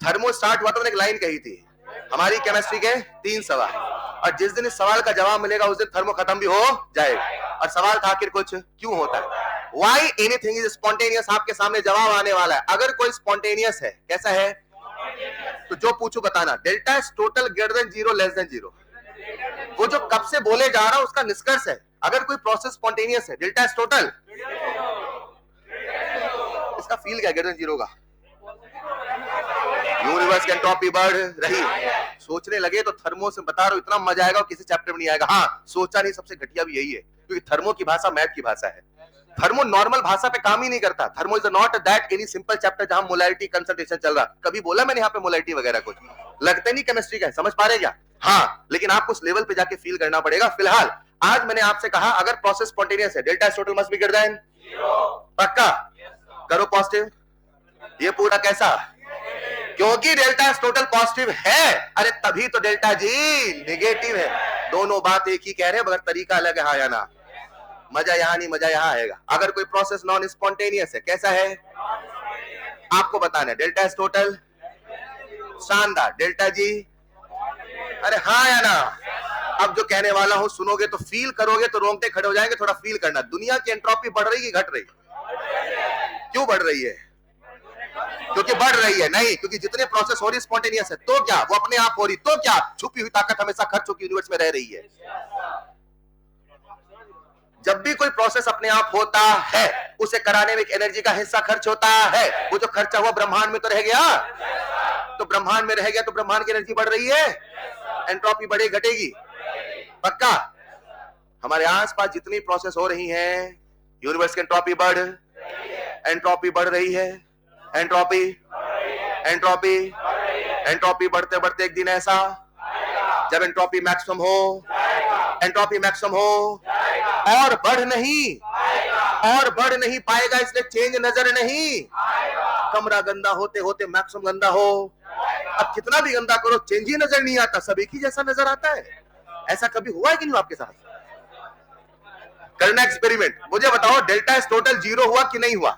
थर्मो स्टार्ट हुआ तो मैंने एक लाइन कही थी, हमारी केमिस्ट्री के 3 सवाल, और जिस दिन इस सवाल का जवाब मिलेगा उस दिन थर्मो खत्म भी हो जाएगा। और सवाल था आखिर कुछ क्यों होता है? Why anything is spontaneous? आपके सामने जवाब आने वाला है। अगर कोई स्पॉन्टेनियस है, कैसा है? तो जो पूछो बताना, delta S total greater than zero less than zero. वो जो कब से बोले जा रहा हूं उसका निष्कर्ष है। अगर कोई प्रोसेस स्पॉन्टेनियस है, डेल्टा एस टोटल, इसका फील क्या? ग्रेटर देन जीरो का। यूनिवर्स की एंट्रोपी बढ़ रही है। सोचने लगे तो थर्मो से बता रहा हूं इतना मजा आएगा, किसी चैप्टर में नहीं आएगा। हाँ, सोचा नहीं सबसे घटिया भी यही है, क्योंकि थर्मो की भाषा मैथ की भाषा है। थर्मो नॉर्मल भाषा पे काम ही नहीं करता। Thermo is not that any simple chapter जहां मोलैरिटी कंसंट्रेशन चल रहा। कभी बोला मैंने यहाँ पे मोलैरिटी वगैरह कुछ? लगता नहीं केमिस्ट्री का है। समझ पा रहे क्या? हाँ, लेकिन आपको उस लेवल पे जाके फील करना पड़ेगा। फिलहाल आज मैंने आपसे कहा अगर प्रोसेस स्पॉन्टेनियस है, delta S total must be greater then पक्का करो पॉजिटिव। ये पूरा कैसा? क्योंकि डेल्टा एस टोटल पॉजिटिव है, अरे तभी तो डेल्टा जी नेगेटिव है। दोनों बात एक ही कह रहे हैं मगर तरीका अलग है। हाँ या ना? मजा यहां नहीं, मजा यहां आएगा। अगर कोई प्रोसेस नॉन स्पॉन्टेनियस है, कैसा है? आपको बताना है डेल्टा एस टोटल शानदार, डेल्टा जी, अरे हाँ या ना? अब जो कहने वाला हूं सुनोगे तो फील करोगे तो रोंगटे खड़े हो जाएंगे। थोड़ा फील करना, दुनिया की एंट्रोपी बढ़ रही है घट रही? क्यों बढ़ रही है? क्योंकि बढ़ रही है। नहीं, क्योंकि जितने प्रोसेस हो रही स्पॉन्टेनियस है तो क्या वो अपने आप हो रही, तो क्या छुपी हुई ताकत हमेशा खर्च होकर यूनिवर्स में रह रही है। जब भी कोई प्रोसेस अपने आप होता है उसे कराने में एक एनर्जी का हिस्सा खर्च होता है। वो जो खर्चा हुआ ब्रह्मांड में तो रह गया, तो ब्रह्मांड में रह गया तो ब्रह्मांड की एनर्जी बढ़ रही है। एंट्रोपी बढ़े घटेगी पक्का। हमारे आसपास जितनी प्रोसेस हो रही हैं, यूनिवर्स की एंट्रोपी बढ़ रही है, एंट्रोपी एंट्रोपी एंट्रोपी बढ़ते बढ़ते एक दिन ऐसा जब एंट्रोपी मैक्सिमम हो, एंट्रोपी मैक्सिमम हो और बढ़ नहीं पाएगा, इसलिए चेंज नजर नहीं। कमरा गंदा होते होते मैक्सिमम गंदा हो, अब कितना भी गंदा करो चेंज ही नजर नहीं आता, सब एक ही जैसा नजर आता है। ऐसा कभी हुआ है कि नहीं आपके साथ? करना एक्सपेरिमेंट, मुझे बताओ डेल्टा एस टोटल जीरो हुआ कि नहीं हुआ?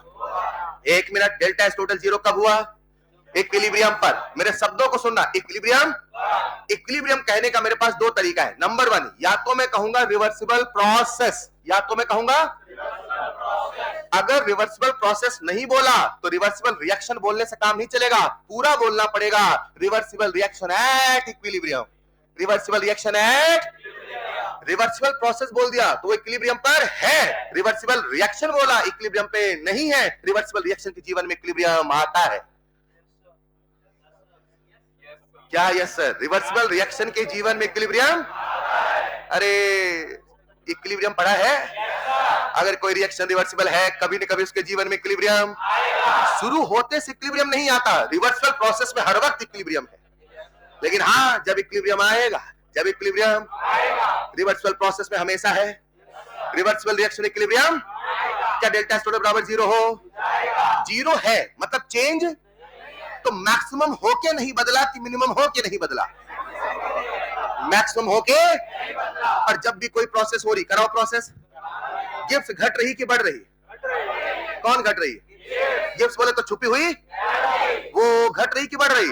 एक minute, delta S total zero कब हुआ? इक्विलिब्रियम पर। मेरे शब्दों को सुनना, इक्विलिब्रियम। इक्विलिब्रियम कहने का मेरे पास दो तरीका है। नंबर वन, या तो मैं कहूंगा रिवर्सिबल प्रोसेस, या तो मैं कहूंगा, अगर रिवर्सिबल प्रोसेस नहीं बोला तो रिवर्सिबल रिएक्शन बोलने से काम नहीं चलेगा, पूरा बोलना पड़ेगा। Reversible reaction at equilibrium, reversible reaction at, reversible process बोल दिया तो वो इक्विलिब्रियम पर है, रिवर्सिबल रिएक्शन बोला इक्विलिब्रियम पे नहीं है। रिवर्सिबल रिएक्शन के जीवन में इक्विलिब्रियम आता है क्या? यस सर, रिवर्सिबल रिएक्शन के जीवन में इक्विलिब्रियम। अरे इक्विलिब्रियम पढ़ा है? अगर कोई रिएक्शन रिवर्सिबल है कभी न कभी उसके जीवन में इक्विलिब्रियम शुरू होते से इक्विलिब्रियम नहीं आता। रिवर्सिबल प्रोसेस में हर वक्त इक्विलिब्रियम है, लेकिन हाँ जब इक्विलिब्रियम आएगा, जब इक्विलिब्रियम रिवर्सिबल प्रोसेस में हमेशा है, रिवर्सिबल रिएक्शन इक्विलिब्रियम, क्या डेल्टा एस टोटल बराबर जीरो हो? जीरो है मतलब चेंज तो मैक्सिमम होके नहीं बदला कि मिनिमम होके नहीं बदला? मैक्सिमम होके। और जब भी कोई प्रोसेस हो रही, कराओ प्रोसेस, गिब्स घट रही कि बढ़ रही? कौन घट रही? गिब्स बोले तो छुपी हुई, वो घट रही कि बढ़ रही?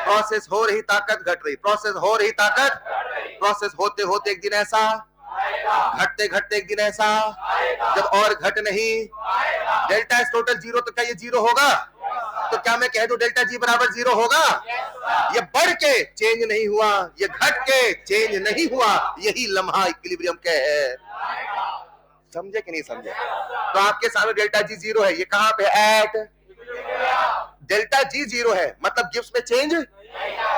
प्रोसेस हो रही ताकत घट रही, प्रोसेस हो रही ताकत, प्रोसेस होते होते एक दिन ऐसा, घटते घटते एक दिन ऐसा जब और घट नहीं, डेल्टा एस टोटल जीरो, तो क्या ये जीरो होगा? तो क्या मैं कह दूं डेल्टा जी बराबर जीरो होगा? ये बढ़ के चेंज नहीं हुआ, ये घट के चेंज नहीं हुआ, यही लम्हा इक्विलिब्रियम का है। समझे कि नहीं समझे? तो आपके सामने डेल्टा जी जीरो है, ये कहां पे? एट डेल्टा जी जीरो है मतलब गिब्स में चेंज।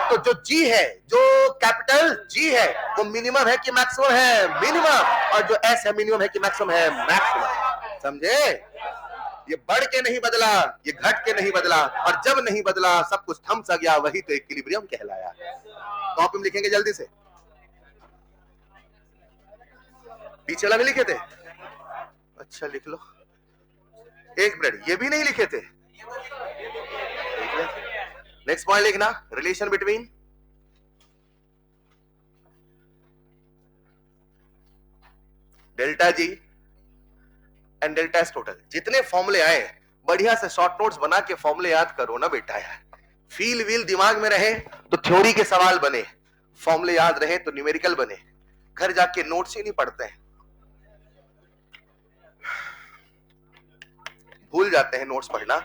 तो जो जी है, जो कैपिटल जी है, वो मिनिमम है कि मैक्सिमम है? मिनिमम। और जो एस है मिनिमम है कि मैक्सिमम है? मैक्सिमम। समझे? ये बढ़ के नहीं बदला, ये घट के नहीं बदला, और जब नहीं बदला सब कुछ थम सा गया, वही तो इक्विलिब्रियम कहलाया। कॉपी में लिखेंगे जल्दी से, पीछे वाला नहीं लिखे थे? अच्छा लिख लो। एक मिनट, ये भी नहीं लिखे थे? नेक्स्ट पॉइंट लिखना, relation between delta G and delta S total. जितने फॉर्मूले आए बढ़िया से शॉर्ट नोट्स बना के फॉर्मूले याद करो ना बेटा यार। फील व्हील दिमाग में रहे तो थ्योरी के सवाल बने, फॉर्मूले याद रहे तो न्यूमेरिकल बने। घर जाके नोट्स ही नहीं पढ़ते हैं, भूल जाते हैं नोट्स पढ़ना।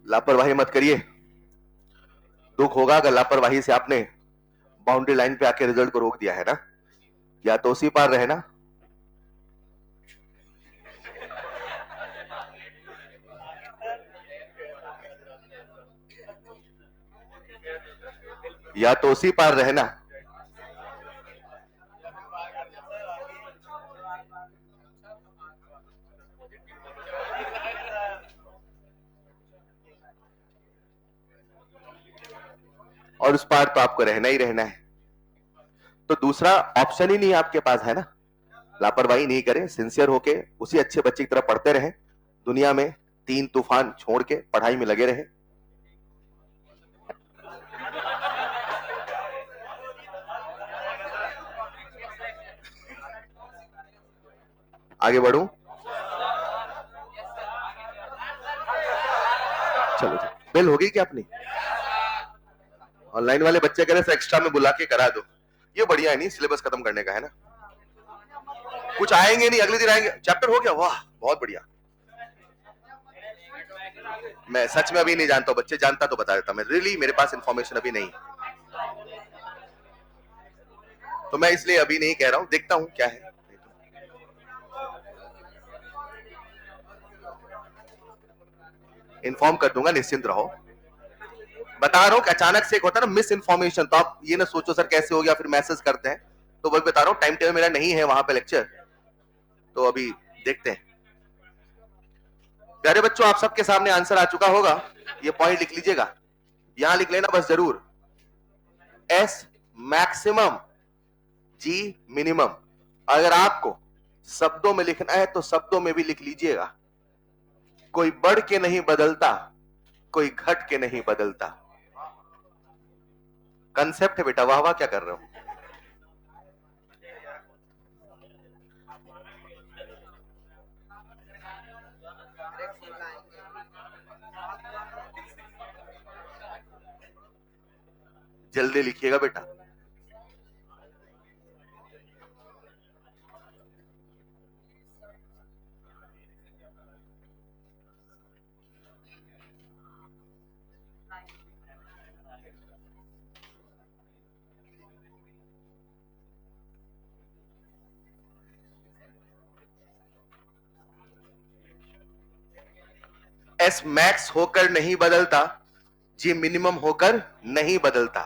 लापरवाही मत करिए, दुख होगा अगर लापरवाही से आपने बाउंड्री लाइन पे आके रिजल्ट को रोक दिया है ना। या तो उसी पार रहे ना, या तो उसी पार रहना, और उस पार तो आपको रहना ही रहना है। तो दूसरा ऑप्शन ही नहीं आपके पास, है ना। लापरवाही नहीं करें, सिंसियर होके उसी अच्छे बच्चे की तरह पढ़ते रहें, दुनिया में 3 तूफान छोड़ के पढ़ाई में लगे रहें। आगे बढ़ूं? चलो बेल हो गई क्या अपनी? ऑनलाइन वाले बच्चे कह रहे हैं एक्स्ट्रा में बुला के करा दो, ये बढ़िया है, नहीं सिलेबस खत्म करने का है ना। कुछ आएंगे नहीं, अगले दिन आएंगे, चैप्टर हो गया, वाह बहुत बढ़िया। मैं सच में अभी नहीं जानता, बच्चे जानता तो बता देता, मैं रियली मेरे पास इंफॉर्मेशन अभी नहीं, तो मैं इसलिए अभी नहीं कह रहा हूं, देखता हूं क्या है। इन्फॉर्म कर दूंगा, निश्चिंत रहो। बता रहा हूं कि अचानक से एक होता है ना मिस इन्फॉर्मेशन, तो आप ये ना सोचो सर कैसे हो गया, फिर मैसेज करते हैं, तो वही बता रहा हूं, टाइम टेबल मेरा नहीं है वहां पे लेक्चर, तो अभी देखते हैं। प्यारे बच्चों, आप सबके सामने आंसर आ चुका होगा, ये पॉइंट लिख लीजिएगा, यहां लिख लेना बस जरूर, एस मैक्सिमम जी मिनिमम। अगर आपको शब्दों में लिखना है तो शब्दों में भी लिख लीजिएगा, कोई बढ़ के नहीं बदलता, कोई घट के नहीं बदलता। कंसेप्ट है बेटा, वाह वाह क्या कर रहे हो। जल्दी लिखिएगा बेटा। एस मैक्स होकर नहीं बदलता, जी मिनिमम होकर नहीं बदलता,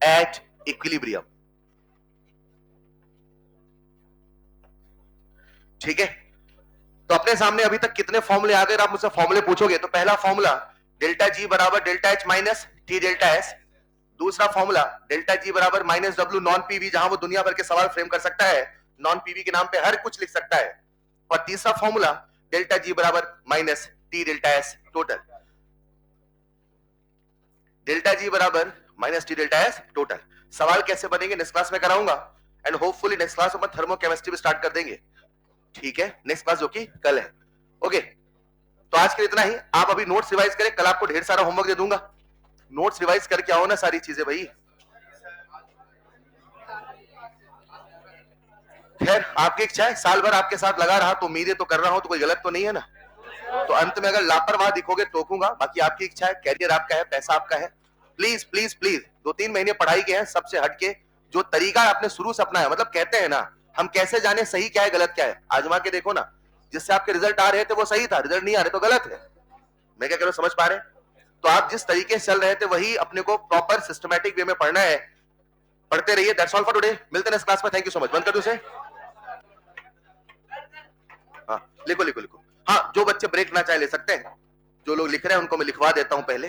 एट इक्विलिब्रियम। ठीक है, तो अपने सामने अभी तक कितने फॉर्मूले आ गए, आप मुझसे फॉर्मूले पूछोगे तो पहला फॉर्मूला डेल्टा जी बराबर delta H minus T delta S, दूसरा फॉर्मूला डेल्टा जी बराबर माइनस डब्ल्यू नॉन पीवी, जहां वो दुनिया भर के सवाल फ्रेम कर सकता है, नॉन पीवी के नाम पे हर कुछ लिख सकता है, और तीसरा फॉर्मूला डेल्टा जी बराबर minus T delta S total, delta G बराबर minus T delta S total. सवाल कैसे बनेंगे नेक्स्ट क्लास में कराऊंगा, एंड होपफुली नेक्स्ट क्लास में थर्मोकेमिस्ट्री भी स्टार्ट कर देंगे। ठीक है, नेक्स्ट क्लास जो कि कल है। ओके, तो आज के लिए इतना ही। आप अभी नोट्स रिवाइज करें, कल आपको ढेर सारा होमवर्क दे दूंगा, नोट्स रिवाइज करके आओ ना सारी चीजें भाई। खैर आपकी इच्छा है, साल भर आपके साथ लगा रहा तो उम्मीदें तो कर रहा हूं, तो कोई गलत तो नहीं है ना, तो अंत में अगर लापरवाह दिखोगे टोकूंगा, बाकी आपकी इच्छा है, कैरियर आपका है, पैसा आपका है। प्लीज प्लीज प्लीज 2-3 महीने पढ़ाई के हैं, सबसे हटके जो तरीका आपने शुरू से अपनाया, मतलब कहते हैं ना हम कैसे जाने सही क्या है गलत क्या है, आजमा के देखो ना, जिससे आपके रिजल्ट आ रहे थे वो सही था, रिजल्ट नहीं आ रहे तो गलत है। मैं क्या कह रहा हूं, समझ पा रहे हैं? तो आप जिस तरीके से चल रहे थे वही अपने को प्रॉपर सिस्टमैटिक वे में पढ़ना है, पढ़ते रहिए। दैट्स ऑल फॉर टुडे, मिलते हैं नेक्स्ट क्लास में। Thank you so much. बंद कर दूं इसे? हाँ लिखो लिखो लिखो। हाँ, जो बच्चे ब्रेक ना चाहे ले सकते हैं, जो लोग लिख रहे हैं उनको मैं लिखवा देता हूं पहले।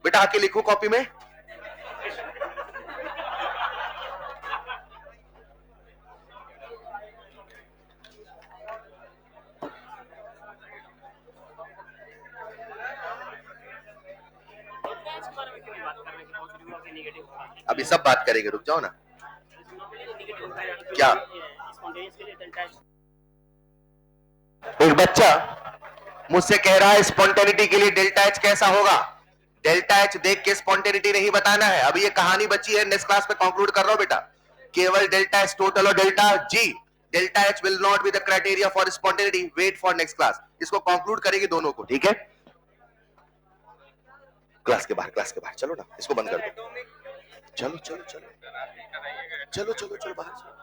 बेटा आके लिखो कॉपी में। अभी सब बात करेंगे, रुक जाओ ना। क्या एक बच्चा मुझसे कह रहा है स्पॉन्टेनिटी के लिए डेल्टा एच कैसा होगा, डेल्टा एच देख के स्पॉन्टेनिटी नहीं बताना है, अभी ये कहानी बची है, नेक्स्ट क्लास में कंक्लूड कर रहा हूं बेटा, केवल डेल्टा एच टोटल और delta G, delta H will not be the criteria for spontaneity, wait for next class, इसको कंक्लूड करेंगे दोनों को। ठीक है, क्लास के बाहर चलो ना, इसको बंद कर दो, चलो चलो चलो चलो चलो चलो बाहर।